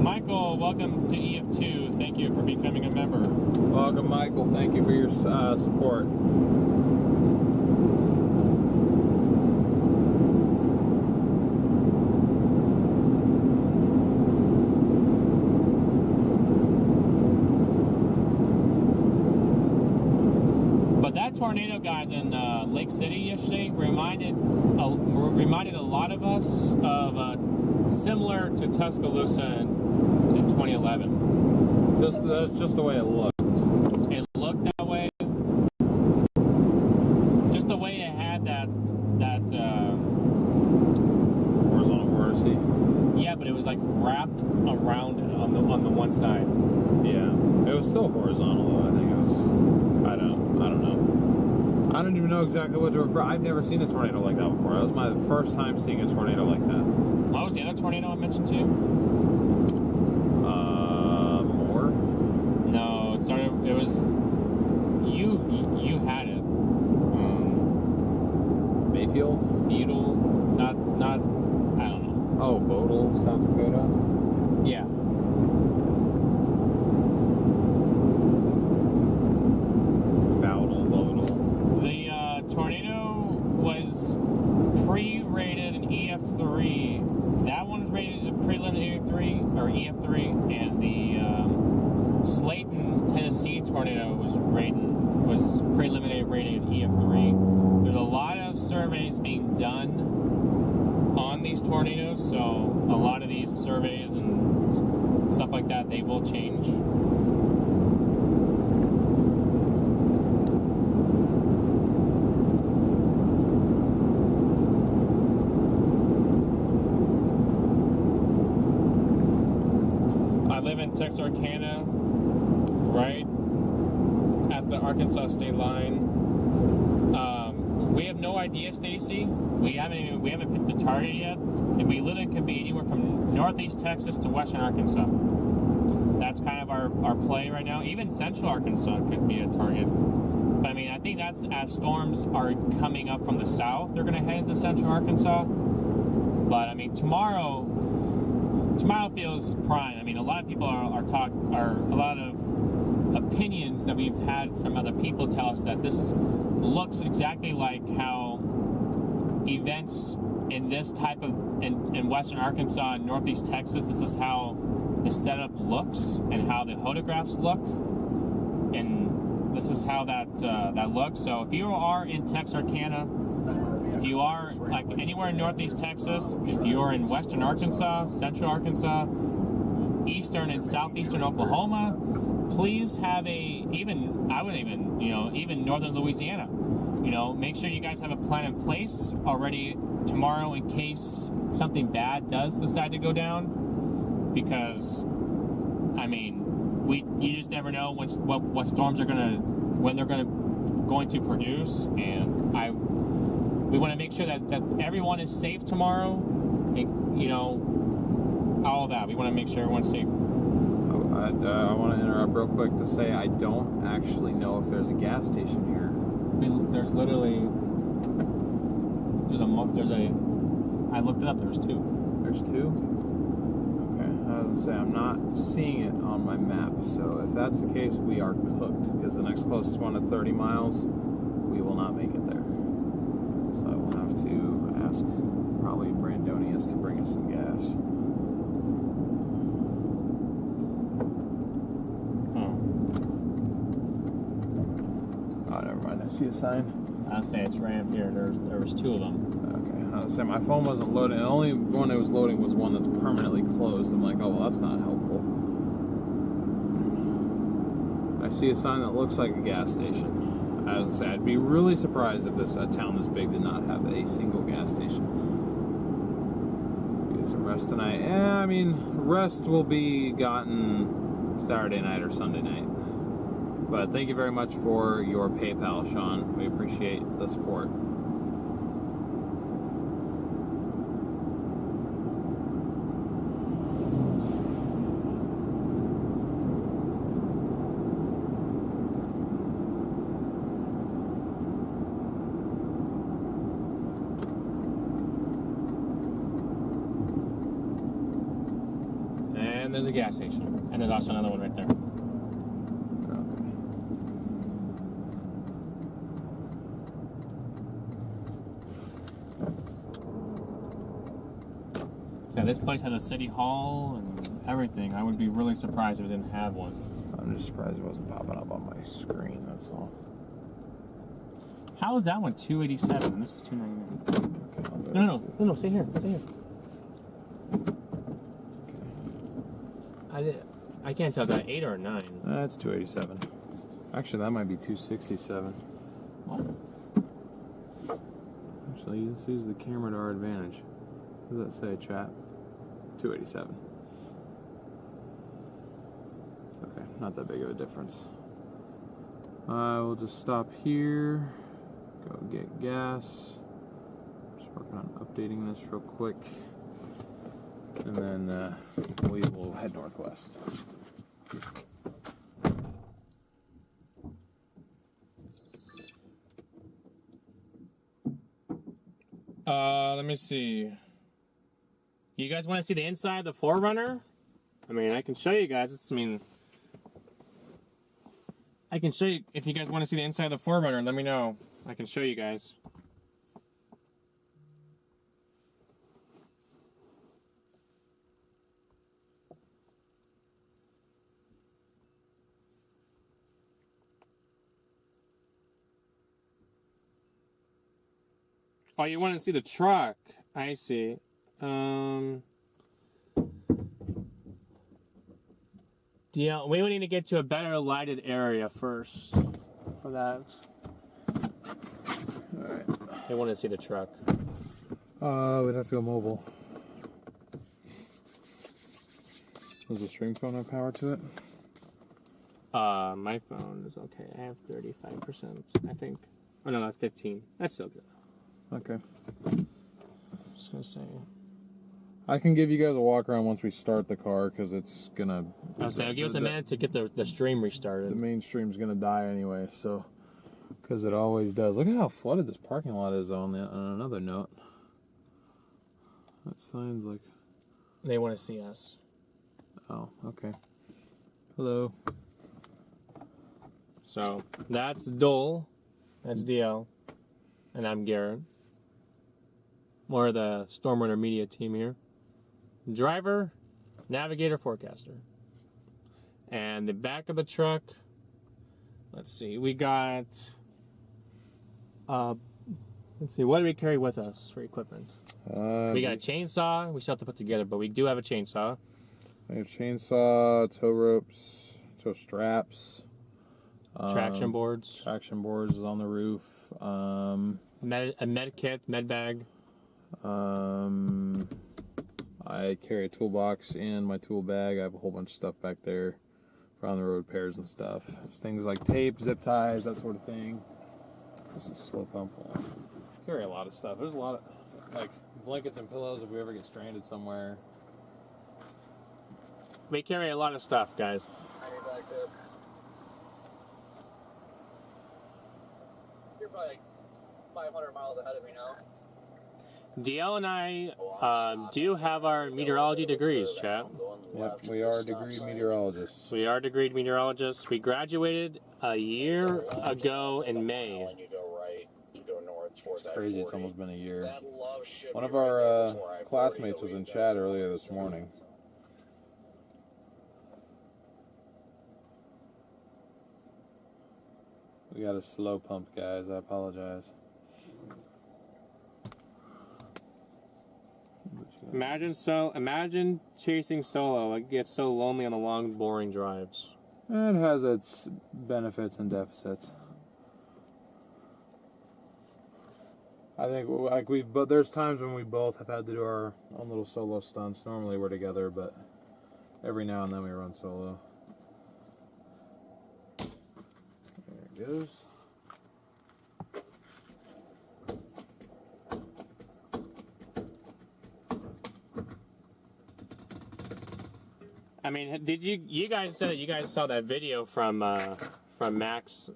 Michael, welcome to EF2. Thank you for becoming a member. Welcome, Michael. Thank you for your support. Tornado guys in Lake City yesterday reminded a lot of us of similar to Tuscaloosa in 2011. That's just the way it looked. It looked that way. Just the way it had that horizontal vorticity. Yeah, but it was like wrapped around it on the one side. Yeah, it was still horizontal though. I think it was. I don't know. I don't even know exactly what to refer. I've never seen a tornado like that before. That was my first time seeing a tornado like that. What was the other tornado I mentioned too? More? No, it started. It was you had it. Mayfield? Beetle? Not. I don't know. Oh, Bodle, South Dakota. Yeah. Tornado was pre-rated an EF3. That one was rated a preliminary EF3 or EF3, and the Slayton, Tennessee tornado was preliminary rated EF3. There's a lot of surveys being done on these tornadoes, so a lot of these surveys and stuff like that, they will change. Texarkana, right at the Arkansas state line. We have no idea, Stacy. We haven't picked the target yet. And we literally could be anywhere from northeast Texas to western Arkansas. That's kind of our play right now. Even central Arkansas could be a target. But I mean, I think that's as storms are coming up from the south, they're going to head into central Arkansas. But I mean, tomorrow feels prime. I mean, a lot of people are a lot of opinions that we've had from other people tell us that this looks exactly like how events in this type of in western Arkansas and northeast Texas, this is how the setup looks and how the photographs look, and this is how that looks. So if you are in Texarkana, if you are like anywhere in northeast Texas, if you are in western Arkansas, central Arkansas, eastern and southeastern Oklahoma, please have even northern Louisiana. Make sure you guys have a plan in place already tomorrow in case something bad does decide to go down. Because, I mean, you just never know what storms are when they're going to produce, and we want to make sure that everyone is safe tomorrow. you know, all of that. We want to make sure everyone's safe. I want to interrupt real quick to say I don't actually know if there's a gas station here. There's literally, I looked it up, there's 2. There's 2? Okay, I was going to say, I'm not seeing it on my map, so if that's the case, we are cooked, because the next closest one at 30 miles, we will not make it there. So I will have to ask probably Brandonius to bring us some gas. Oh, never mind, I see a sign. I'll say it's right up here. There was 2 of them. Okay, I was saying my phone wasn't loading. The only one that was loading was one that's permanently closed. I'm like, oh, well, that's not helpful. I see a sign that looks like a gas station. I was gonna say, I'd be really surprised if this town this big did not have a single gas station. Get some rest tonight. Yeah, I mean, rest will be gotten Saturday night or Sunday night. But thank you very much for your PayPal, Sean. We appreciate the support. And there's a gas station. And there's also another one right there. Yeah, this place has a city hall and everything. I would be really surprised if it didn't have one. I'm just surprised it wasn't popping up on my screen, that's all. How is that one 287 and this is 299? Okay, no, stay here. Okay. I can't tell if that's 8 or a 9. That's 287. Actually, that might be 267. What? Actually, let's use the camera to our advantage. What does that say, chat? 287. It's okay, not that big of a difference. We'll just stop here, go get gas. Just working on updating this real quick. And then we will head northwest. Let me see. You guys want to see the inside of the 4Runner? I mean, I can show you guys. I can show you. If you guys want to see the inside of the 4Runner, let me know. I can show you guys. Oh, you want to see the truck? I see. Yeah, we would need to get to a better lighted area first for that. Alright. They want to see the truck. We'd have to go mobile. Does the stream phone have power to it? My phone is okay. I have 35%, I think. Oh no, that's 15. That's still good. Okay. Just gonna say. I can give you guys a walk around once we start the car because it's gonna. I'll say, give us a minute to get the stream restarted. The main stream's gonna die anyway, so because it always does. Look at how flooded this parking lot is. On another note, that sign's like. They want to see us. Oh, okay. Hello. So that's Dole, that's DL, and I'm Garrett. More of the StormRunner Media team here. Driver, navigator, forecaster. And the back of the truck, let's see, we got, let's see, what do we carry with us for equipment? We got a chainsaw, we still have to put together, but we do have a chainsaw. We have chainsaw, tow ropes, tow straps. Traction boards. Traction boards is on the roof. A med kit, med bag. I carry a toolbox in my tool bag. I have a whole bunch of stuff back there for on the road repairs and stuff. Things like tape, zip ties, that sort of thing. This is slow pump. Carry a lot of stuff. There's a lot of like blankets and pillows if we ever get stranded somewhere. We carry a lot of stuff, guys. I need back there. You're probably like 500 miles ahead of me now. DL and I do have our meteorology degrees, chat. Yep, we are degree meteorologists. We are degree meteorologists. We graduated a year ago in May. It's crazy, it's almost been a year. One of our classmates was in chat earlier this morning. We got a slow pump, guys. I apologize. Imagine chasing solo. It gets so lonely on the long, boring drives. It has its benefits and deficits. I think but there's times when we both have had to do our own little solo stunts. Normally we're together, but every now and then we run solo. There it goes. I mean, did you guys said that you guys saw that video from Max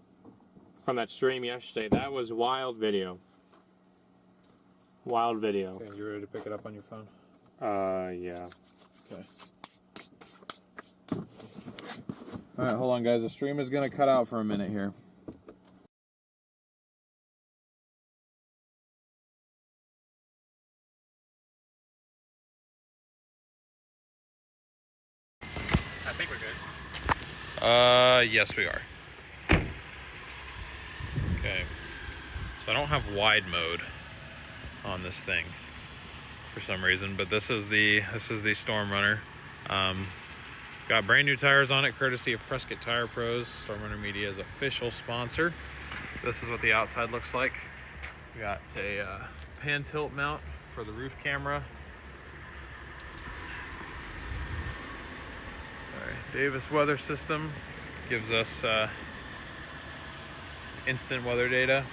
from that stream yesterday? That was wild video. Wild video. Okay, you ready to pick it up on your phone? Yeah. Okay. All right, hold on, guys. The stream is going to cut out for a minute here. I think we're good. Yes, we are. Okay. So I don't have wide mode on this thing for some reason, but this is the StormRunner. Got brand new tires on it, courtesy of Prescott Tire Pros. StormRunner Media is official sponsor. This is what the outside looks like. We got a pan tilt mount for the roof camera. Davis weather system gives us instant weather data.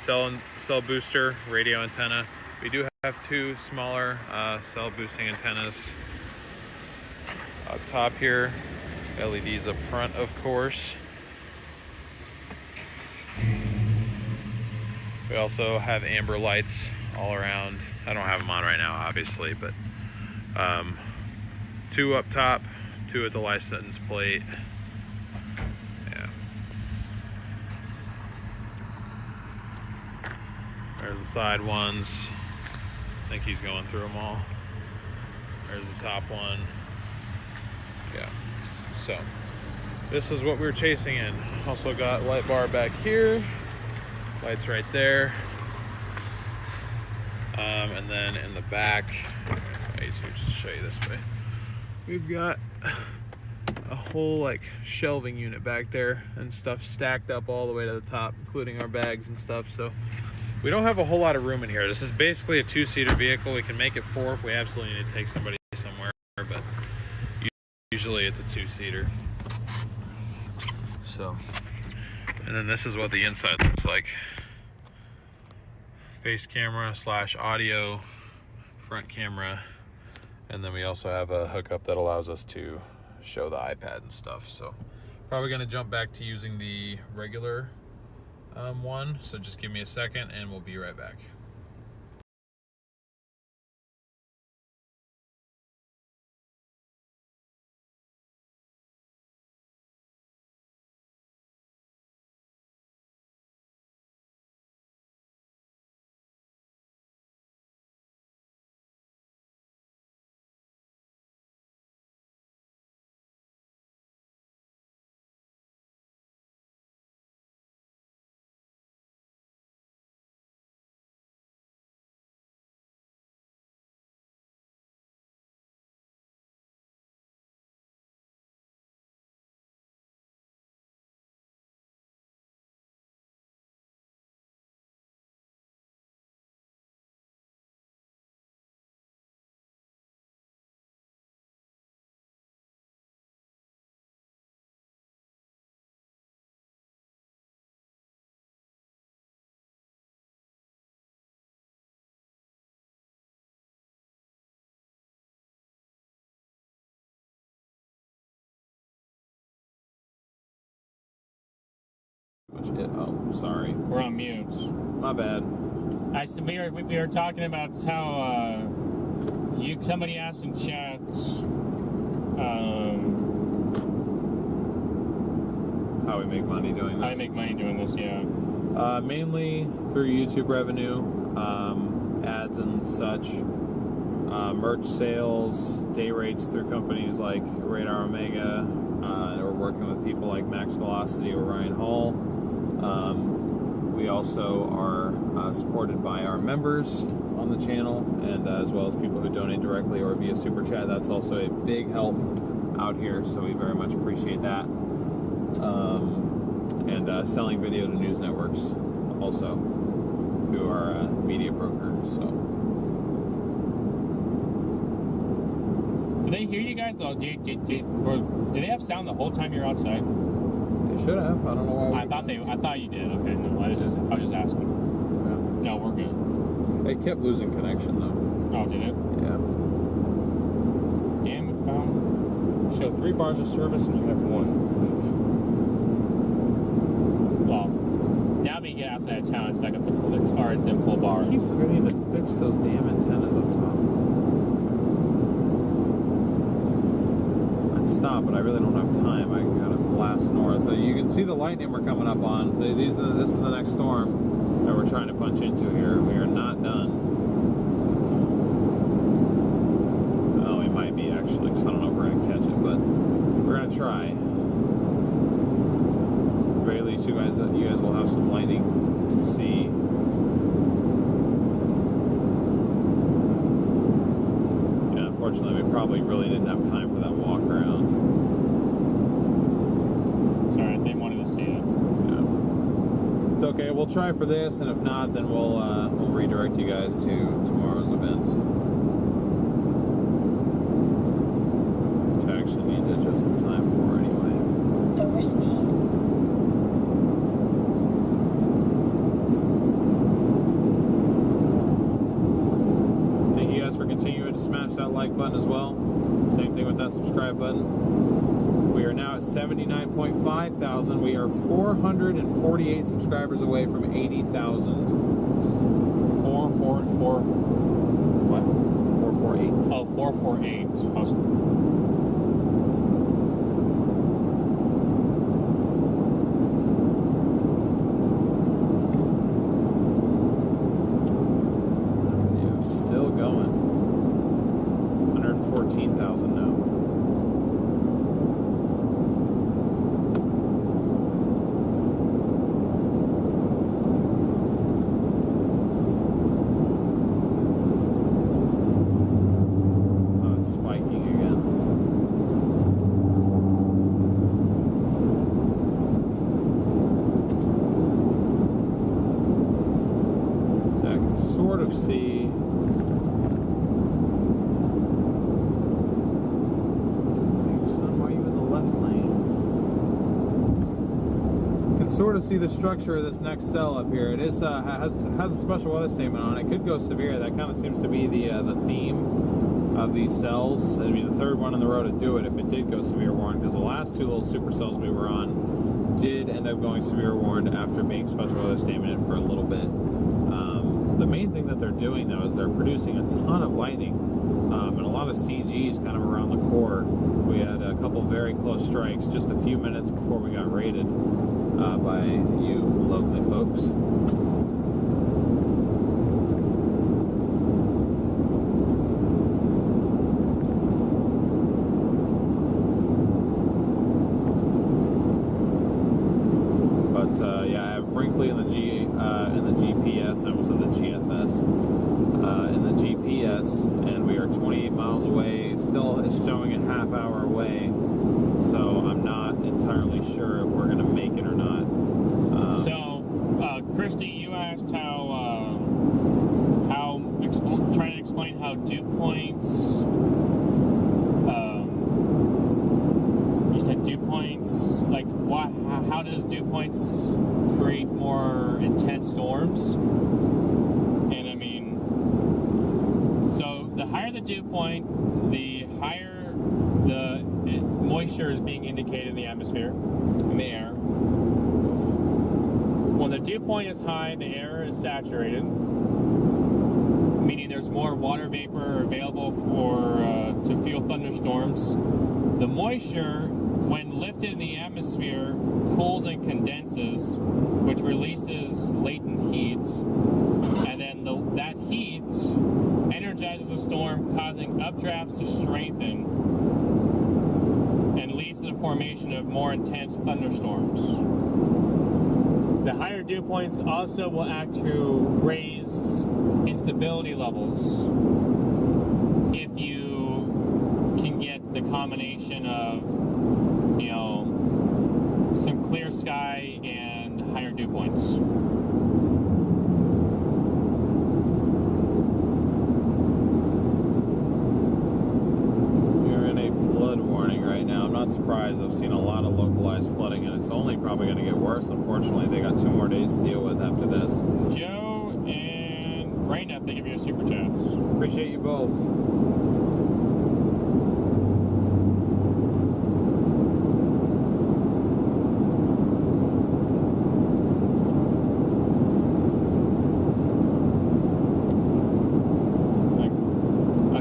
Cell booster, radio antenna. We do have two smaller cell boosting antennas up top here. LEDs up front, of course. We also have amber lights all around. I don't have them on right now, obviously, but two up top, two at the license plate. Yeah. There's the side ones. I think he's going through them all. There's the top one. Yeah. So this is what we're chasing in. Also got light bar back here. Lights right there. And then in the back, just to show you this way, we've got a whole like shelving unit back there and stuff stacked up all the way to the top, including our bags and stuff. So we don't have a whole lot of room in here. This is basically a two-seater vehicle. We can make it four if we absolutely need to take somebody somewhere, but usually it's a two-seater. So, and then this is what the inside looks like. Face camera / audio, front camera, and then we also have a hookup that allows us to show the iPad and stuff. So probably going to jump back to using the regular one. So just give me a second and we'll be right back. Which oh, sorry. We're on mute. My bad. We were talking about how somebody asked in chat How we make money doing this. how I make money doing this, yeah. Mainly through YouTube revenue, ads and such, merch sales, day rates through companies like Radar Omega. We're working with people like Max Velocity or Ryan Hall. We also are supported by our members on the channel, and as well as people who donate directly or via Super Chat. That's also a big help out here, so we very much appreciate that. And selling video to news networks also through our media broker. So, Do they hear you guys though? Do they have sound the whole time you're outside? they should have. I don't know why. I thought you did. Okay, no, I was just asking. No, we're good. It kept losing connection though. Oh, did it? Yeah. Damn, it found. Show 3 bars of service and you have 1. Well, now we get outside of town, it's back up to full. It's in full bars. I keep forgetting to fix those damn antennas up top. I'd stop, but I really don't have time. I gotta blast north. You can see the lightning we're coming up on. This is the next storm that we're trying to punch into here. We are not done. Oh, we might be actually, because I don't know if we're gonna catch it, but we're gonna try. At the very least, you guys will have some lightning to see. Yeah, unfortunately, we probably really didn't have time for that walk around. It's alright, they wanted to see it. Yeah. It's okay. We'll try for this, and if not, then we'll redirect you guys to tomorrow's event. Which I actually need to adjust the time for anyway. Thank you guys for continuing to smash that like button as well. Same thing with that subscribe button. We are now at 79.5 thousand. We are 448 subscribers away from 80,000. 444. What? 448. Oh, 448. Yeah, still going. 114,000 now. Sort of see the structure of this next cell up here. It is has a special weather statement on it. It could go severe. That kind of seems to be the theme of these cells. It'd be the third one on the road to do it if it did go severe warned, because the last 2 little supercells we were on did end up going severe warned after being special weather statemented for a little bit. The main thing that they're doing though is they're producing a ton of lightning and a lot of CGs kind of around the core. We had a couple very close strikes just a few minutes before we got raided by you lovely folks. But yeah, I have Brinkley in the GPS. I almost said the GFS. In the GPS, and we are 28 miles away. Still, it's showing a half hour away. So I'm not entirely sure if we're going to make it or not. Christy, you asked trying to explain how dew points. You said dew points. Like, what? How does dew points create more intense storms? And I mean, so the higher the dew point, the higher the moisture is being indicated in the atmosphere, in the air. dew point is high, the air is saturated, meaning there's more water vapor available to fuel thunderstorms. The moisture, when lifted in the atmosphere, cools and condenses, which releases latent heat, and then that heat energizes the storm, causing updrafts to strengthen and leads to the formation of more intense thunderstorms. The higher dew points also will act to raise instability levels if you can get the combination of, some clear sky and higher dew points. We're in a flood warning right now. I'm not surprised. I've seen a lot of localized flooding, and it's only probably going to get worse. Unfortunately, they got 2 more days to deal with after this. Joe and Raina, thank you for your super chats. Appreciate you both.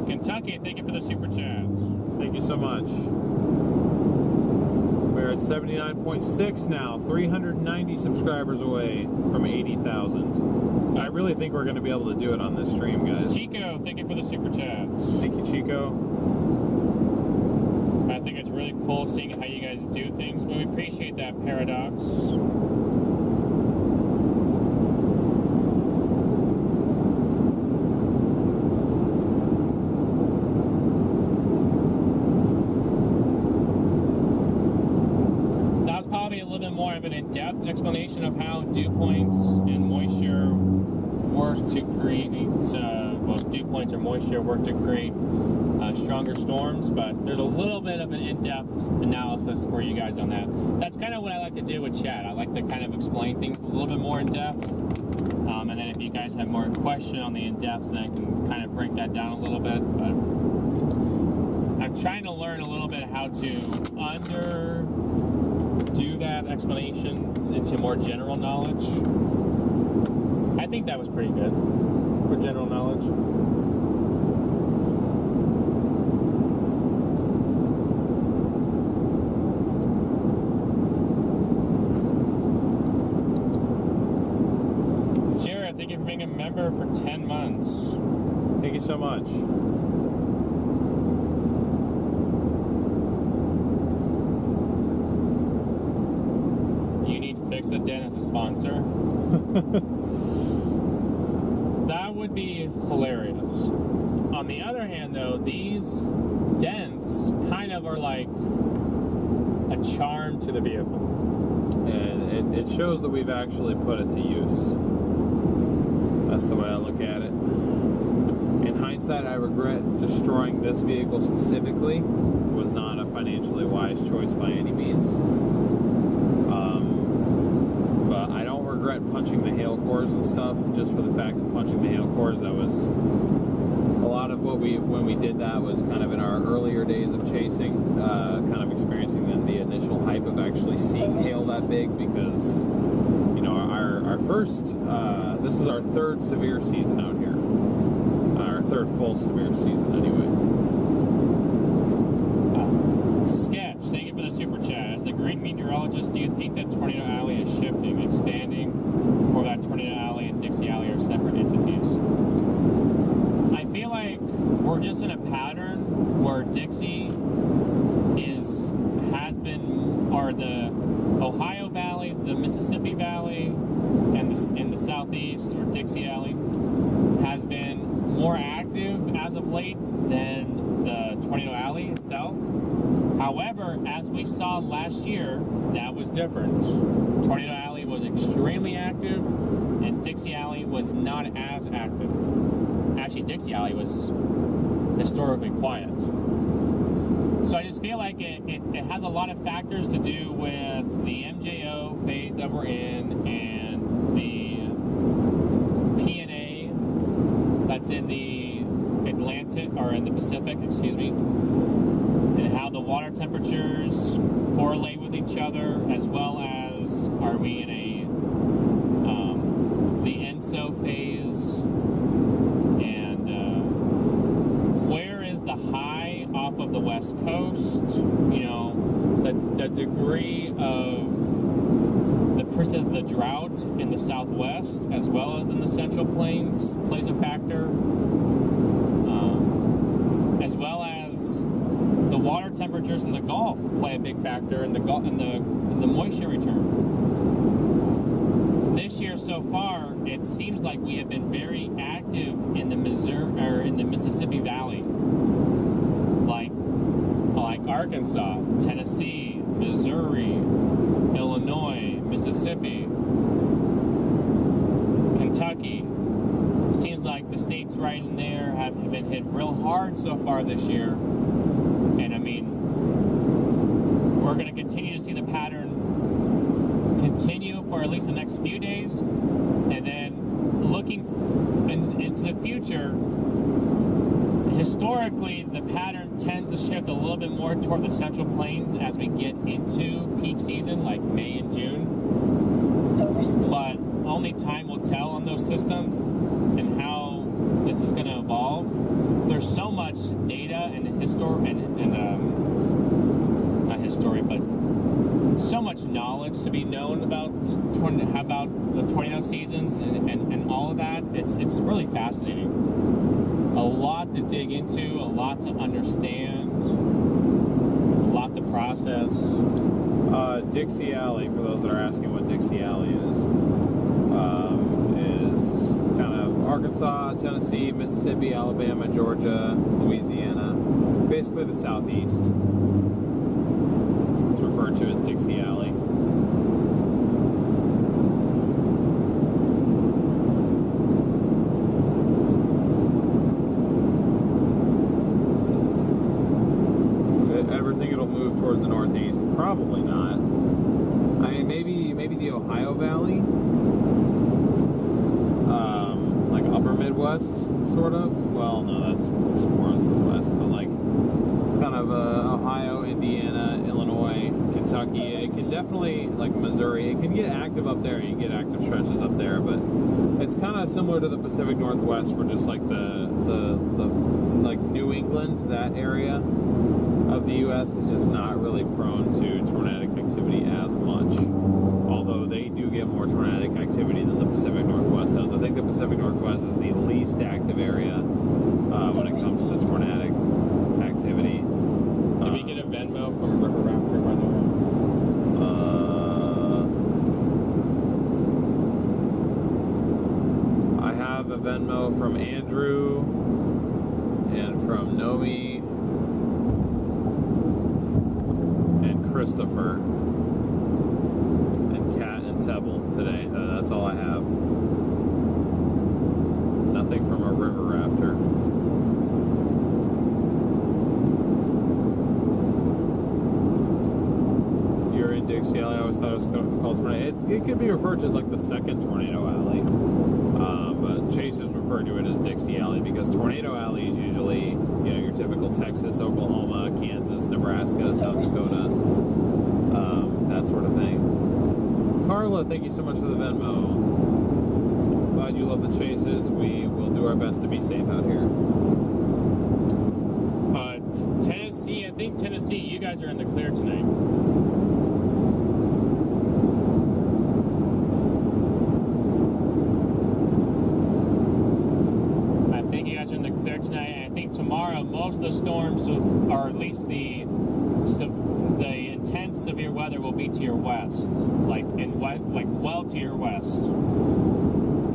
Kentucky, thank you for the super chats. Thank you so much. We're at 79.6 now, 390 subscribers away from 80,000. I really think we're going to be able to do it on this stream, guys. Chico, thank you for the super chats. Thank you, Chico. I think it's really cool seeing how you guys do things, but we appreciate that paradox. More of an in-depth explanation of how dew points and moisture work to create, dew points or moisture work to create stronger storms, but there's a little bit of an in-depth analysis for you guys on that. That's kind of what I like to do with chat. I like to kind of explain things a little bit more in depth, and then if you guys have more question on the in-depths, then I can kind of break that down a little bit, but I'm trying to learn a little bit how to do that explanation into more general knowledge. I think that was pretty good for general knowledge. Jared, thank you for being a member for 10 months. Thank you so much. Fix the Den as a sponsor. That would be hilarious. On the other hand, though, these dents kind of are like a charm to the vehicle. And it shows that we've actually put it to use. That's the way I look at it. In hindsight, I regret destroying this vehicle specifically. It was not a financially wise choice by any means. But I don't regret punching the hail cores and stuff, just for the fact of punching the hail cores. That was a lot of when we did that was kind of in our earlier days of chasing, kind of experiencing the initial hype of actually seeing hail that big, because our first, this is our 3rd severe season out here. Our 3rd full severe season anyway. Sketch, thank you for the super chat. As the green meteorologist, do you think that Tornado Alley is shifting, expanding, or that Tornado Alley and Dixie Alley are separate entities? I feel like we're just in a pattern where Dixie has been, or the Ohio Valley, the Mississippi Valley, and in the southeast, or Dixie Alley, has been more active as of late than the Tornado Alley itself. However, as we saw last year, that was different. Tornado Alley was extremely active, and Dixie Alley was not as active. Actually, Dixie Alley was historically quiet. So I just feel like it has a lot of factors to do with the MJO phase that we're in, and the PNA that's in the Atlantic, or in the Pacific, excuse me, and how the water temperatures correlate with each other, as well as are we in a ISO phase, and where is the high off of the west coast? You know, the degree of the drought in the southwest as well as in the central plains plays a factor, as well as the water temperatures in the Gulf play a big factor in the moisture return. This year so far, it seems like we have been very active in the Mississippi Valley, like Arkansas, Tennessee, Missouri, Illinois, Mississippi, Kentucky. Seems like the states right in there have been hit real hard so far this year. And I mean, we're going to continue to see the pattern continue for at least the next few days. And then looking into the future, historically, the pattern tends to shift a little bit more toward the central plains as we get into peak season, like May and June. But only time will tell on those systems and how this is going to evolve. There's so much data and so much knowledge to be known about the tornado seasons and all of that. It's really fascinating. A lot to dig into, a lot to understand, a lot to process. Dixie Alley, for those that are asking what Dixie Alley is kind of Arkansas, Tennessee, Mississippi, Alabama, Georgia, Louisiana, basically the southeast. It's referred to as Dixie Alley. Everything it'll move towards the northeast? Probably not. I mean, maybe the Ohio Valley, like upper Midwest, sort of. Well, no, that's more in the West, but like kind of Ohio, Indiana, Illinois, Kentucky. It can definitely, like Missouri, it can get active up there. You get active stretches up there, but it's kind of similar to the Pacific Northwest, where just like the like New England, that area of the U.S. is just not really prone to tornadic activity as much, although they do get more tornadic activity than the Pacific Northwest does. I think the Pacific Northwest is the least active area when it comes to tornadic activity. Did we get a Venmo from River Rafter, by the way? I have a Venmo from Andrew and from Nomi and Christopher and Kat and Tebble today. That's all I have. Nothing from a River Rafter. You're in Dixie Alley. I always thought it was called tornado. It could be referred to as like the second tornado alley. But Chase has referred to it as Dixie Alley because Tornado Alley is usually, your typical Texas, Oklahoma, Kansas, Nebraska, South Dakota, that sort of thing. Carla, thank you so much for the Venmo. Glad you love the chases. We will do our best to be safe out here. Tennessee, I think Tennessee, you guys are in the clear tonight. Tonight, and I think tomorrow most of the storms, or at least the intense severe weather, will be to your west, well to your west.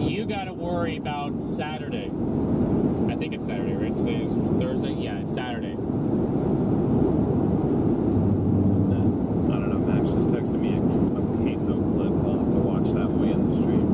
You got to worry about Saturday. I think it's Saturday, right? Today is Thursday. Yeah, it's Saturday. What's that? I don't know. Max just texted me a queso clip. I'll have to watch that when we end the stream.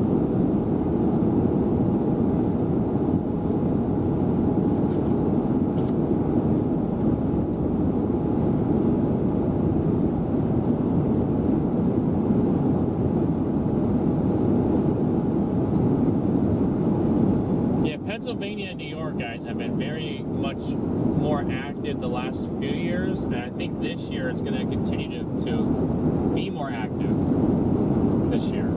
Pennsylvania and New York, guys, have been very much more active the last few years, and I think this year it's going to continue to be more active this year.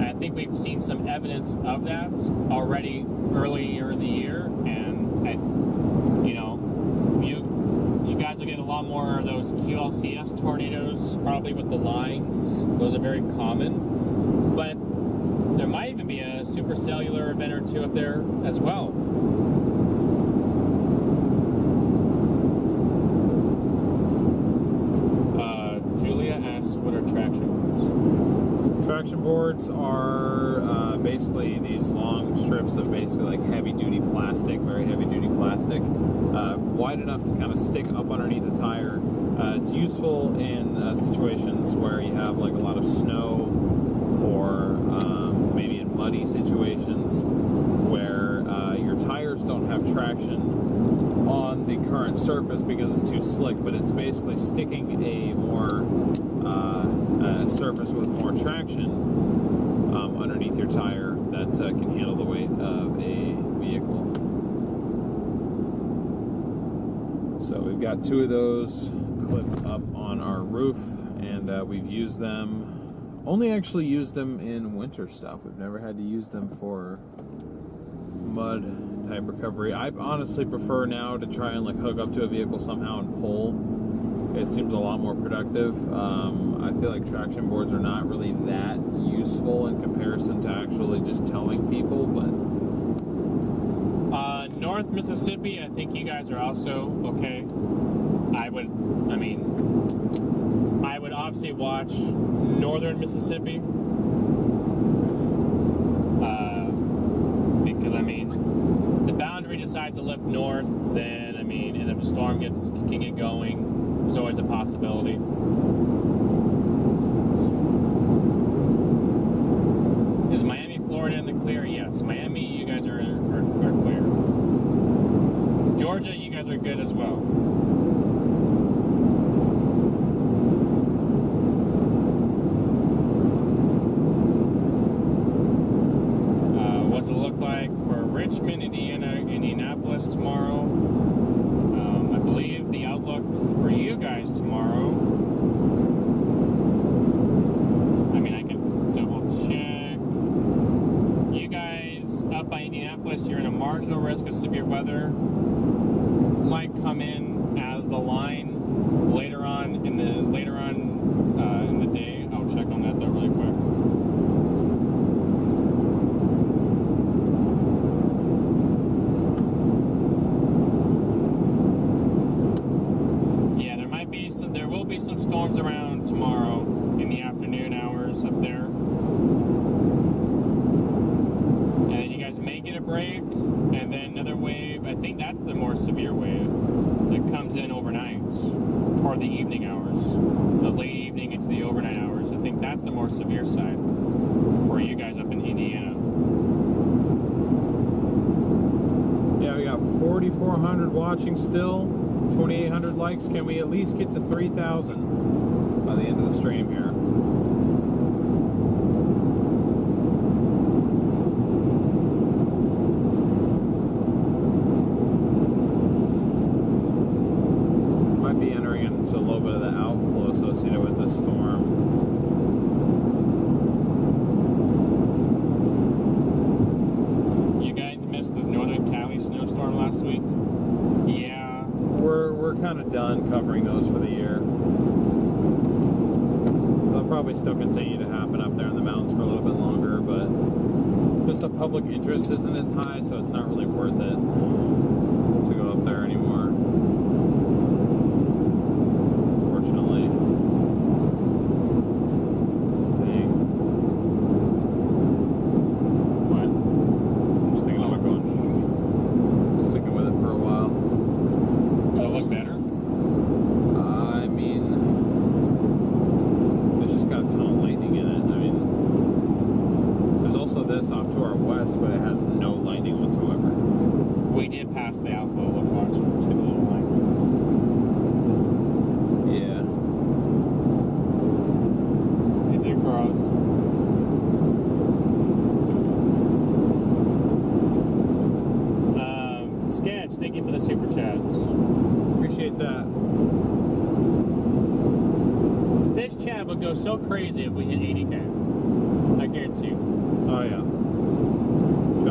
I think we've seen some evidence of that already earlier in the year, and you know, you guys will get a lot more of those QLCS tornadoes, probably with the lines. Those are very common, but there might even be a supercellular event or two up there as well. Julia asks, what are traction boards? Traction boards are basically these long strips of basically like heavy duty plastic, very heavy duty plastic, wide enough to kind of stick up underneath the tire. It's useful in situations where you have like a lot of snow, or maybe in muddy situations where your tires don't have traction on the current surface because it's too slick, but it's basically sticking a more surface with more traction underneath your tire that can handle the weight of a vehicle. So we've got 2 of those clipped up on our roof, and we've used them, only actually used them in winter stuff. We've never had to use them for mud type recovery. I honestly prefer now to try and like hook up to a vehicle somehow and pull. It seems a lot more productive. I feel like traction boards are not really that useful in comparison to actually just towing people, but North Mississippi, I think you guys are also okay. I would obviously watch northern Mississippi, because I mean, the boundary decides to lift north, then I mean, and if a storm can get going, there's always a possibility. Is Miami, Florida in the clear? Yes. Miami, you guys are clear. Georgia, you guys are good as well. What's it look like for Richmond, Indiana, Indianapolis tomorrow? I believe the outlook for you guys tomorrow, I mean, I can double check. You guys up by Indianapolis, you're in a marginal risk of severe weather. Might come in as the line later on in the day. I'll check on that though really quick. There will be some storms around tomorrow in the afternoon hours up there. And then you guys may get a break, and then another wave. I think that's the more severe wave that comes in overnight, toward the evening hours, the late evening into the overnight hours. I think that's the more severe side for you guys up in Indiana. yeah, we got 4,400 watching still, 2,800 likes. Can we at least get to 3,000 by the end of the stream here? Might be entering into a little bit of the outflow associated with this storm. You guys missed this Northern Cali snowstorm last week? Yeah. We're kind of done covering those for the year. They'll probably still continue to happen up there in the mountains for a little bit longer, but just the public interest isn't as high, so it's not really worth it to go up there anymore, unfortunately. Dang. What? I'm just thinking about sticking with it for a while. Will it look better? I mean, there's just got a ton of lightning in it. I mean, there's also this off to our west, but it has no lightning whatsoever. We did pass the outflow. Look, watch. See the little line. Yeah. It did cross. Sketch, thank you for the super chats. Appreciate that. This chat would go so crazy if we hit 80K. I guarantee you. Oh yeah.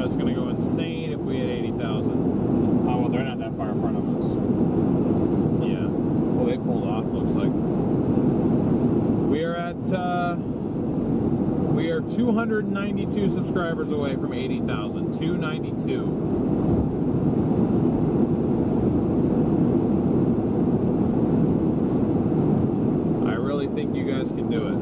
Just gonna go insane if we hit 80,000. Oh, well, they're not that far in front of us. Yeah. Well, they pulled off, looks like. We are 292 subscribers away from 80,000. 292. I really think you guys can do it.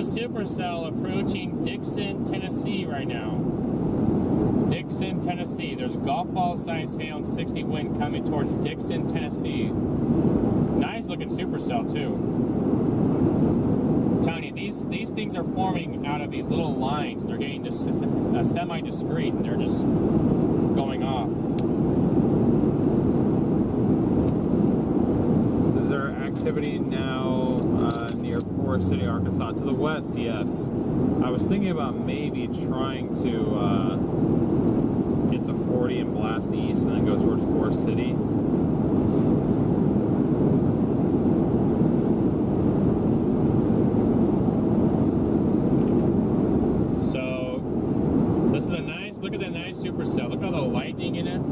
Supercell approaching Dixon, Tennessee right now. Dixon, Tennessee. There's golf ball size hail and 60 wind coming towards Dixon, Tennessee. Nice looking supercell too. Tony, these things are forming out of these little lines. They're getting just semi-discrete and they're just going off. Is there activity now near Forest City, Arkansas? To the west, yes. I was thinking about maybe trying to get to 40 and blast east and then go towards Forest City. So, this is a nice, look at that nice supercell. Look at all the lightning in it.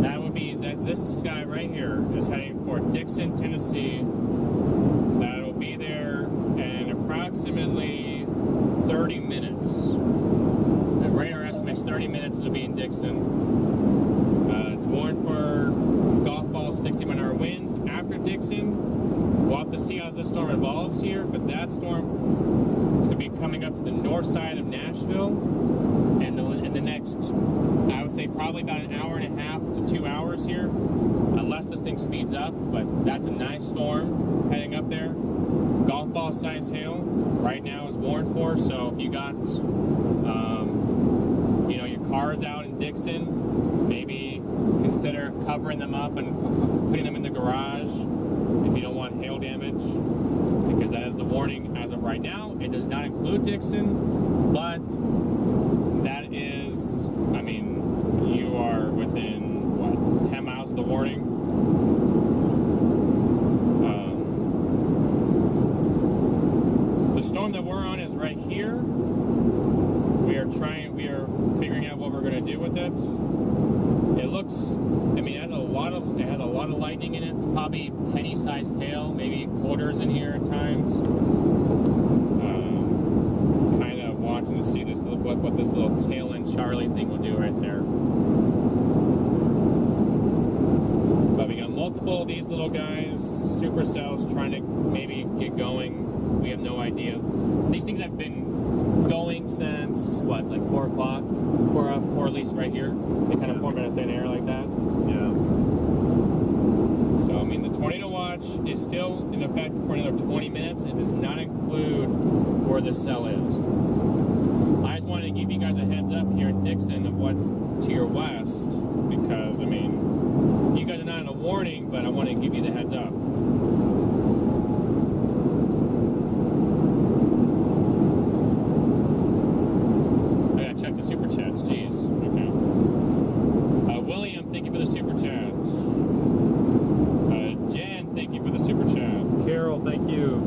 That would be, this guy right here is heading for Dixon, Tennessee. That'll be there in approximately 30 minutes. The radar estimates 30 minutes it'll be in Dixon. It's warned for golf ball 60-mile-an-hour winds after Dixon. We'll have to see how this storm evolves here, but that storm could be coming up to the north side of Nashville in the next, I would say, probably about an hour and a half to 2 hours here, unless this thing speeds up. But that's a nice storm heading up there. Golf ball size hail right now is warned for, so if you got you know, your cars out in Dixon, maybe consider covering them up and putting them in the garage if you don't want hail damage, because that is the warning as of right now. It does not include Dixon, but that is, I mean, you are within, what, 10 miles of the warning. The storm that we're on is right here. We are figuring out what we're going to do with it. It looks, I mean, it has a lot of lightning in it. Probably penny-sized hail, maybe quarters in here at times. Kind of watching to see this, what this little tail end Charlie thing will do right there. But we got multiple of these little guys, supercells, trying to maybe get going. We have no idea. These things have been going since, what, like 4 o'clock? 4 at least right here. They kind of form in a thin air like that. Yeah. So, I mean, the tornado watch is still in effect for another 20 minutes. It does not include where the cell is. I just wanted to give you guys a heads up here in Dixon of what's to your west, because, I mean, you guys are not in a warning, but I want to give you the heads up. Check the super chats. Jeez. Okay. William, thank you for the super chats. Jen, thank you for the super chat. Carol, thank you.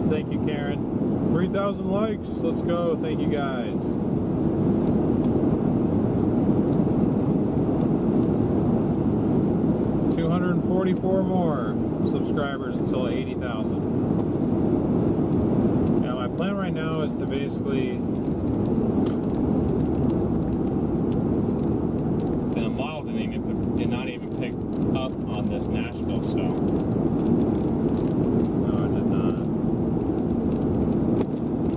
Thank you, Karen. 3,000 likes. Let's go. Thank you, guys. $244 more. subscribers until 80,000. Now my plan right now is to basically... And the model did not even pick up on this Nashville cell. No, it did not.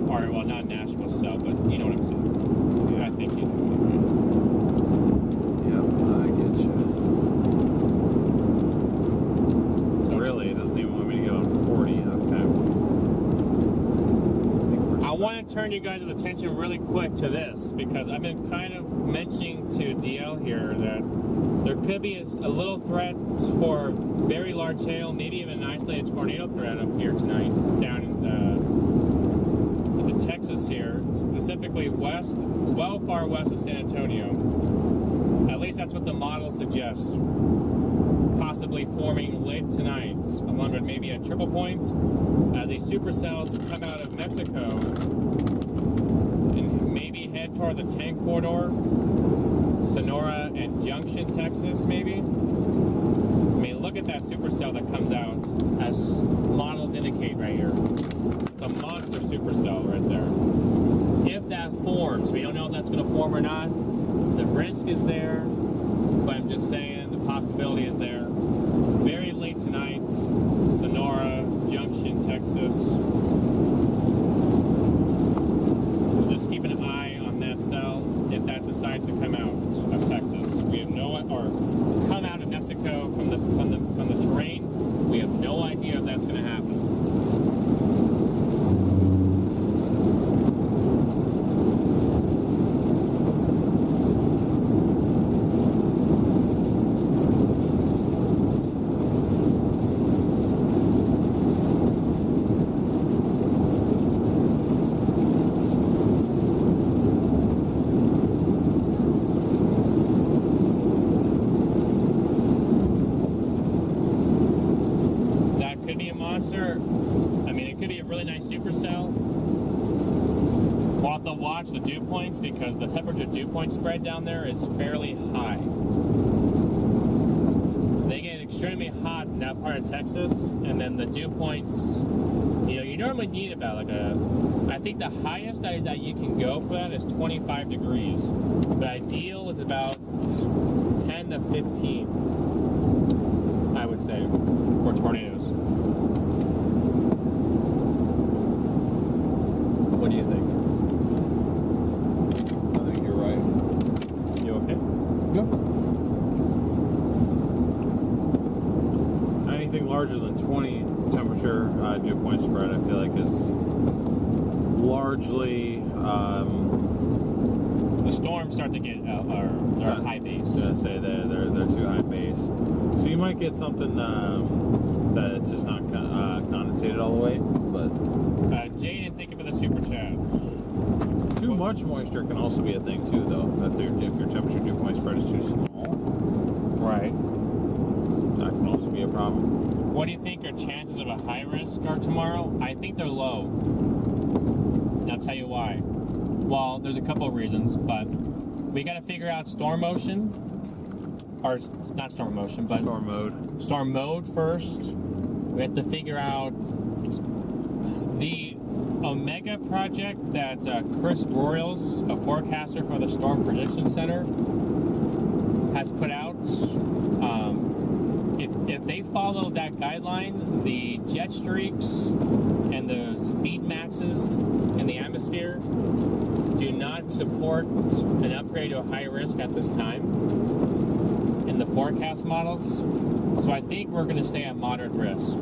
Or, well, not Nashville cell, but you know what I'm saying. Yeah, I think you do. Yep, I get you. So Really, it doesn't even want me to go on 40. Okay. I want to turn you guys' attention really quick to this, because I've been kind of mentioning to DL here that there could be a little threat for very large hail, maybe even an isolated tornado threat up here tonight, down in Texas here, specifically west, well far west of San Antonio. At least that's what the model suggests. Possibly forming late tonight, along with maybe a triple point. These supercells come out of Mexico and maybe head toward the tank corridor, Sonora and Junction, Texas, maybe. I mean, look at that supercell that comes out, as models indicate right here. It's a monster supercell right there. If that forms, we don't know if that's going to form or not. The risk is there, but I'm just saying the possibility is there. Very late tonight, Sonora, Junction, Texas. So just keep an eye on that cell if that decides to come out of Texas. We have no, or come out of Mexico from the terrain. We have no idea if that's going to happen. The dew points, because the temperature dew point spread down there is fairly high. They get extremely hot in that part of Texas, and then the dew points, you know, you normally need about like I think the highest that you can go for that is 25 degrees. But ideal is about 10 to 15, I would say, for tornadoes. What do you think? Anything larger than 20 temperature dew point spread, I feel like, is largely the storms start to get they're high base. I was gonna say they're too high base, so you might get something that it's just not condensated all the way. But Jaden, thank you for the super chat. Too much moisture can also be a thing too, though. If your temperature dew point spread is too small, right? That can also be a problem. What do you think your chances of a high risk are tomorrow? I think they're low. And I'll tell you why. Well, there's a couple of reasons, but we got to figure out storm motion, or not storm motion, but storm mode. Storm mode first. We have to figure out the Omega project that Chris Royals, a forecaster for the Storm Prediction Center, has put out. If they follow that guideline, the jet streaks and the speed maxes in the atmosphere do not support an upgrade to a high risk at this time in the forecast models. So I think we're going to stay at moderate risk.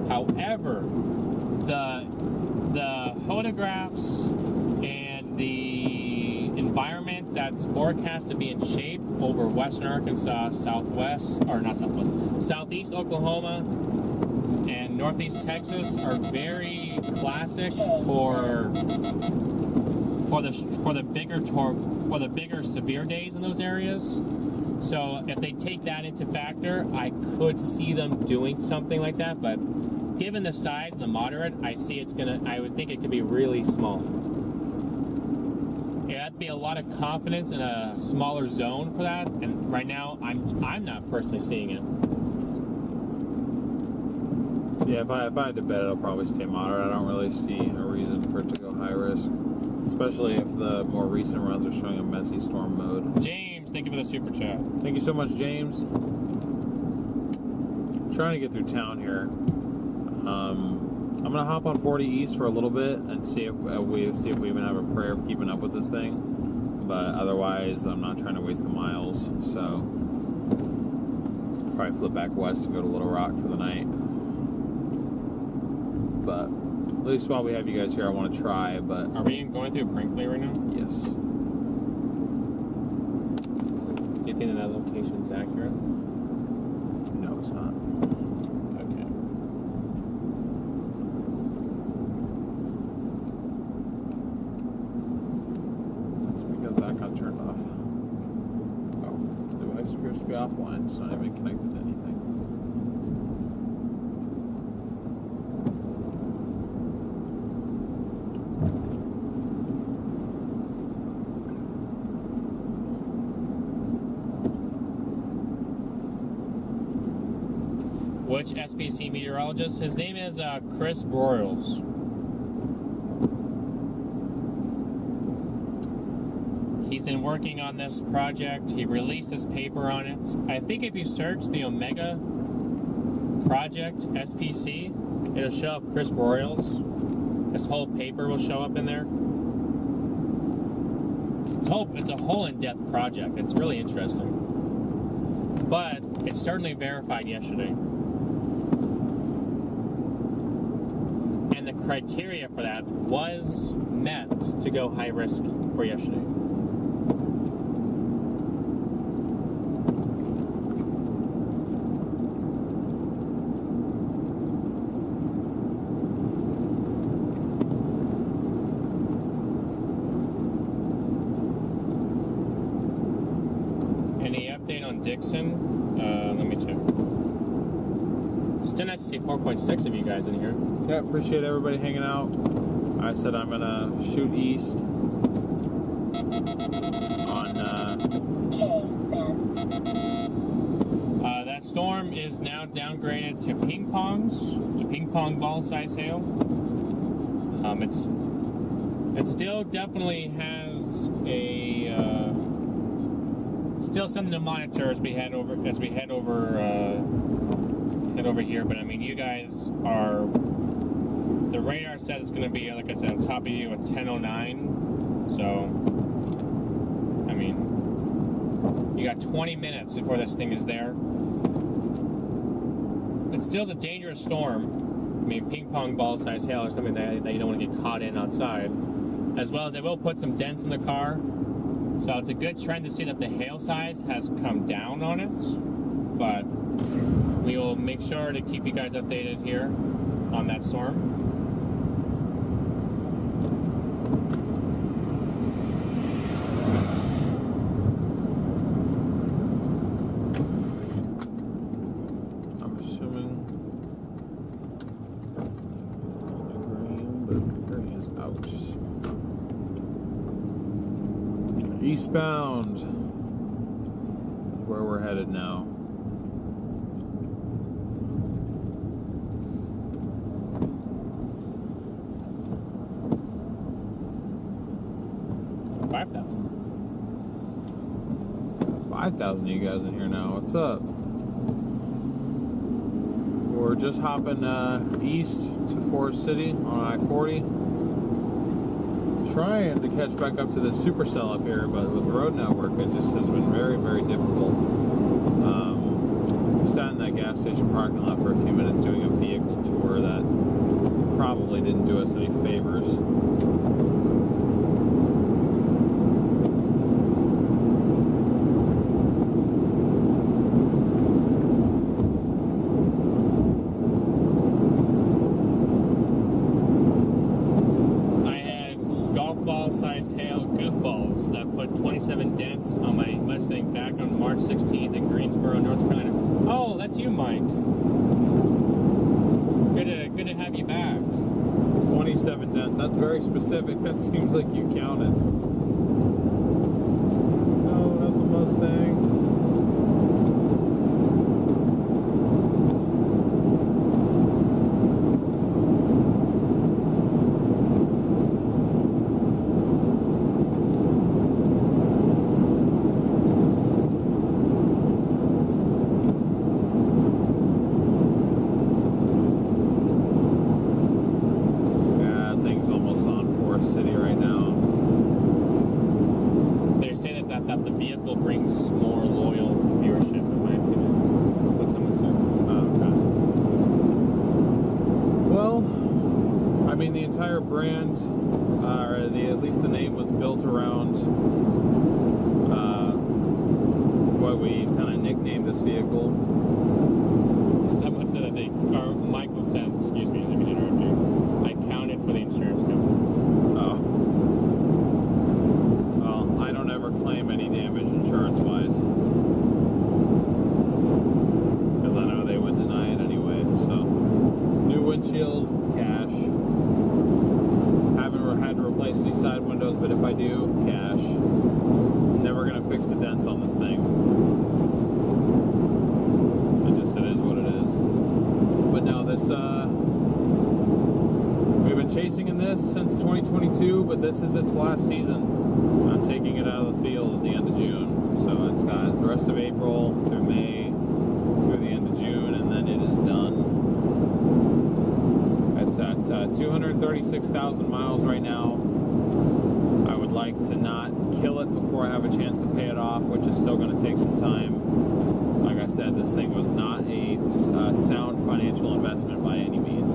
However, the photographs and the environment that's forecast to be in shape over western Arkansas, southeast Oklahoma, and northeast Texas are very classic for the bigger severe days in those areas. So if they take that into factor, I could see them doing something like that, but given the size and the moderate, I would think it could be really small. Yeah, that'd be a lot of confidence in a smaller zone for that, and right now I'm not personally seeing it. Yeah, if I had to bet, it'll probably stay moderate. I don't really see a reason for it to go high risk, especially if the more recent runs are showing a messy storm mode. James, thank you for the super chat. Thank you so much, James. Trying to get through town here. I'm gonna hop on 40 East for a little bit and see if we even have a prayer of keeping up with this thing. But otherwise, I'm not trying to waste the miles, so probably flip back west and go to Little Rock for the night. But at least while we have you guys here, I want to try. But Are we going through Brinkley right now? yes. Do you think that location's accurate? No, it's not. Okay. It's because that got turned off. Oh, the device appears to be offline. It's not even connected to anything. Which SPC meteorologist? His name is Chris Broyles. He's been working on this project. He released his paper on it. I think if you search the Omega Project SPC, it'll show up Chris Broyles. This whole paper will show up in there. It's a whole in-depth project. It's really interesting. But it's certainly verified yesterday. And the criteria for that was met to go high risk for yesterday. Any update on Dixon? Let me check. Still nice to see 4.6 of you guys in here. Yeah, appreciate everybody hanging out. I said I'm gonna shoot east on That storm is now downgraded to ping pong ball size hail. It still definitely has a still something to monitor as we head over here. But I mean, you guys are. The radar says it's going to be, like I said, on top of you at 10:09. So, I mean, you got 20 minutes before this thing is there. It still's a dangerous storm. I mean, ping pong ball size hail or something that you don't want to get caught in outside. As well as it will put some dents in the car. So it's a good trend to see that the hail size has come down on it. But we will make sure to keep you guys updated here on that storm. I'm assuming green, but green is out. Eastbound is where we're headed now. Five thousand of you guys in here now. What's up? We're just hopping east to Forest City on I-40. Trying to catch back up to the supercell up here, but with road network, it just has been very, very difficult. We sat in that gas station parking lot for a few minutes doing a vehicle tour that probably didn't do us any favors. Dents on my Mustang back on March 16th in Greensboro, North Carolina. Oh, that's you, Mike. Good to have you back. 27 dents. That's very specific. That seems like you counted. No, not the Mustang. more loyal viewership, in my opinion. That's what someone said. Well, I mean, the entire brand, or at least the name, was built around what we kind of nicknamed this vehicle. Someone said that or Michael said, excuse me, let me interrupt you. I counted for the insurance company. Oh. Well, I don't ever claim any damage insurance-wise. Because I know they would deny it anyway, so. New windshield, cash. Haven't had to replace any side windows, but if I do, cash. Never gonna fix the dents on this thing. It is what it is. But no, this, we've been chasing in this since 2022, but this is its last season. I'm taking it out of the field at the end of June. So it's got the rest of April through May, through the end of June, and then it is done. It's at 236,000 miles right now. I would like to not kill it before I have a chance to pay it off, which is still going to take some time. Like I said, this thing was not a sound financial investment by any means.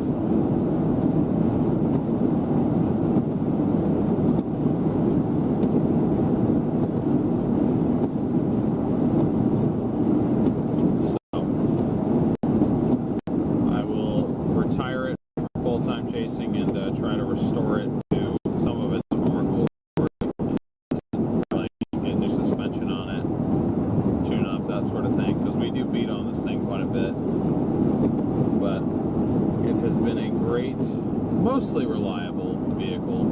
So, I will retire it from full-time chasing and try to restore it to some of its former glory. Like get new suspension on it, tune up, that sort of thing, because we do beat on this thing quite a bit. But it has been a great, mostly reliable vehicle.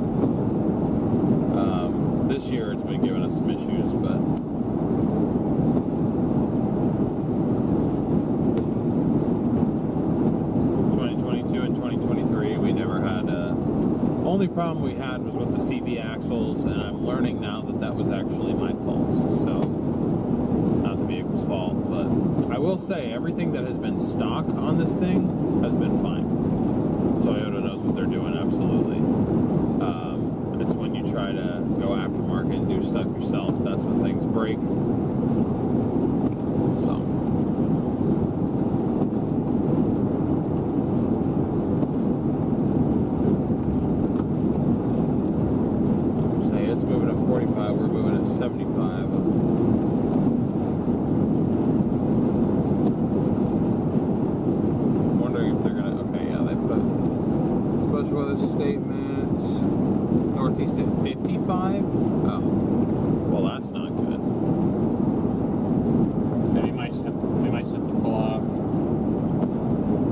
This year it's been giving us some issues, but in 2023 we never had only problem we had was with the CV axles, and I'm learning now that that was actually my fault, so not the vehicle's fault. But I will say everything that has been stock on this thing has been fine. Toyota knows what they're doing, absolutely. It's when you try to go aftermarket and do stuff yourself, that's when things break. So it's moving at 45, we're moving at 75. I'm wondering if they're gonna, okay, yeah, they put special weather statement, northeast at 55? Oh, well that's not good. So we might just have to pull off.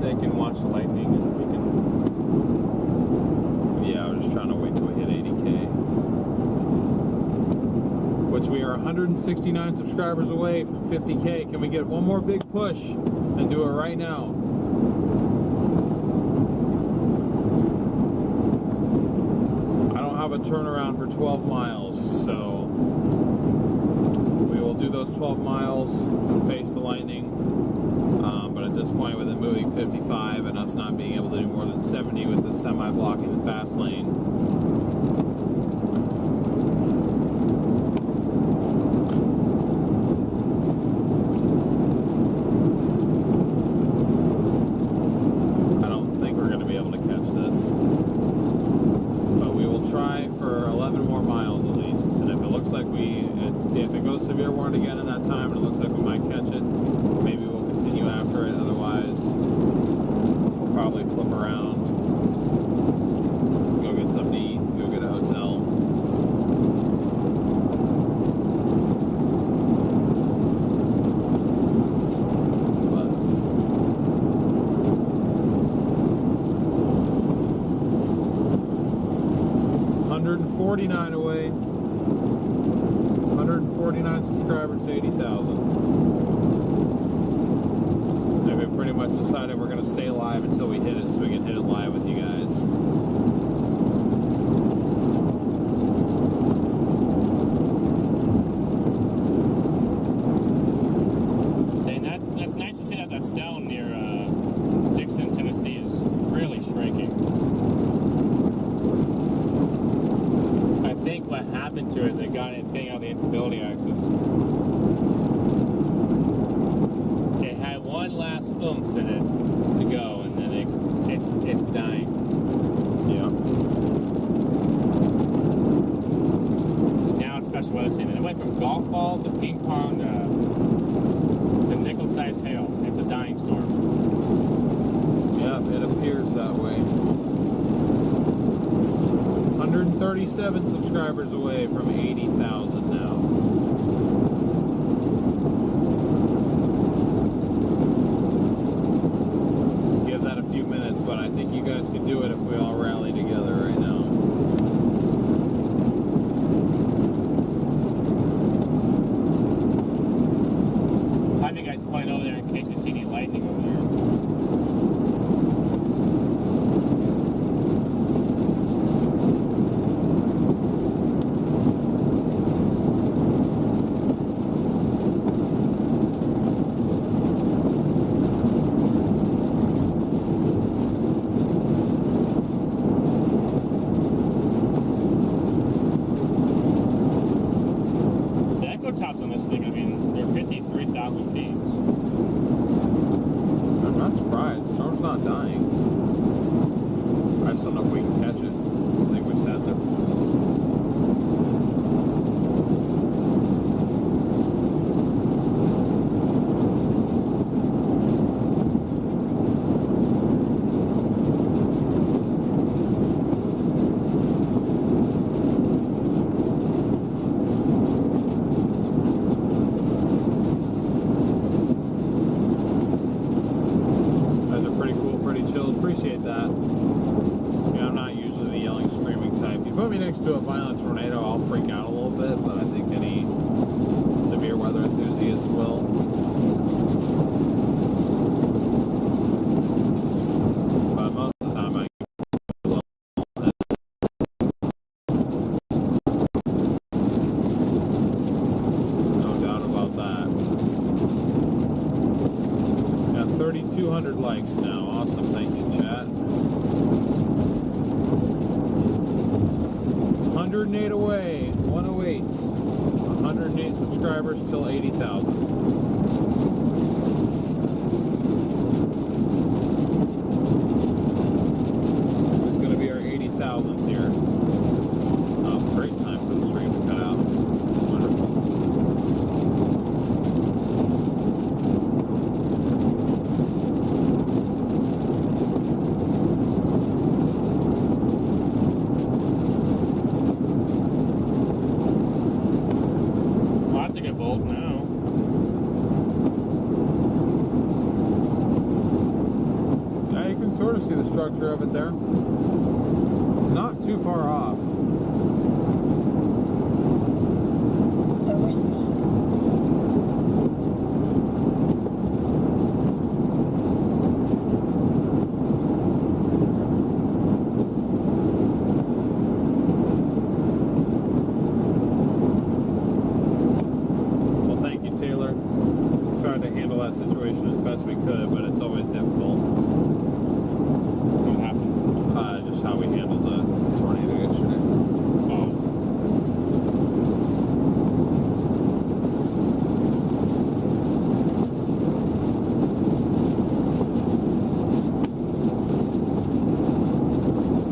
They can watch the lightning and we can. Yeah, I was just trying to wait till we hit 80K. Which we are 169 subscribers away from 50K. Can we get one more big push and do it right now? I don't have a turnaround for 12 miles, so we will do those 12 miles and face the lightning. But at this point, with it moving 55 and us not being able to do more than 70 with the semi blocking the fast lane, I don't think we're going to be able to catch this. But we will try for 11 more miles at least. And if it looks like if it goes severe warning again in that time and it looks like we might catch it, maybe we'll continue after it. Otherwise, we'll probably flip around, go get something to eat, go get a hotel. But 149 away. 149 subscribers to 80,000. And we pretty much decided we're going to stay live until we hit it, so we can hit it live with you guys. And that's nice to see that that cell near Dixon, Tennessee is really shrinking. I think what happened to it is it's getting out of the instability axis. subscribers away from 80,000 now. Give that a few minutes, but I think you guys can do it if we all rally together right now. Have you guys point over there in case we see any lightning over there? The echo tops on this thing, I mean, they're 53,000 feet. I'm not surprised. Storm's not dying. I just don't know if we can catch it. I think we sat there for too long. Guys are pretty cool, pretty chilled. Appreciate that. Yeah, I'm not usually the yelling, screaming type. You put me next to a violent tornado, I'll freak out a little bit, but I think any severe weather enthusiast will. But most of the time, I no doubt about that. Got 3,200 likes now. Awesome. Thank you, chat. 108 away. 108. 108 subscribers till 80,000. It's going to be our 80,000th here. Oh, great time for the stream to cut out. Wonderful. Well, that's a good bolt now. Yeah, you can sort of see the structure of it there. It's not too far off. Well, thank you, Taylor. We tried to handle that situation as best we could, but it's always difficult. What happened? Just how we handled the tornado yesterday. Oh.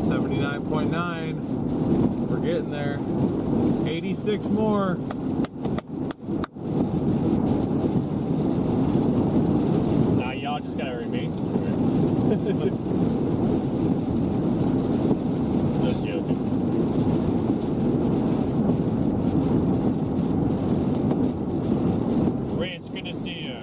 79.9. We're getting there. 86 more. Now y'all just gotta remain secure. Just joking. Ray, it's good to see you.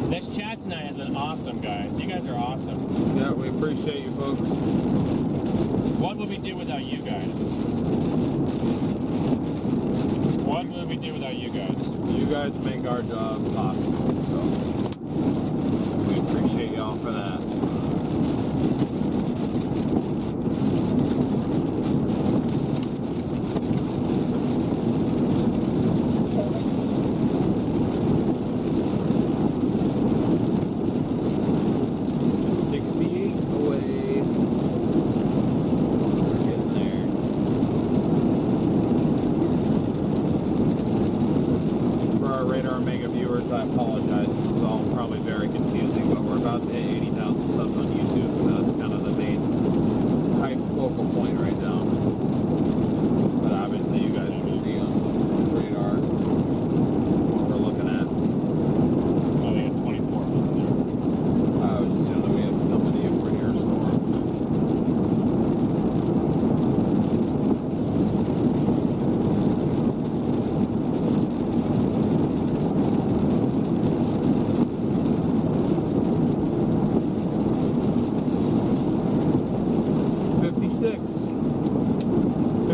This chat tonight has been awesome, guys. You guys are awesome. Yeah, we appreciate you folks. What would we do without you guys? What would we do without you guys? You guys make our job possible, so we appreciate y'all for that. I apologize. It's all probably very confusing, but we're about to hit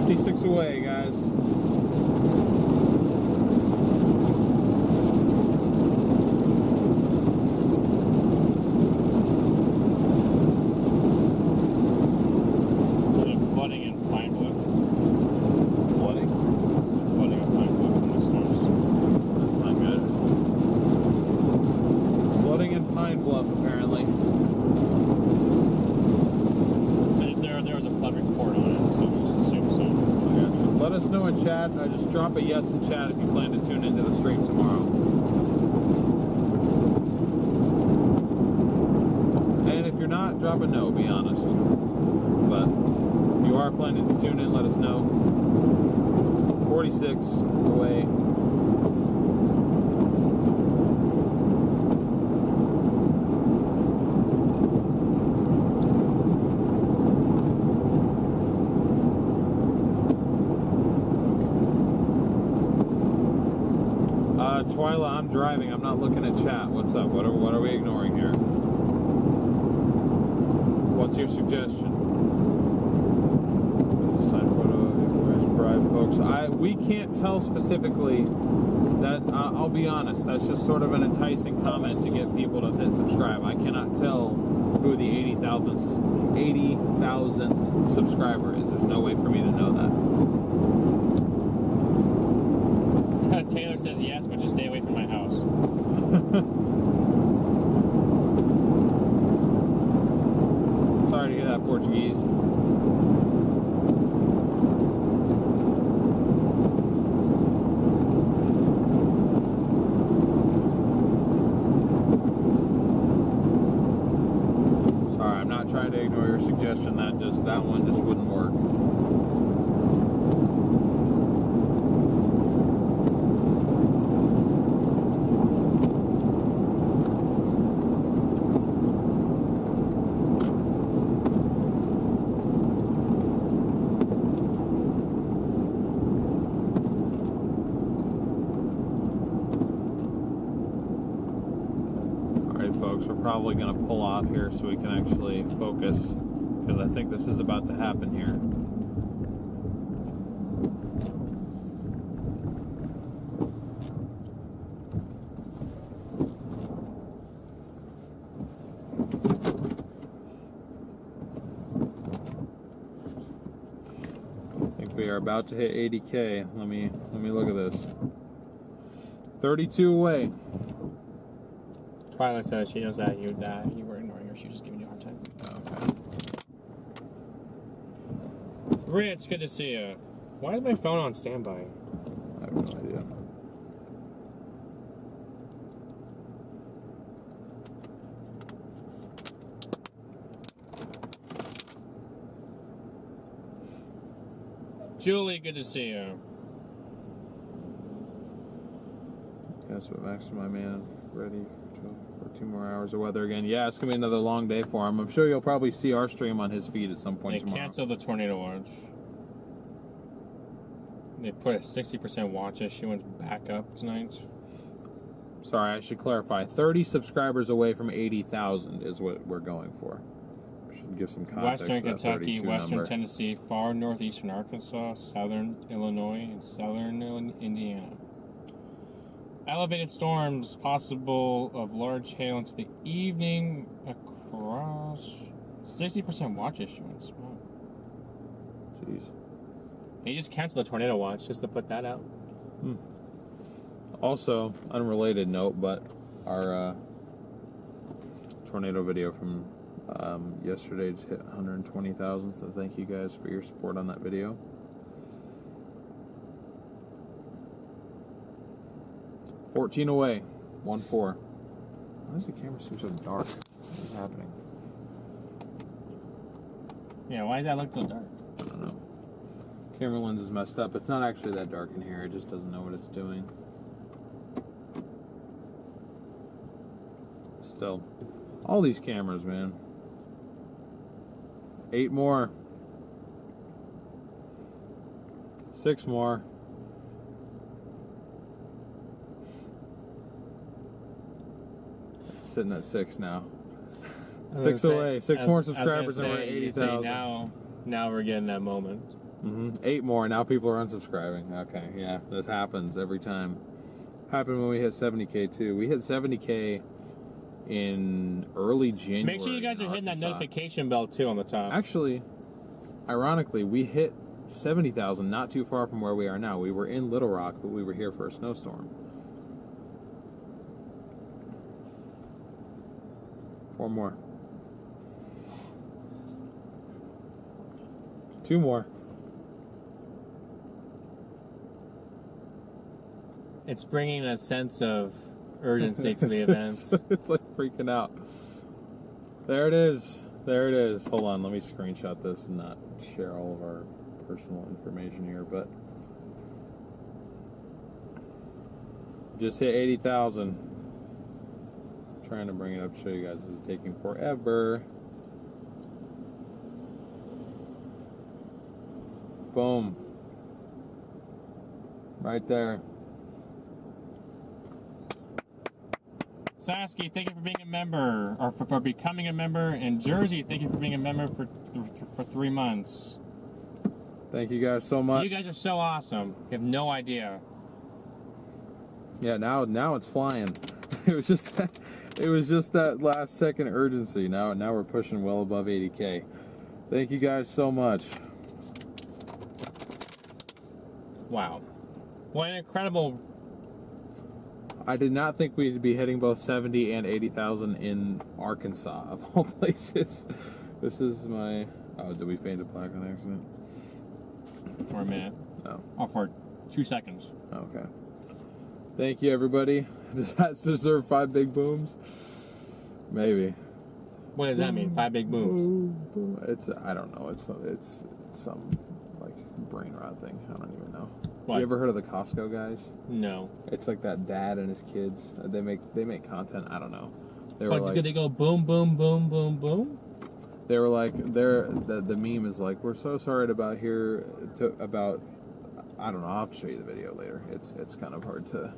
56 away, guys. Flooding in Pine Bluff. Flooding? Flooding in Pine Bluff from the storms. That's not good. Flooding in Pine Bluff, apparently. There was a flood report on it, so we just assume so. Let us know in chat. Just drop a yes in chat if you plan to tune into the stream tomorrow. And if you're not, drop a no, be honest. But if you are planning to tune in, let us know. 46 away. Twyla, I'm driving. I'm not looking at chat. What's up? What are we ignoring here? What's your suggestion? Sign photo. Where's bribe, folks? We can't tell specifically. That I'll be honest. That's just sort of an enticing comment to get people to hit subscribe. I cannot tell who the 80,000th subscriber is. There's no way for me to know that. Taylor says yes, but just stay away from my house. Sorry to hear that, Portuguese. Sorry, I'm not trying to ignore your suggestion. That one just wouldn't work. Probably going to pull off here so we can actually focus, because I think this is about to happen here. I think we are about to hit 80K. Let me look at this. 32 away. Twilight says she knows that you were ignoring her. She was just giving you a hard time. Okay. Rich, good to see you. Why is my phone on standby? I have no idea. Julie, good to see you. Guess what, Max, my man, ready for 2 more hours of weather again. Yeah, it's going to be another long day for him. I'm sure you'll probably see our stream on his feed at some point tomorrow. They canceled the tornado watch. They put a 60% watch issuance back up tonight. Sorry, I should clarify. 30 subscribers away from 80,000 is what we're going for. Should give some context. Western to that Kentucky, Western number. Tennessee, far northeastern Arkansas, southern Illinois, and southern Indiana. Elevated storms possible of large hail into the evening across 60% watch issuance. Wow. Jeez. They just canceled the tornado watch just to put that out. Also, unrelated note, but our tornado video from yesterday just hit 120,000, so thank you guys for your support on that video. $14 away, 1-4. Why does the camera seem so dark? What is happening? Yeah, why does that look so dark? I don't know. Camera lens is messed up. It's not actually that dark in here. It just doesn't know what it's doing. Still, all these cameras, man. 8 more. 6 more. It's sitting at 6 now. 6 away. 6 more subscribers and we're at 80,000. Now we're getting that moment. 8 more. Now people are unsubscribing. Okay, yeah, this happens every time. Happened when we hit 70K too. We hit 70K in early January. Make sure you guys are hitting that notification bell too on the top. Actually, ironically, we hit 70,000 not too far from where we are now. We were in Little Rock, but we were here for a snowstorm. 4 more. 2 more. It's bringing a sense of urgency to the events. It's like freaking out. There it is. There it is. Hold on, let me screenshot this and not share all of our personal information here, but just hit 80,000. Trying to bring it up to show you guys. This is taking forever. Boom. Right there. Sasky, thank you for being a member, or for becoming a member. And Jersey, thank you for being a member for 3 months. Thank you guys so much. You guys are so awesome. You have no idea. Yeah, now it's flying. It was just that last second urgency. Now we're pushing well above 80K. Thank you guys so much. Wow. What an incredible... I did not think we'd be hitting both 70 and 80,000 in Arkansas, of all places. This is my... Oh, did we fade to black on accident? For a minute. No. Oh, for 2 seconds. Okay. Thank you, everybody. Does that deserve 5 big booms? Maybe. What does that mean? 5 big booms? It's... I don't know. It's some, like, brain rot thing. I don't even know. What? You ever heard of the Costco guys? No. It's like that dad and his kids. They make content. I don't know. They were Like, like, did they go boom, boom, boom, boom, boom? They were like, the meme is like, we're so sorry about I don't know. I'll have to show you the video later. It's kind of hard to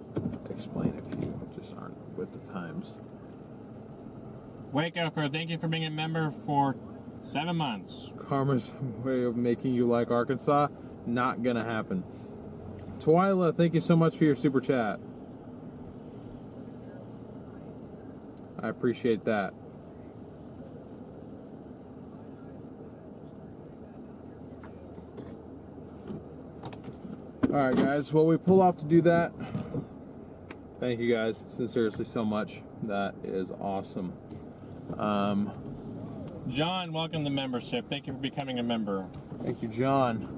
explain if you just aren't with the times. Wakeover, thank you for being a member for 7 months. Karma's way of making you like Arkansas, not gonna happen. Twyla, thank you so much for your super chat. I appreciate that. Alright guys, well we pull off to do that. Thank you guys sincerely so much. That is awesome. John, welcome to membership. Thank you for becoming a member. Thank you, John.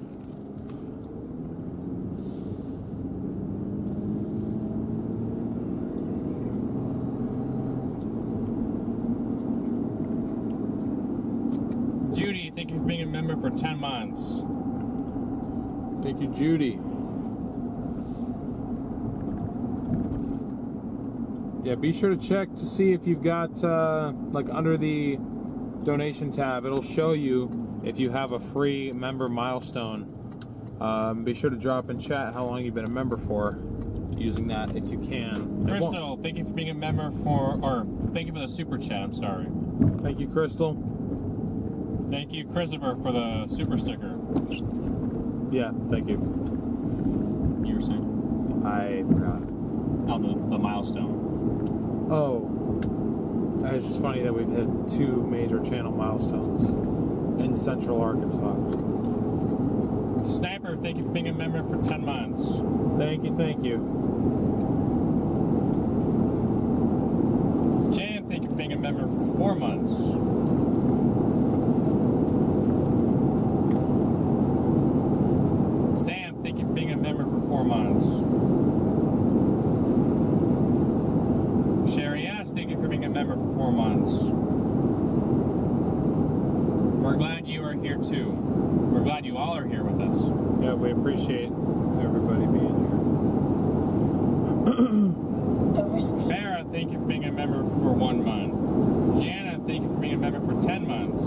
Judy, thank you for being a member for 10 months. Thank you, Judy. Yeah, be sure to check to see if you've got, like under the donation tab, it'll show you if you have a free member milestone. Be sure to drop in chat how long you've been a member for, using that if you can. Crystal, thank you for being a member thank you for the super chat, I'm sorry. Thank you, Crystal. Thank you, Christopher, for the super sticker. Yeah, thank you. You were saying? I forgot. Oh, the milestone. Oh. It's just funny that we've hit 2 major channel milestones in Central Arkansas. Sniper, thank you for being a member for 10 months. Thank you, thank you. Jan, thank you for being a member for 4 months. Sam, thank you for being a member for 4 months. Sherry S., thank you for being a member for 4 months. We're glad you are here too. We're glad you all are here with us. Yeah, we appreciate everybody being here. Farah, thank you for being a member for 1 month. Jana, thank you for being a member for 10 months.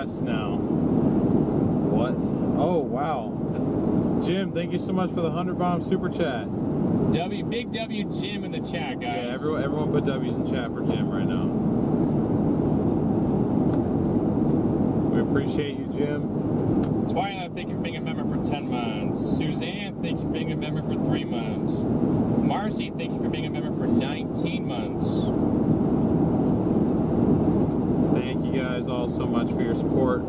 west now. What? Oh, wow. Jim, thank you so much for the 100 bomb super chat. Big W Jim in the chat, guys. Yeah, everyone put W's in chat for Jim right now. We appreciate you, Jim. Twilight, thank you for being a member for 10 months. Suzanne, thank you for being a member for 3 months. Marcy, thank you for being a member for 19 months. Thank you guys all so much for your support.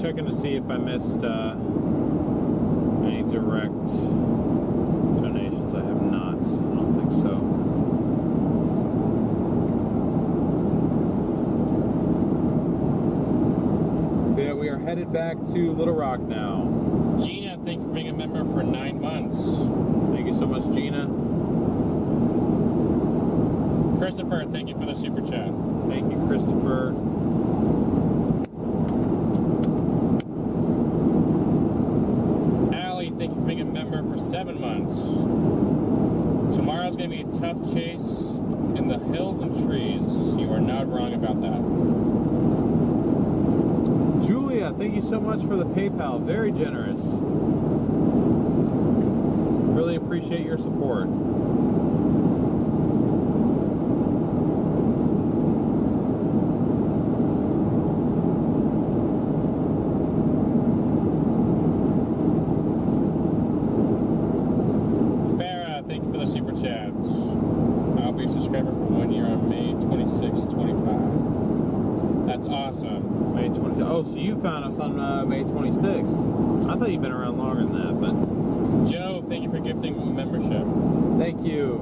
Checking to see if I missed any direct donations. I have not. I don't think so. Yeah, we are headed back to Little Rock now. Gina, thank you for being a member for 9 months. Thank you so much, Gina. Christopher, thank you for the super chat. Thank you, Christopher. Thank you for being a member for 7 months. Tomorrow's going to be a tough chase in the hills and trees. You are not wrong about that. Julia, thank you so much for the PayPal. Very generous. Really appreciate your support. So you found us on May 26th. I thought you'd been around longer than that, but... Joe, thank you for gifting a membership. Thank you.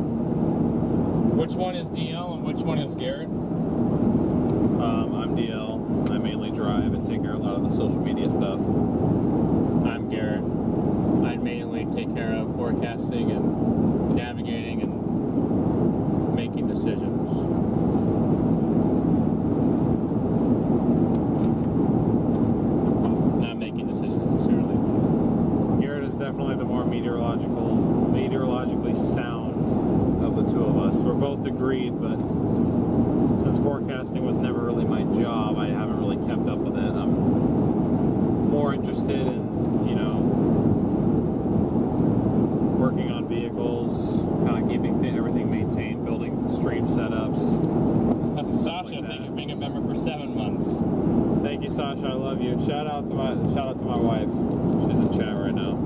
Which one is DL and which one is Garrett? I'm DL. I mainly drive and take care of a lot of the social media stuff. I'm Garrett. I mainly take care of forecasting and navigating and making decisions. Definitely the more meteorologically sound of the two of us. We're both agreed, but since forecasting was never really my job, I haven't really kept up with it. I'm more interested in, working on vehicles, kind of keeping everything maintained, building stream setups. Sasha, like thank you for being a member for 7 months. Thank you, Sasha. I love you. Shout out to my wife. She's in chat right now.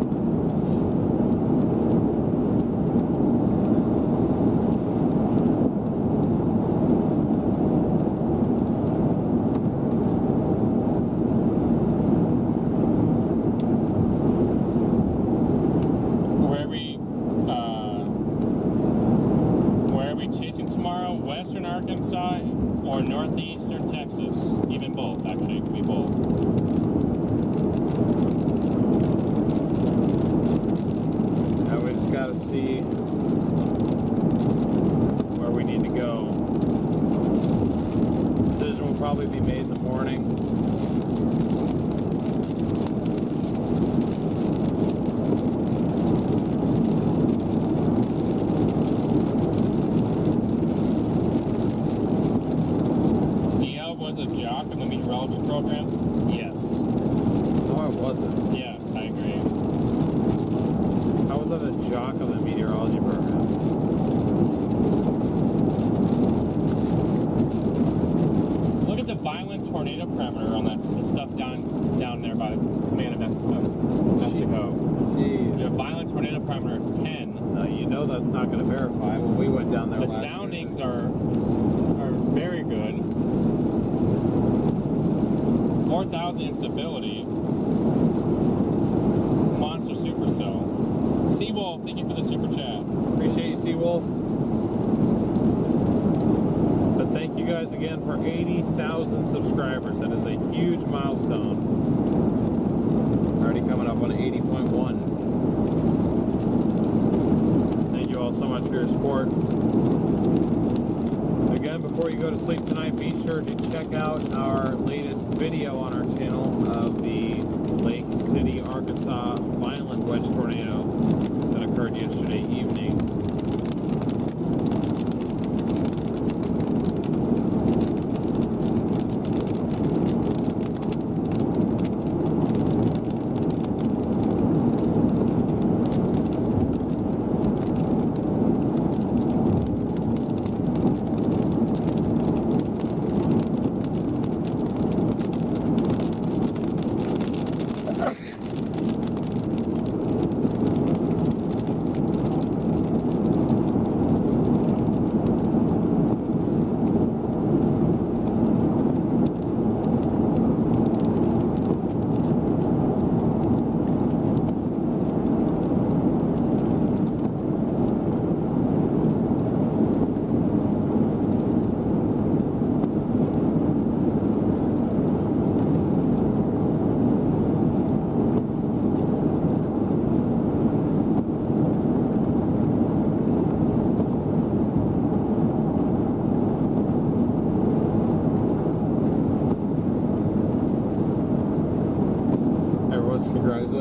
Or northeastern Texas, even both, actually, it could be both. Now we just gotta see where we need to go. Decision will probably be made in the morning. Program? Yes. No, I wasn't. Yes, I agree. I was a jock of the meteorology program. Look at the violent tornado parameter on that stuff down there by the command of Mexico. Jeez. You have a violent tornado parameter of 10. You know that's not going to verify. When we went down there the last soundings year. are very good. 4,000 instability. Monster supercell. Seawolf, thank you for the super chat. Appreciate you, Seawolf. But thank thank you guys again for 80,000 subscribers. That is a huge milestone. Already coming up on 80.1. Thank you all so much for your support. Again, before you go to sleep tonight, be sure to check out our latest video on our channel of the Lake City, Arkansas violent wedge tornado that occurred yesterday evening.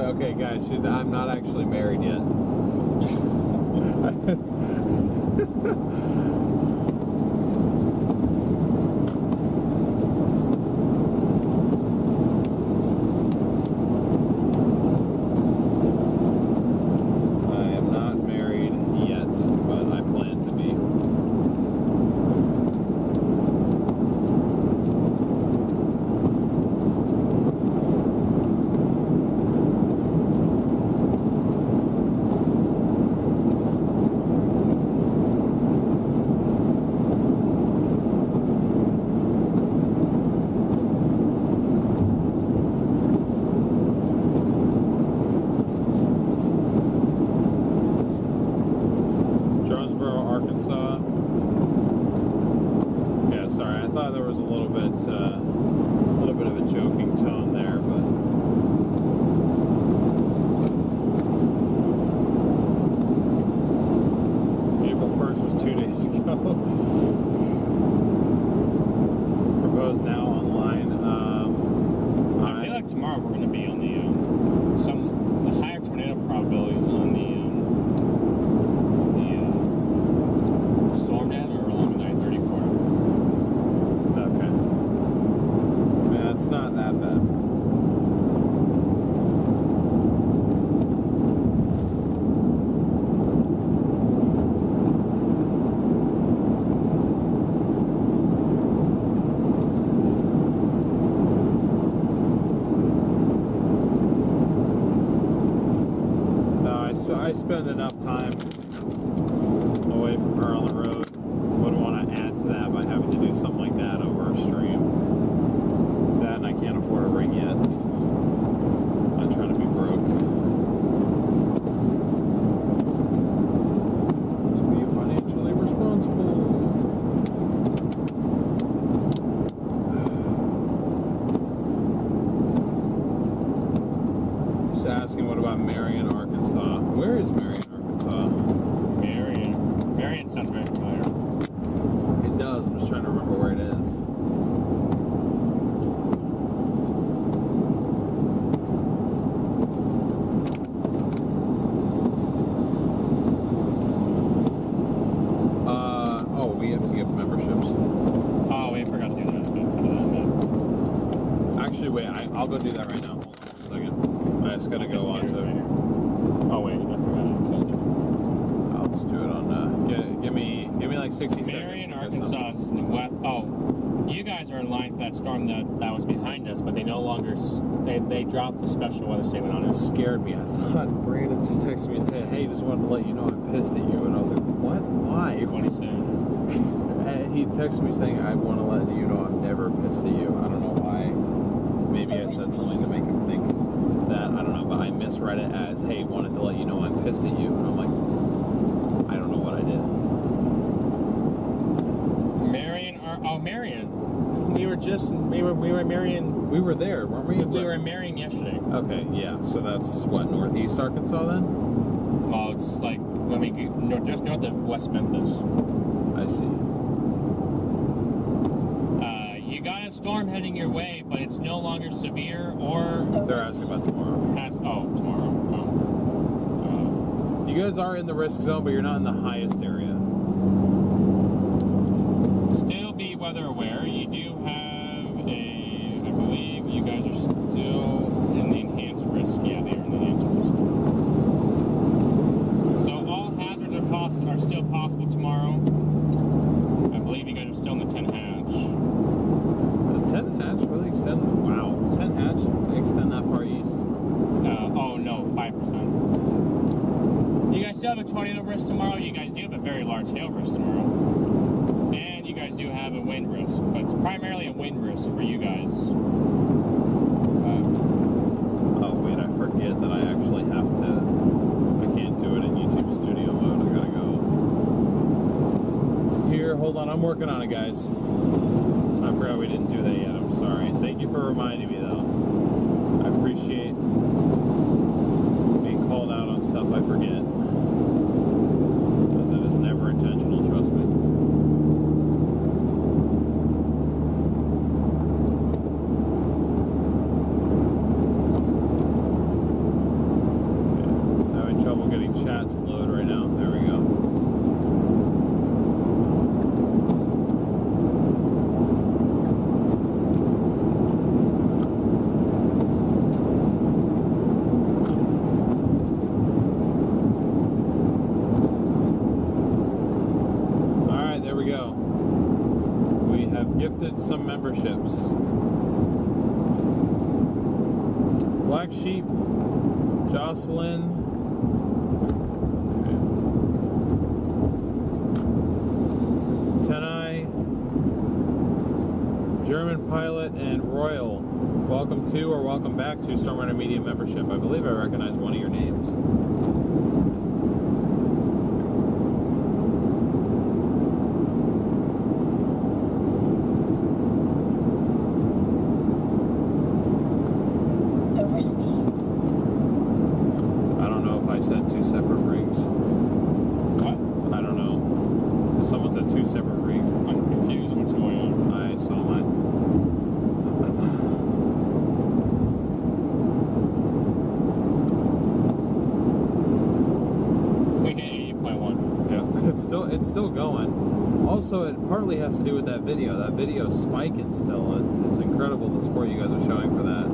Okay, guys, I'm not actually married yet. I am not married yet, but I plan to be. I spend enough time away from her on the road. Wouldn't want to add to that by having to do something like that over a stream. That, and I can't afford a ring yet. I'm trying to be broke. Let's be financially responsible. Just asking, what about Marion, Arkansas? Where is Marion, Arkansas? Marion sounds very familiar. It does. I'm just trying to remember where it is. We have to give memberships. Oh, we forgot to do that. Actually, wait. I'll go do that right now. Hold on a second. I just gotta go on to. Oh wait, I forgot. I'll just do it on. Give me like 60 seconds. Marion, Arkansas is in the west. Oh, you guys are in line for that storm that was behind us, but they no longer. They dropped the special weather statement on It it. scared me. I thought Brandon just texted me and said, "Hey, just wanted to let you know I'm pissed at you," and I was like, "What? Why?" What did he say? He texted me saying, "I want to let you know I'm never pissed at you." I don't know why. Maybe I said something to make him think that. I don't know, but I misread it as, "Hey, wanted to let you know I'm pissed at you," and I'm like, I don't know what I did. we were Marion. We were there, weren't we? We were in Marion yesterday. Okay, yeah. So that's what, northeast Arkansas then? Well, it's like when we get just north of West Memphis. I see. You got a storm heading your way, but it's no longer severe or. They're asking about tomorrow. Tomorrow. You guys are in the risk zone, but you're not in the highest area. Still be weather aware. You do have I believe you guys are still in the enhanced risk. Yeah, they are in the enhanced risk. So all hazards are still possible tomorrow. I believe you guys are still in the 10 hatch. Does 10 hatch really extend? Wow, 10 hatch extend that far east? Oh no, 5%. You guys still have a tornado risk tomorrow. You guys do have a very large hail risk tomorrow. And you guys do have a wind risk, but it's primarily a wind risk for you guys. Oh wait, I forget that I actually have to. I can't do it in YouTube Studio mode. I gotta go. Here, hold on. I'm working on it, guys. I forgot we didn't do that yet. I'm sorry. Thank you for reminding me, though. I appreciate being called out on stuff I forget. Because it is never intentional, trust me. Chat to load right now. There we go. All right, there we go. We have gifted some memberships. Black Sheep, Jocelyn, German Pilot, and Royal. Welcome to or welcome back to StormRunner Media membership. I believe I recognize one of your names. I don't know if I said two separate rings. What? I don't know. Someone said two separate rings. I'm confused what's going on. I saw mine. We hit 80.1. Yeah, it's still going. Also, it partly has to do with that video. That video's spiking still. It's incredible the support you guys are showing for that.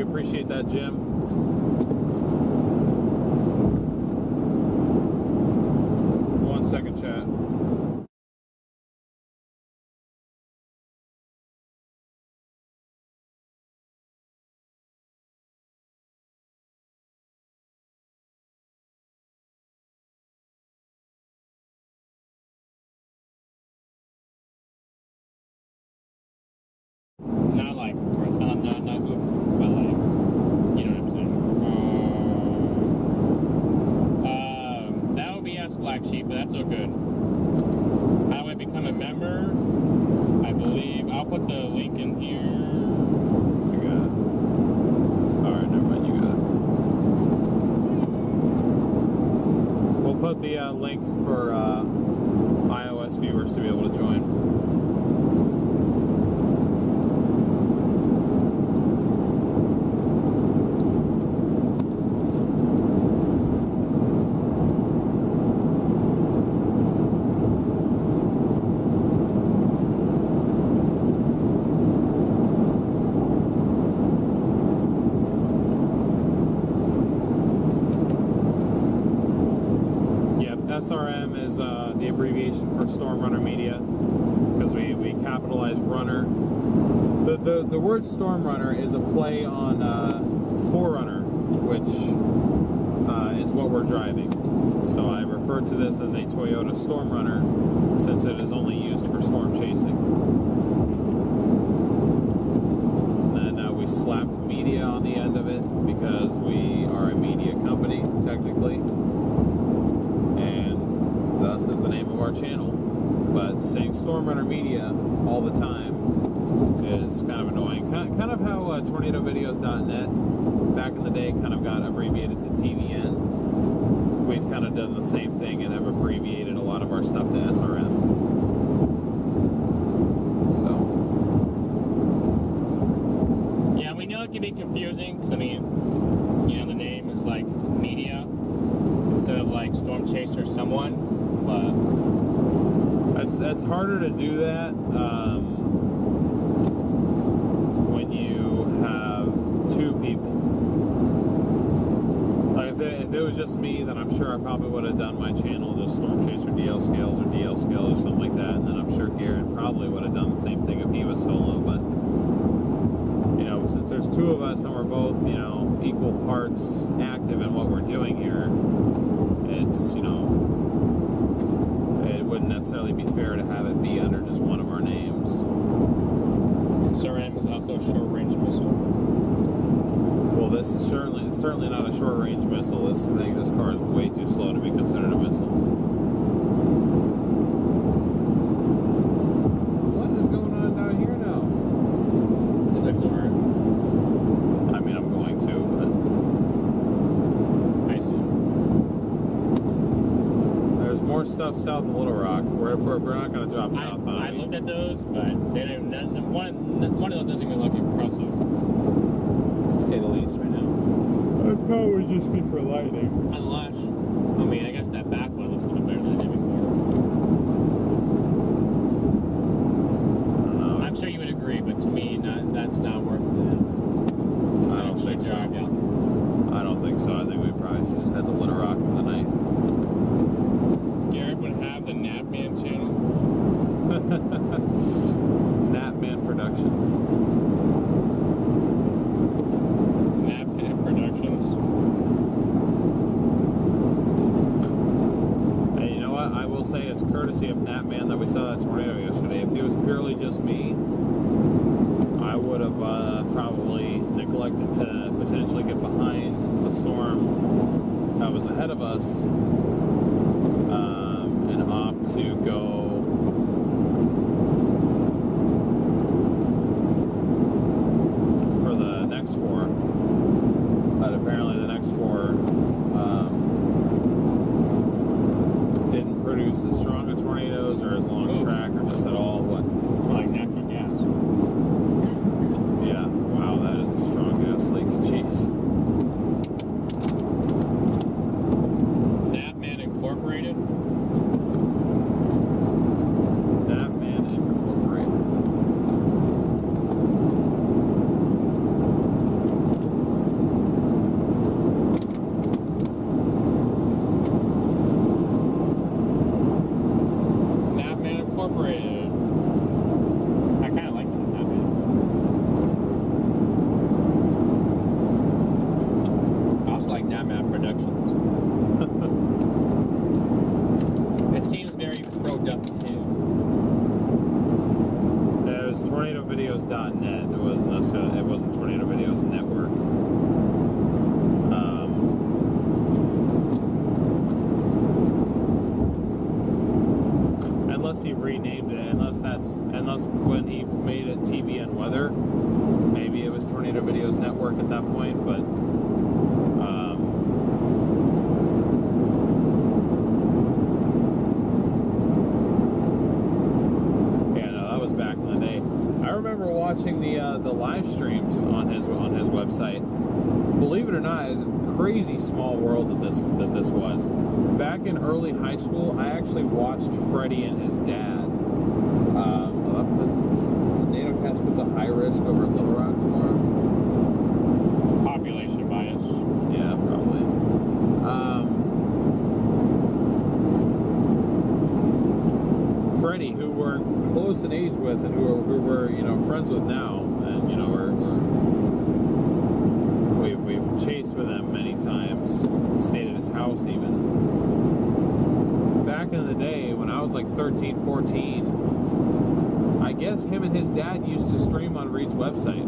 Appreciate that, Jim. 1 second, chat. Not like not with, but like, you know what I'm saying. That would be us, Black Sheep, but that's so good. How do I become a member? I believe I'll put the link in here. You got it. All right, never mind. You got it. We'll put the link for iOS viewers to be able to join. SRM is the abbreviation for StormRunner Media, because we capitalize runner. The word StormRunner is a play on Forerunner, which is what we're driving. So I refer to this as a Toyota StormRunner, since it is only used for storm chasing. And then we slapped media on the end of it, because we are a media company, technically. And thus is the name of our channel. But saying StormRunner Media all the time is kind of annoying. Kind of how tornadovideos.net back in the day kind of got abbreviated to TVN. We've kind of done the same thing and have abbreviated a lot of our stuff to SRM. So. Yeah, we know it can be confusing, because I mean, you know, the name is like media instead of like storm chaser someone, but it's harder to do that when you have two people. Like if it was just me, then I'm sure I probably would have done my channel just Storm Chaser DL Scales or DL Scales or something like that, and then I'm sure Garrett probably would have done the same thing if he was solo. But you know, since there's two of us and we're both, you know, equal parts active in what we're doing here, it's, you know, it wouldn't necessarily be fair to have it be under just one of our names. SRM is also a short-range missile. Well, this is certainly not a short-range missile. I think this car is way too slow to be considered a missile. What is going on down here now? Just ignore it. I mean, I'm going to, but I see. there's more stuff south of Little Rock. We're not going to drop I southbound. looked at those, but they didn't. One of those doesn't even look impressive, to say the least, right now. That'd probably just be for lighting. Unless, I mean, I guess that back one looks a little better than it did before. I don't know. I'm sure you would agree, but to me, that's not worth it. I don't think so. Drive down. I don't think so. I think we probably should just head to Little Rock for the night. Garrett would have the Napman channel. Napman Productions. Napman Productions. Hey, you know what? I will say it's courtesy of Napman that we saw that tornado yesterday. If it was purely just me, I would have probably neglected to potentially get behind the storm that was ahead of us and opt to go for the next four. But apparently the next four didn't produce as strong as tornadoes or as long a track or just at all. What? Like natural gas. Yeah. Wow, that is a strong gas leak. Jeez. Napman Incorporated. Napman Incorporated. Napman Incorporated. I kind of like that Napman. I also like Napman Productions. It seems very productive. It was tornadovideos.net. It wasn't necessarily, it wasn't Tornado Videos Network. Unless he renamed it, unless when he made it TVN Weather, maybe it was Tornado Videos Network at that point, but yeah, no, that was back in the day. I remember watching the live streams on his website. Believe it or not, crazy small world that this was. Back in early high school, I actually watched Freddie and his dad. NatoCast puts a high risk over at Little Rock tomorrow. Population bias. Yeah, probably. with and who we're friends with now, and we've chased with him many times, stayed at his house even. Back in the day when I was like 13, 14, I guess him and his dad used to stream on Reed's website,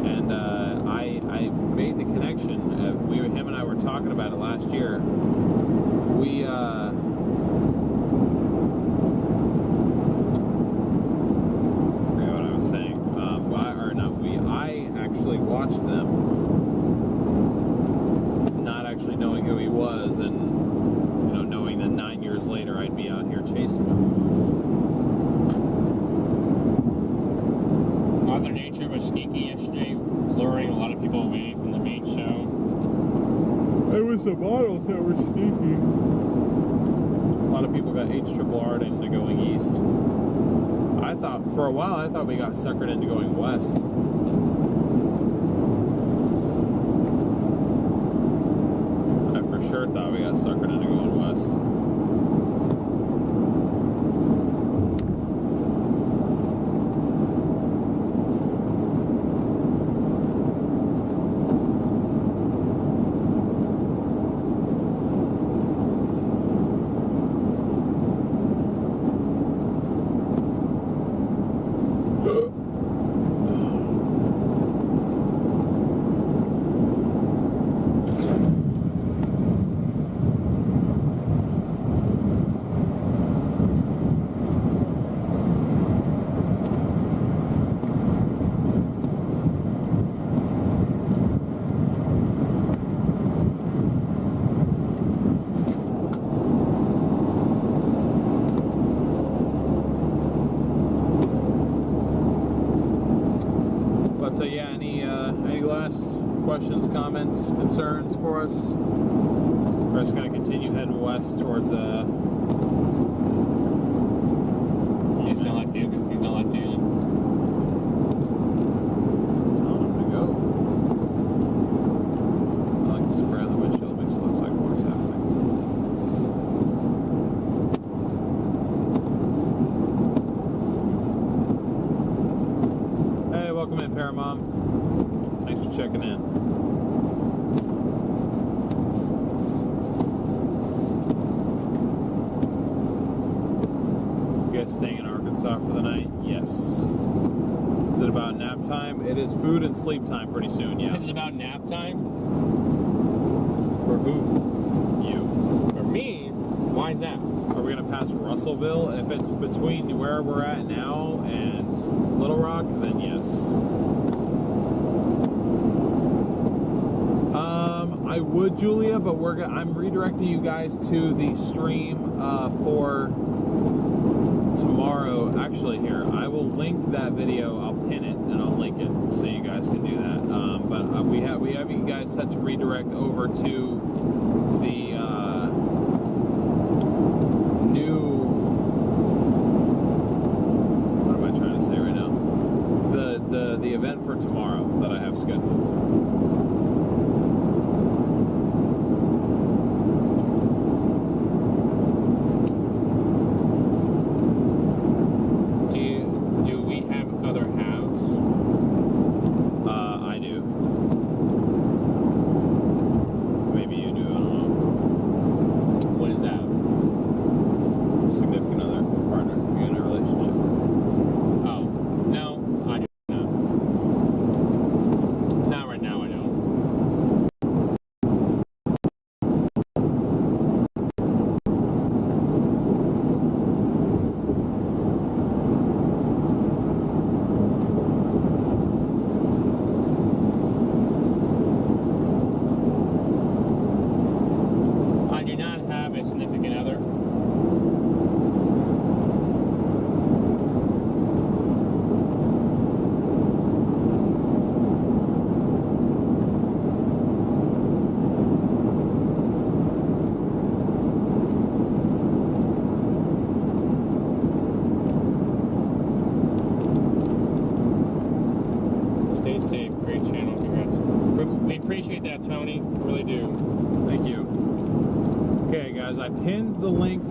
and I made the connection. Him and I were talking about it last year. We forget what I was saying. I actually watched them, not actually knowing who he was, and knowing that 9 years later I'd be out here chasing him. Mother Nature was sneaky yesterday, luring a lot of people away from the main show. It was the models that were sneaky. A lot of people got HRR'd into going east. For a while, I thought we got suckered into going west. I for sure thought we got suckered into going west. So yeah, any last questions, comments, concerns for us? We're just going to continue heading west towards He's gonna let you. Telling him to go. I like the spray on the windshield, makes it look like more's happening. Hey, welcome in, Paramount. Thanks for checking in. You guys staying in Arkansas for the night? Yes. Is it about nap time? It is food and sleep time pretty soon, yeah. Is it about nap time? For who? You. For me? Why is that? Are we going to pass Russellville? If it's between where we're at now and Little Rock, then yes. I would, Julia, but I'm redirecting you guys to the stream for tomorrow. Actually, here, I will link that video. I'll pin it and I'll link it so you guys can do that. But we have you guys set to redirect over to the new. What am I trying to say right now? The event for tomorrow that I have scheduled. I pinned the link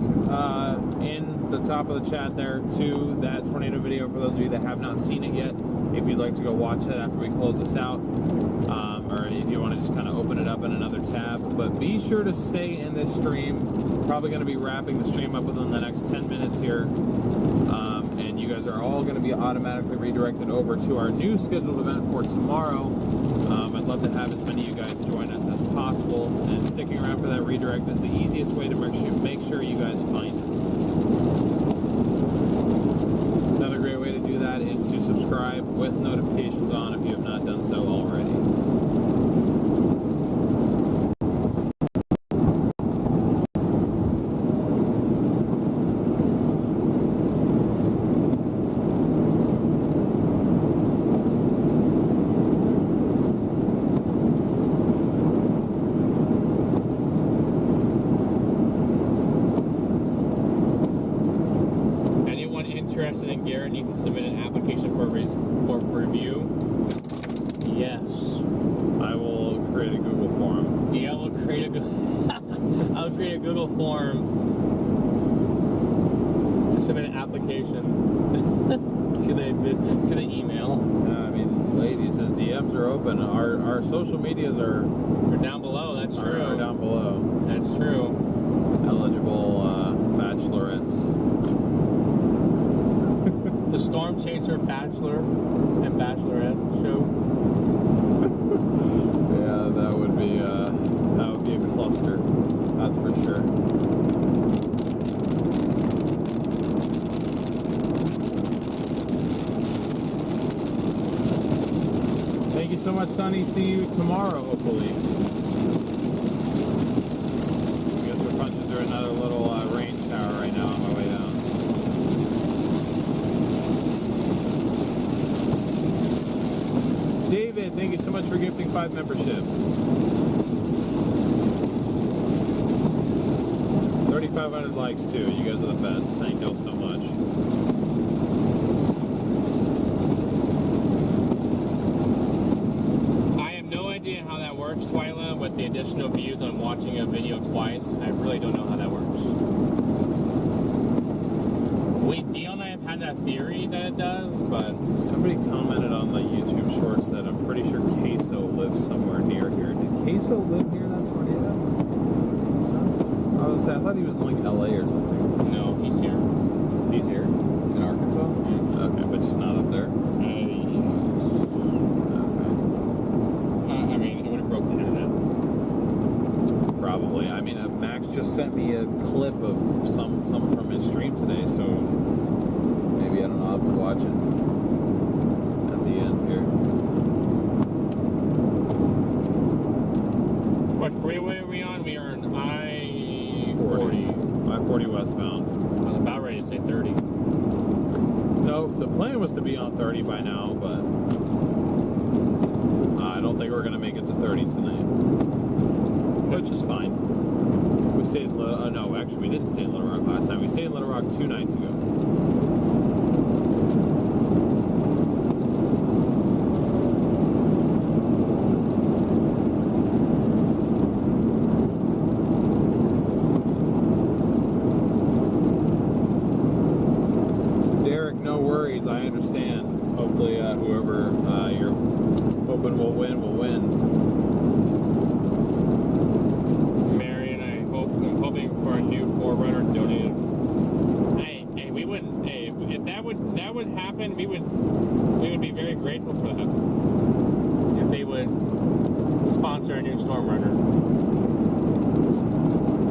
in the top of the chat there to that tornado video for those of you that have not seen it yet. If you'd like to go watch that after we close this out, or if you want to just kind of open it up in another tab. But be sure to stay in this stream. Probably going to be wrapping the stream up within the next 10 minutes here. And you guys are all going to be automatically redirected over to our new scheduled event for tomorrow. I'd love to have as many of you guys join us as possible, and sticking around for that redirect is the easiest way to make sure you guys find it. Another great way to do that is to subscribe with notifications on if you have not done so already. And Garrett needs to submit an application for review. Yes, I will create a Google form. DL will create a I'll create a Google form to submit an application to the email. I mean, ladies, his DMs are open. Our social medias are down below. That's true. Are down below. That's true. Eligible bachelorettes. The Storm Chaser Bachelor and Bachelorette show. Yeah, that would be a cluster. That's for sure. Thank you so much, Sonny. See you tomorrow, hopefully. I guess we're punching through another little rain shower right now on my way down. David, thank you so much for gifting 5 memberships. 3,500 likes too. You guys are the best. Thank you all so much. I have no idea how that works, Twyla, with the additional views on watching a video twice. I really don't know how that works. Deal and I have had that theory that it does, but somebody commented on the YouTube shorts that I'm pretty sure Queso lives somewhere near here. Did Queso live near that tornado? I thought he was in like LA or something. No, he's here. He's here? In Arkansas? Yeah. Okay, but just not up there? Yes. Okay. I mean, it would have broken the internet. Probably. I mean, Max just sent me a clip of some from his stream today, so maybe, I don't know, I'll have to watch it at the end here. What freeway are we on? We are on I-40. I-40 westbound. I was about ready to say 30. No, the plan was to be on 30 by now, but I don't think we're going to make it to 30 tonight. Which is fine. We stayed in no, actually we didn't stay in Little Rock last night. We stayed in Little Rock 2 nights ago. Derek, no worries, I understand. Hopefully whoever you're hoping will win will win. I'm hoping for a new 4Runner donated. Hey, we wouldn't. Hey, if that would happen, we would be very grateful for that. If they would sponsor a new StormRunner.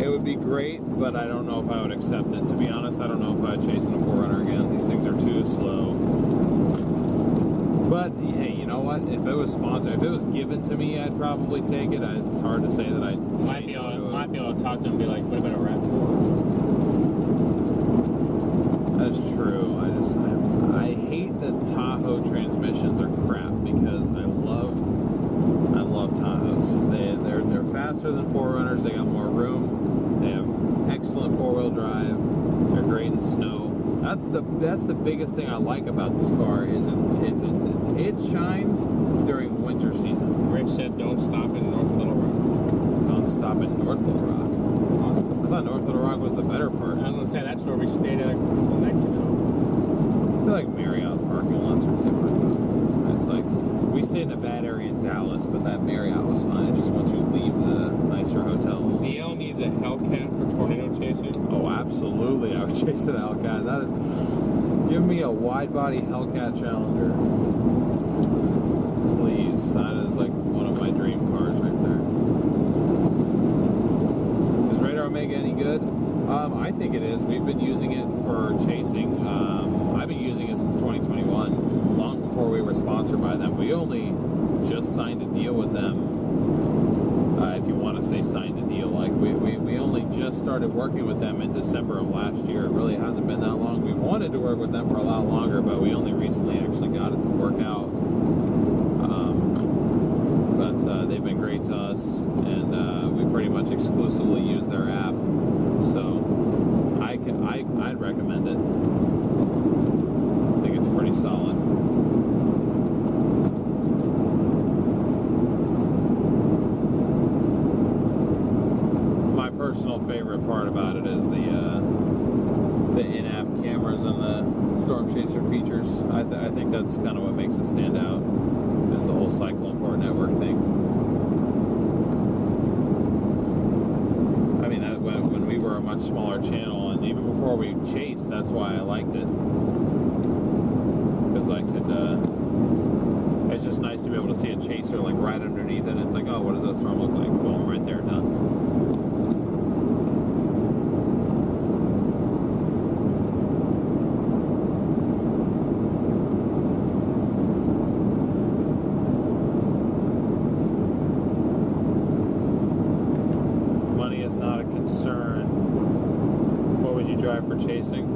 It would be great, but I don't know if I would accept it. To be honest, I don't know if I'd chase in a 4Runner again. These things are too slow. But hey, you know what? If it was sponsored, if it was given to me, I'd probably take it. It's hard to say that I'd might be able to talk to them and be like, what about a RAV4? That's true. I hate that Tahoe transmissions are crap because I love Tahoes. They're faster than 4Runners. They got more room. They have excellent 4-wheel drive. They're great in snow. That's the biggest thing I like about this car is it shines during winter season. Rich said don't stop in North Little Rock. Don't stop in North Little Rock. I thought thought North Little Rock was the better part. I was gonna say that's where we stayed a couple nights ago. I feel like Marriott parking lots are different though. It's like we stayed in a bad area in Dallas, but that Marriott was fine. It's just once you leave the nicer hotels. DL needs a Hellcat for tornado chasing. Oh, absolutely! I would chase an Hellcat. Give me a wide body Hellcat Challenger, please. That is like one of my dream cars right there. Is Radar Omega any good? I think it is. We've been using it for chasing. I've been using it since 2021, long before we were sponsored by them. We only just signed a deal with them. If you want to say signed a deal, like we only just started working with them in December of last year. It really hasn't been that long. We've wanted to work with them for a lot longer, but we only recently actually got it to work out. But they've been great to us, and we pretty much exclusively use their app. So I'd recommend it. I think it's pretty solid. My personal favorite part about it is the in-app cameras and the Storm Chaser features. I think that's kind of what makes it stand out, is the whole Cyclone Port Network thing. I mean, when we were a much smaller channel, and even before we chased, that's why I liked it. Because I could, it's just nice to be able to see a chaser like right underneath it. It's like, oh, what does that storm look like? Boom, right there, done. For chasing,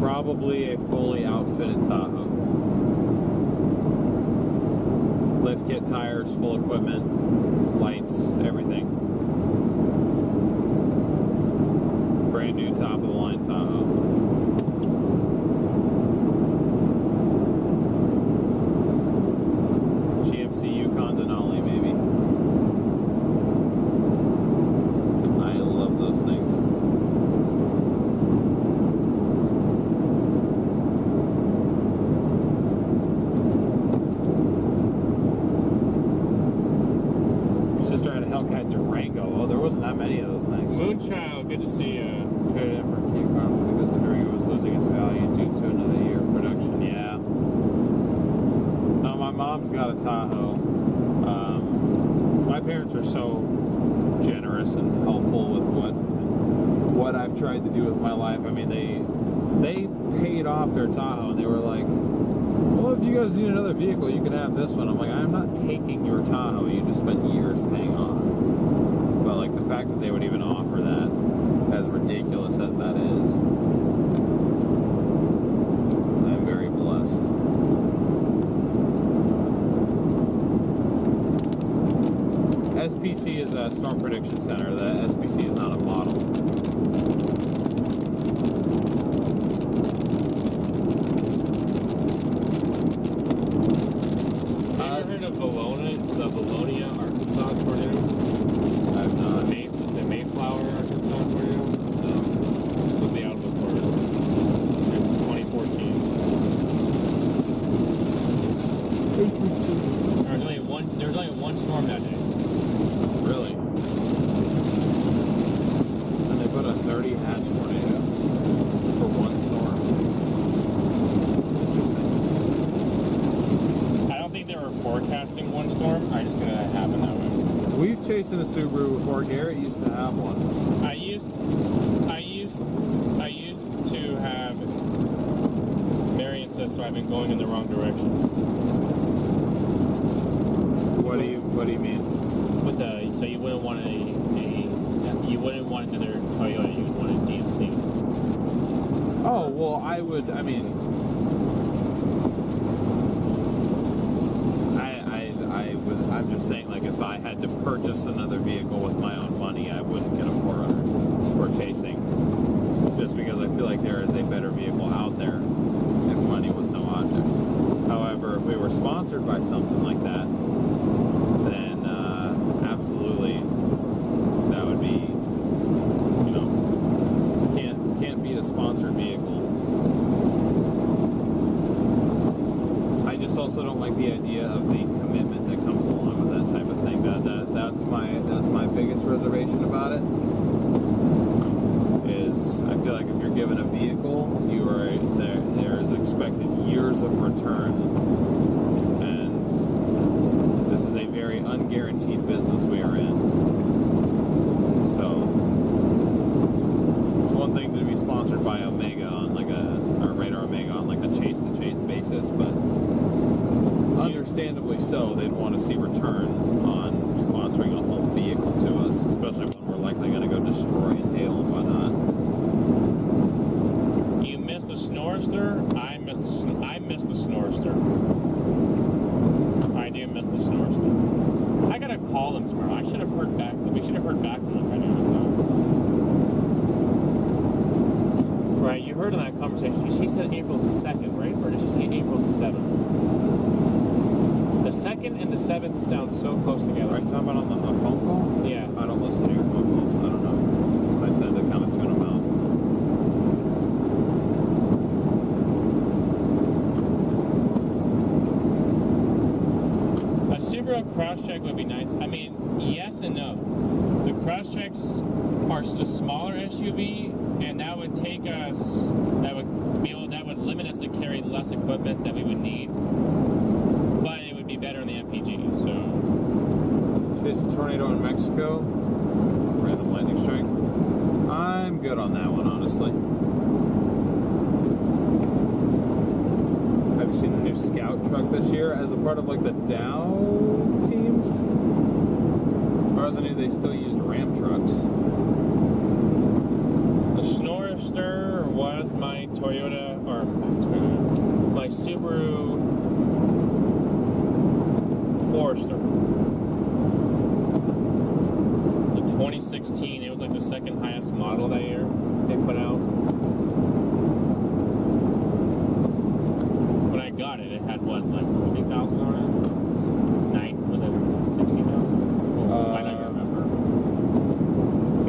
probably a fully outfitted Tahoe. Lift kit, tires, full equipment, lights, everything. Brand new top of the line Tahoe. GMC Yukon Denali, maybe. I love those things. Not many of those things. Moonchild, good to see you. Traded in for King Carnival because the Durango was losing its value due to another year of production. Yeah. No, my mom's got a Tahoe. My parents are so generous and helpful with what I've tried to do with my life. I mean, they paid off their Tahoe and they were like, well, if you guys need another vehicle, you can have this one. I'm like, I'm not taking your Tahoe. You just spent years paying off. But like the fact that they would even offer that, as ridiculous as that is, I'm very blessed. SPC is a Storm Prediction Center. The SPC is not a model. Have you ever heard of the Bologna, Arkansas tornado? I've not. The Mayflower, Arkansas tornado? This was the outlook for it. It's 2014. There was only one storm that day. Really? And they put a 30 hatch tornado for one storm. Interesting. I don't think they were forecasting one storm. I just think that happened that way. We've chased in a Subaru before. Garrett used to have one. I used to have variances, so I've been going in the wrong direction. What do you mean? With so you wouldn't want you wouldn't want another Toyota, you would want a GMC. Oh well, I would. I mean, I'm just saying, like, if I had to purchase another vehicle with my own money, I wouldn't get a 400 for chasing. Just because I feel like there is a better vehicle out there if money was no object. However, if we were sponsored by something like that, then absolutely that would be about it is I feel like if you're given a vehicle, there is expected years of return, and this is a very unguaranteed business we are in. So it's one thing to be sponsored by Omega on or Radar Omega on like a chase-to-chase basis, but understandably so, they'd want to see return on sponsoring a whole vehicle to us, especially when we're likely going to go destroy and hail and whatnot. You miss the Snorster? I miss the Snorster. I do miss the Snorster. I gotta call them tomorrow. I should have heard back. We should have heard back from them by now. Right, you heard in that conversation. She said April 2nd, right? Or did she say April 7th? The 2nd and the 7th sound so close together. Are you talking about on the phone call? Yeah. I don't listen to your phone calls, so I don't know. I tend to kind of tune them out. A Subaru cross-check would be nice. I mean, yes and no. The cross-checks are a smaller SUV, and that would take us, that would limit us to carry less equipment that we would need. But it would be better in the MPG, so. Chase a tornado in Mexico. Random lightning strike. I'm good on that one, honestly. Have you seen the new Scout truck this year as a part of like the Dow teams? As far as I knew, they still used Ram trucks. The Snorster was my Toyota, or my Subaru Forester. The 2016, it was like the second highest model that year they put out. When I got it, it had what, like 40,000 on it? Was it 60,000? I don't remember.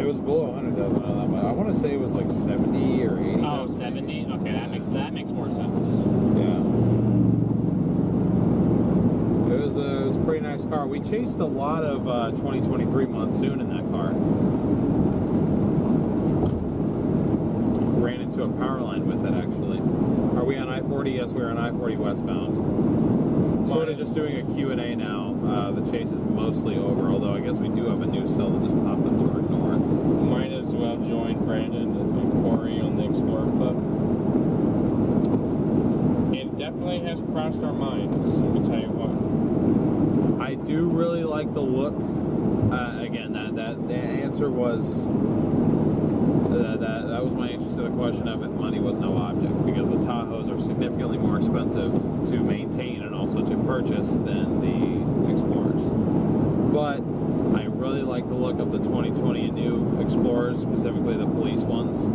It was below 100,000 on that, but I want to say it was like 70 or 80. Oh, 70? Okay, that makes more sense. Yeah. It was a pretty nice car. We chased a lot of 2023 Monsoon in that car. Ran into a power line with it, actually. Are we on I-40? Yes, we're on I-40 westbound. Sort of just doing a Q&A now. The chase is mostly over, although I guess we do have a new cell that just popped up to our north. Might as well join Brandon and Corey on the Explorer Club. It definitely has crossed our minds, let me tell you what. I do really like the look. Again, that the answer was that was my answer to the question of if money was no object, because the Tahoes are significantly more expensive to maintain and also to purchase than the Explorers. But I really like the look of the 2020 and new Explorers, specifically the police ones.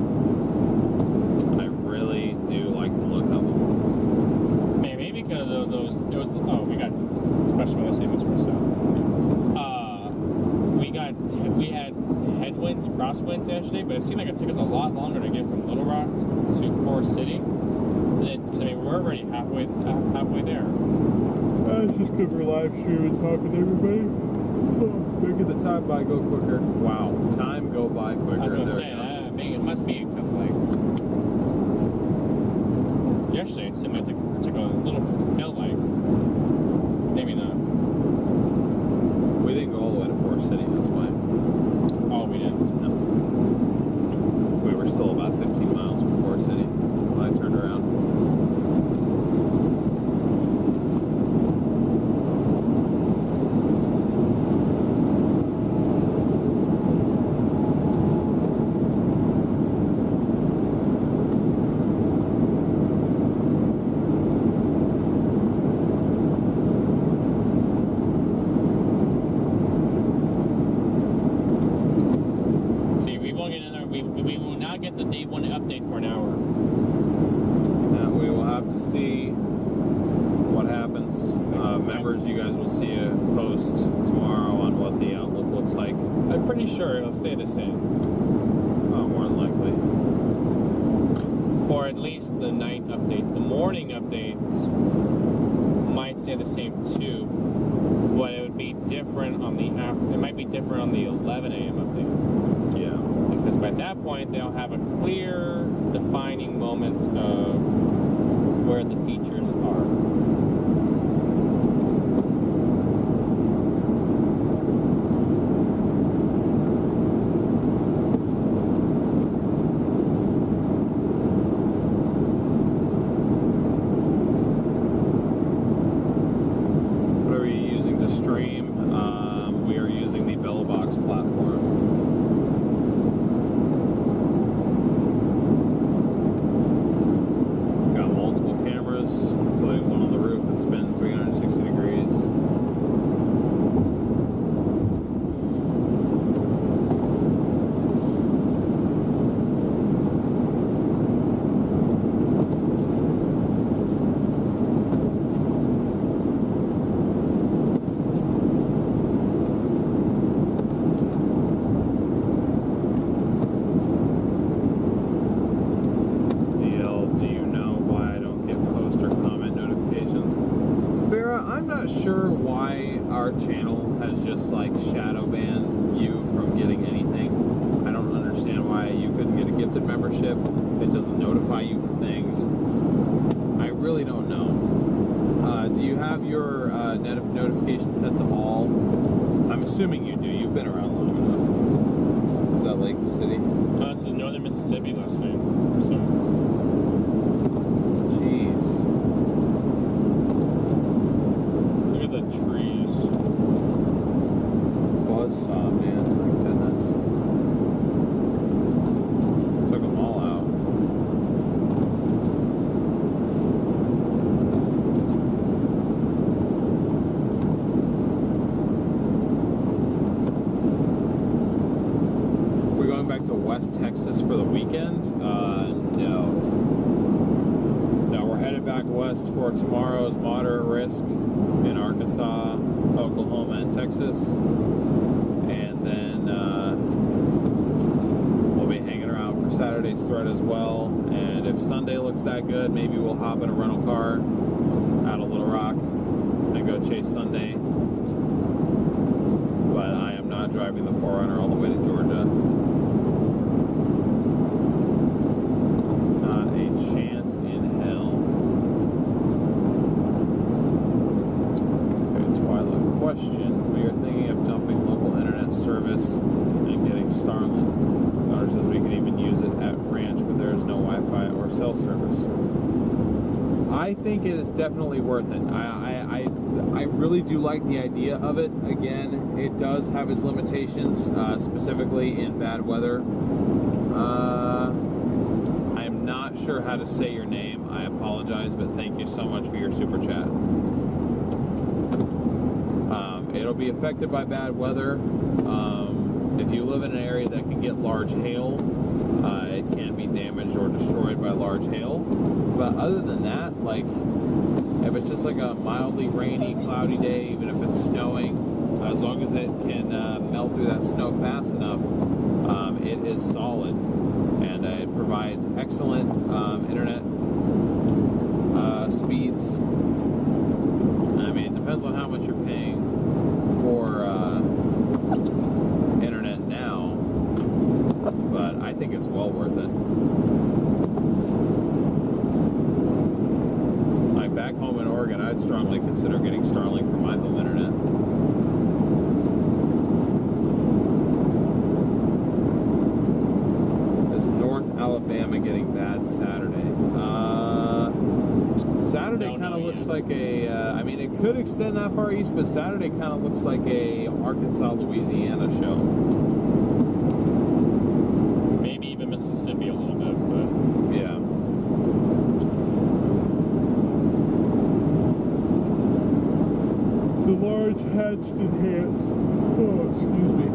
I really do like the look of them. Maybe because it was we got special assignments for us. We had headwinds, crosswinds yesterday, but it seemed like it took us a lot longer to get from Little Rock to Forest City. Because I mean, we're already halfway there. It's just because we're live streaming, talking to everybody. Making the time go quicker. Wow, time go by quicker. I was gonna say that. I mean, it must be because like yesterday it seemed like it took a little bit. Felt like maybe not. We didn't go all the way to Forest City. That's why. Oh, we didn't. No. We were still about 15 miles from Forest City when I turned around. Sure, it'll stay the same. More than likely. For at least the night update. The morning updates might stay the same too, but it would be different on the it might be different on the 11 a.m. update. So at that point, they'll have a clear, defining moment of where the features are. Sure why our channel has just like shadow banned you from getting anything. I don't understand why you couldn't get a gifted membership. It doesn't notify you for things. I really don't know. Do you have your notification set to all? I'm assuming you do. You've been around long enough. Is that Lake City? This is northern Mississippi listing. So. Jeez. Trees. Buzzsaw, man. My goodness. Took them all out. We're going back to West Texas for the weekend? No. No, we're headed back west for tomorrow's moderate risk in Arkansas, Oklahoma, and Texas. And then we'll be hanging around for Saturday's thread as well. And if Sunday looks that good, maybe we'll hop in a rental car out of Little Rock and go chase Sunday. But I am not driving the 4Runner all the way to Georgia. Not a chance in hell. Question. We are thinking of dumping local internet service and getting Starlink. Daughter says we can even use it at ranch, but there is no Wi-Fi or cell service. I think it is definitely worth it. I really do like the idea of it. Again, it does have its limitations, specifically in bad weather. I am not sure how to say your name. I apologize, but thank you so much for your super chat. It'll be affected by bad weather. If you live in an area that can get large hail, it can be damaged or destroyed by large hail. But other than that, like, if it's just like a mildly rainy, cloudy day, even if it's snowing, as long as it can melt through that snow fast enough, it is solid. And it provides excellent internet speeds. I mean, it depends on how much you're paying for internet now, but I think it's well worth it. Like back home in Oregon, I'd strongly consider getting Starlink for my home internet. Is North Alabama getting bad Saturday? Saturday kind of looks like a, I mean, it could extend that far east, but Saturday kind of looks like a Arkansas, Louisiana show. Maybe even Mississippi a little bit, but yeah. It's a large hatched enhanced. Oh, excuse me.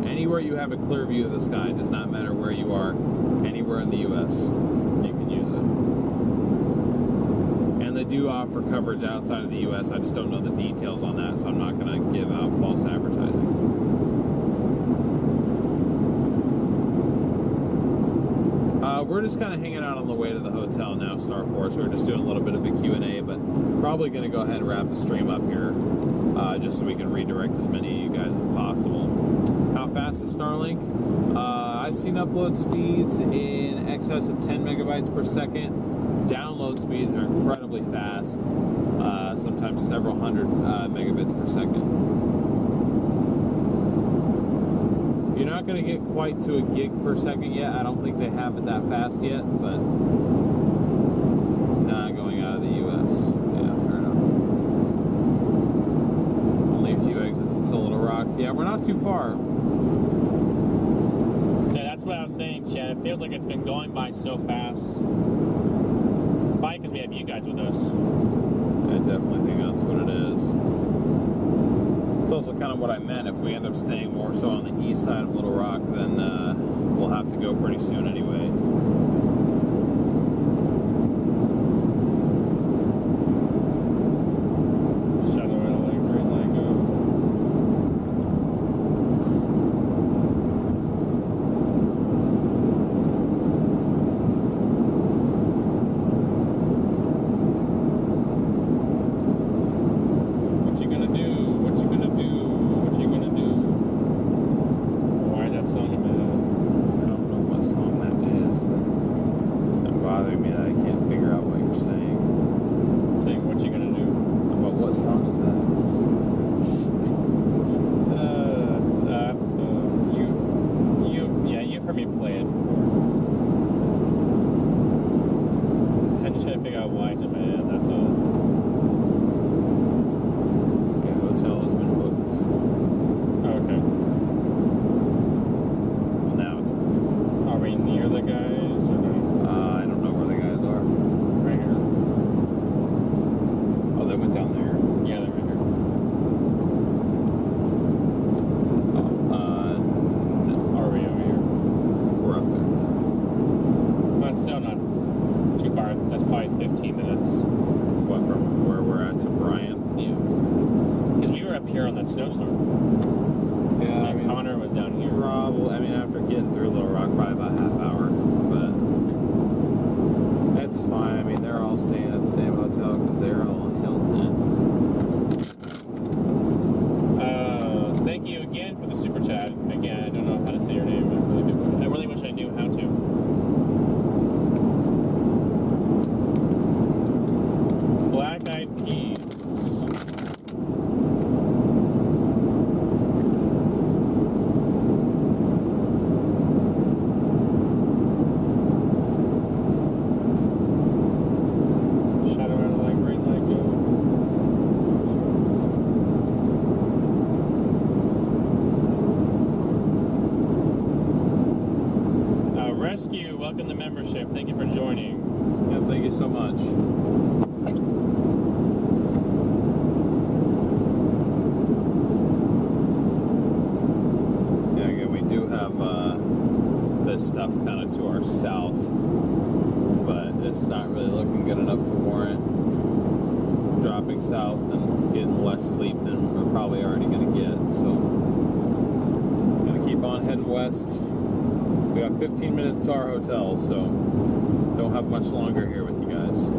Anywhere you have a clear view of the sky, does not matter where you are, anywhere in the U.S., you can use it. do offer coverage outside of the U.S. I just don't know the details on that, so I'm not going to give out false advertising. We're just kind of hanging out on the way to the hotel now, Star Force. We're just doing a little bit of a Q&A, but probably going to go ahead and wrap the stream up here, just so we can redirect as many of you guys as possible. How fast is Starlink? I've seen upload speeds in excess of 10 megabytes per second. Download speeds are incredibly fast, sometimes several hundred megabits per second. You're not going to get quite to a gig per second yet. I don't think they have it that fast yet, but not going out of the U.S. Yeah, fair enough. Only a few exits into Little Rock. Yeah, we're not too far. So that's what I was saying, Chad. It feels like it's been going by so fast. Probably because we have you guys with us. I definitely think that's what it is. It's also kind of what I meant. If we end up staying more so on the east side of Little Rock, then we'll have to go pretty soon anyway. We got 15 minutes to our hotel, so don't have much longer here with you guys.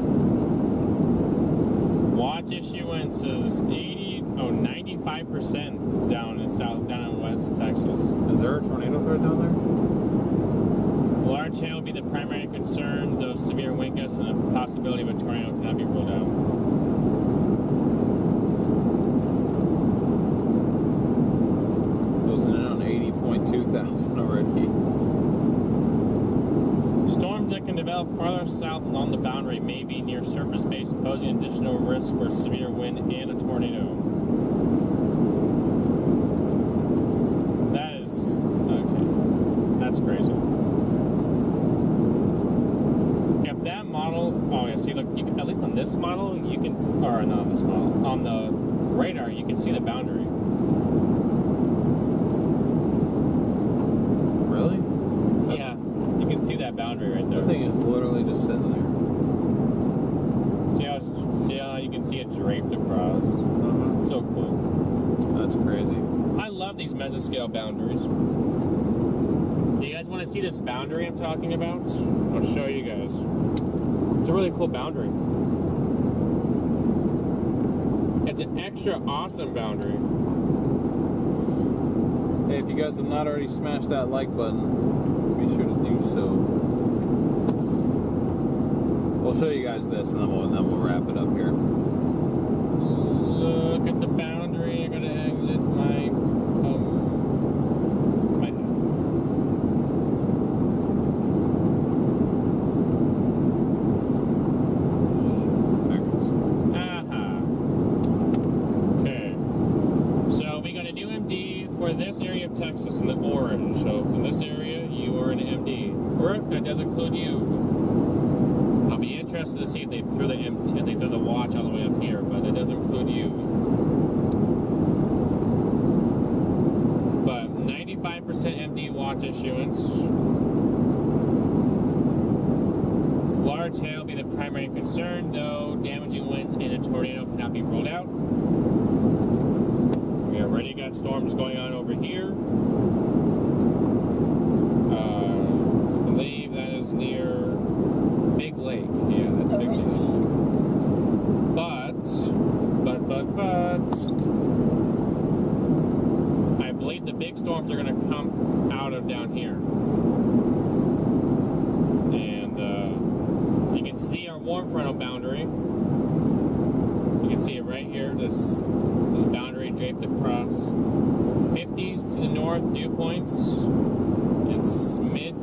Watch issuance is 95% down in West Texas. Is there a tornado threat down there? Large hail will be the primary concern, though severe wind gusts and a possibility of a tornado cannot be ruled out. Closing in on 80,200 already. Storms that can develop farther south along the boundary may be near surface base, posing additional risk for severe wind and a tornado. That is okay. That's crazy. If that model, oh yeah, see, look, you can, at least on this model, you can, or not on this model, on the radar, you can see the boundary. Really? Yeah, you can see that boundary right there. That thing is literally just sitting there. mesoscale boundaries. Do you guys want to see this boundary I'm talking about? I'll show you guys. It's a really cool boundary. It's an extra awesome boundary. Hey, if you guys have not already smashed that like button, be sure to do so. We'll show you guys this, and then we'll wrap it up here. Look at the boundary. I'm gonna exit my Okay. So we got a new MD for this area of Texas in the orange. So from this area, you are an MD. Or that does include you. I'll be interested to see if they throw the watch all the way up here, but it does include you. But 95% MD watch issuance. Large hail will be the primary concern, though damaging winds and a tornado cannot be ruled out. We already got storms going on over here. I believe that is near Big Lake. Yeah, that's Big Lake. But I believe the big storms are going to come out of down here. And you can see our warm frontal boundary. You can see it right here, this boundary draped across. 50s to the north, dew points. It's mid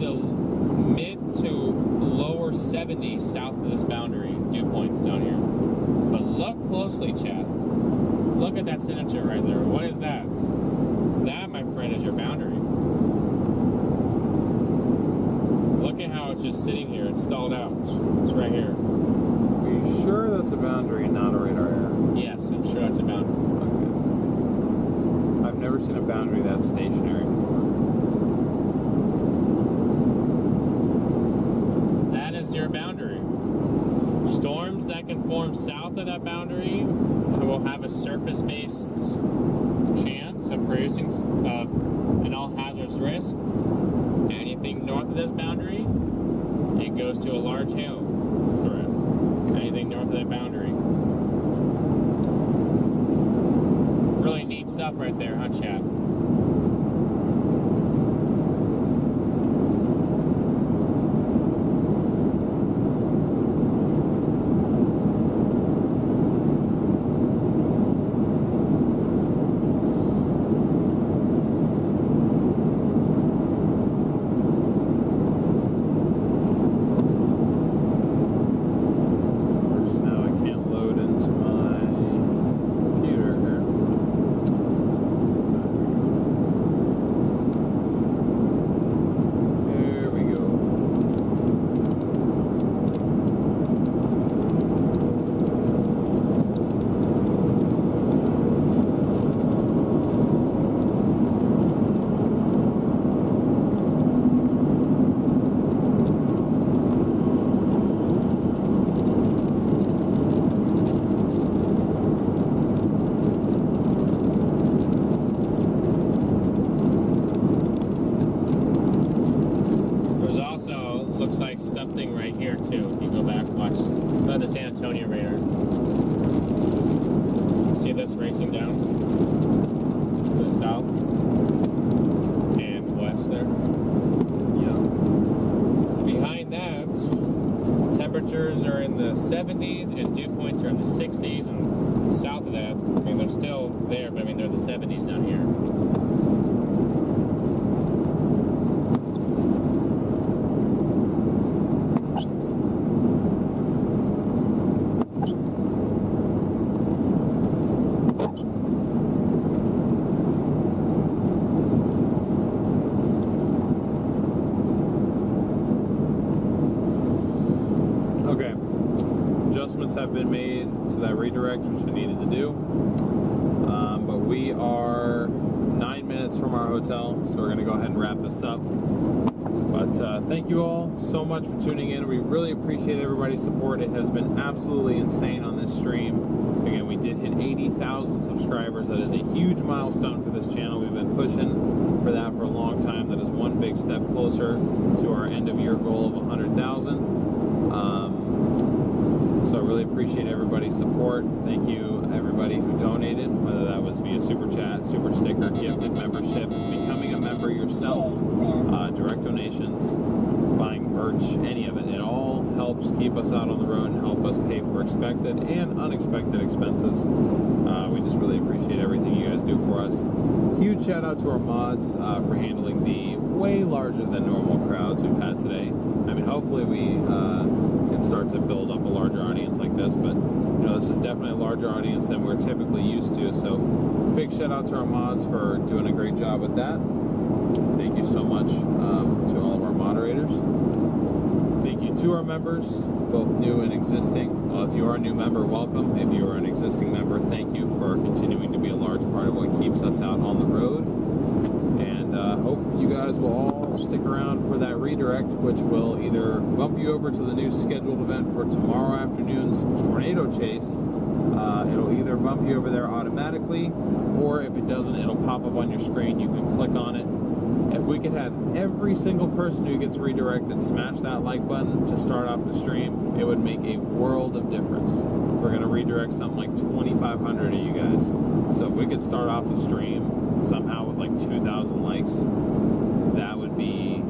to lower 70s south of this boundary, dew points down here. But look closely, chat. Look at that signature right there. What is that? That, my friend, is your boundary. Look at how it's just sitting here. It's stalled out. It's right here. Are you sure that's a boundary and not a radar error? Yes, I'm sure it's a boundary. Okay. I've never seen a boundary that's stationary before. That is your boundary. Storms that can form south of that boundary will have a surface-based chance of producing an all-hazardous risk. Anything north of this boundary, it goes to a large hail threat. Anything north of that boundary. Really neat stuff right there, huh, chat? Are in the 70s and dew points are in the 60s, and south of that, I mean, they're still there, but I mean, they're in the 70s down here. Have been made to that redirect, which we needed to do, but we are 9 minutes from our hotel, so we're going to go ahead and wrap this up. But thank you all so much for tuning in. We really appreciate everybody's support. It has been absolutely insane on this stream. Again, we did hit 80,000 subscribers. That is a huge milestone for this channel. We've been pushing for that for a long time. That is one big step closer to our end of year goal of 100,000. So I really appreciate everybody's support. Thank you everybody who donated, whether that was via super chat, super sticker, gifted membership, becoming a member yourself, direct donations, buying merch, any of it. It all helps keep us out on the road and help us pay for expected and unexpected expenses. We just really appreciate everything you guys do for us. Huge shout out to our mods for handling the way larger than normal crowds we've had today. I mean, hopefully we can start to build up a larger audience like this, but you know, this is definitely a larger audience than we're typically used to. So big shout out to our mods for doing a great job with that. Thank you so much to all of our moderators. Thank you to our members, both new and existing. If you are a new member, welcome. If you are an existing member, thank you for continuing to be a large part of what keeps us out on the road. And hope you guys will all stick around for that redirect, which will either bump you over to the new scheduled event for tomorrow afternoon's tornado chase. It'll either bump you over there automatically, or if it doesn't, it'll pop up on your screen. You can click on it. If we could have every single person who gets redirected smash that like button to start off the stream, it would make a world of difference. We're going to redirect something like 2,500 of you guys. So if we could start off the stream somehow with like 2,000 likes, that would be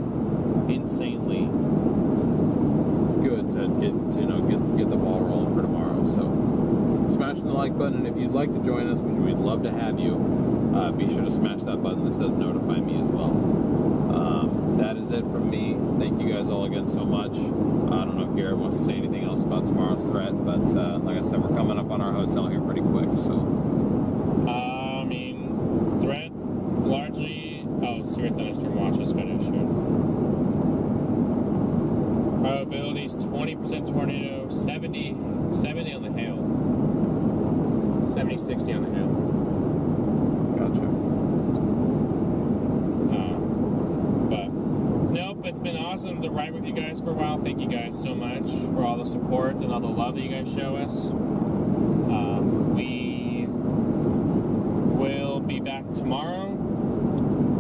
insanely good to get the ball rolling for tomorrow. So smashing the like button, and if you'd like to join us, which we'd love to have you, be sure to smash that button that says notify me as well. That is it from me. Thank you guys all again so much. I don't know if Garrett wants to say anything else about tomorrow's threat, but like I said, we're coming up on our hotel here pretty quick. So I mean, threat largely. Oh, severe thunderstorm watch. That's better. Sure. Probabilities 20% tornado, 70 on the hail. 70-60 on the hail. gotcha. But nope, it's been awesome to ride with you guys for a while. Thank you guys so much for all the support and all the love that you guys show us. We will be back tomorrow,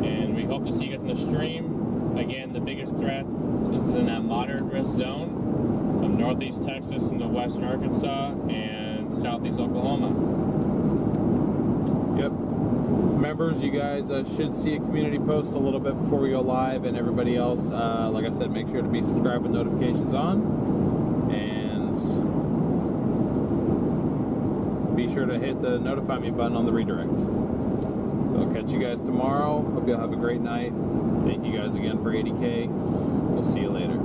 and we hope to see you guys on the stream. Again, the biggest threat is in that moderate risk zone from northeast Texas into western Arkansas and southeast Oklahoma. Yep. Members, you guys should see a community post a little bit before we go live, and everybody else, like I said, make sure to be subscribed with notifications on, and be sure to hit the notify me button on the redirect. I'll catch you guys tomorrow. Hope you'll have a great night. Thank you guys again for 80K. We'll see you later.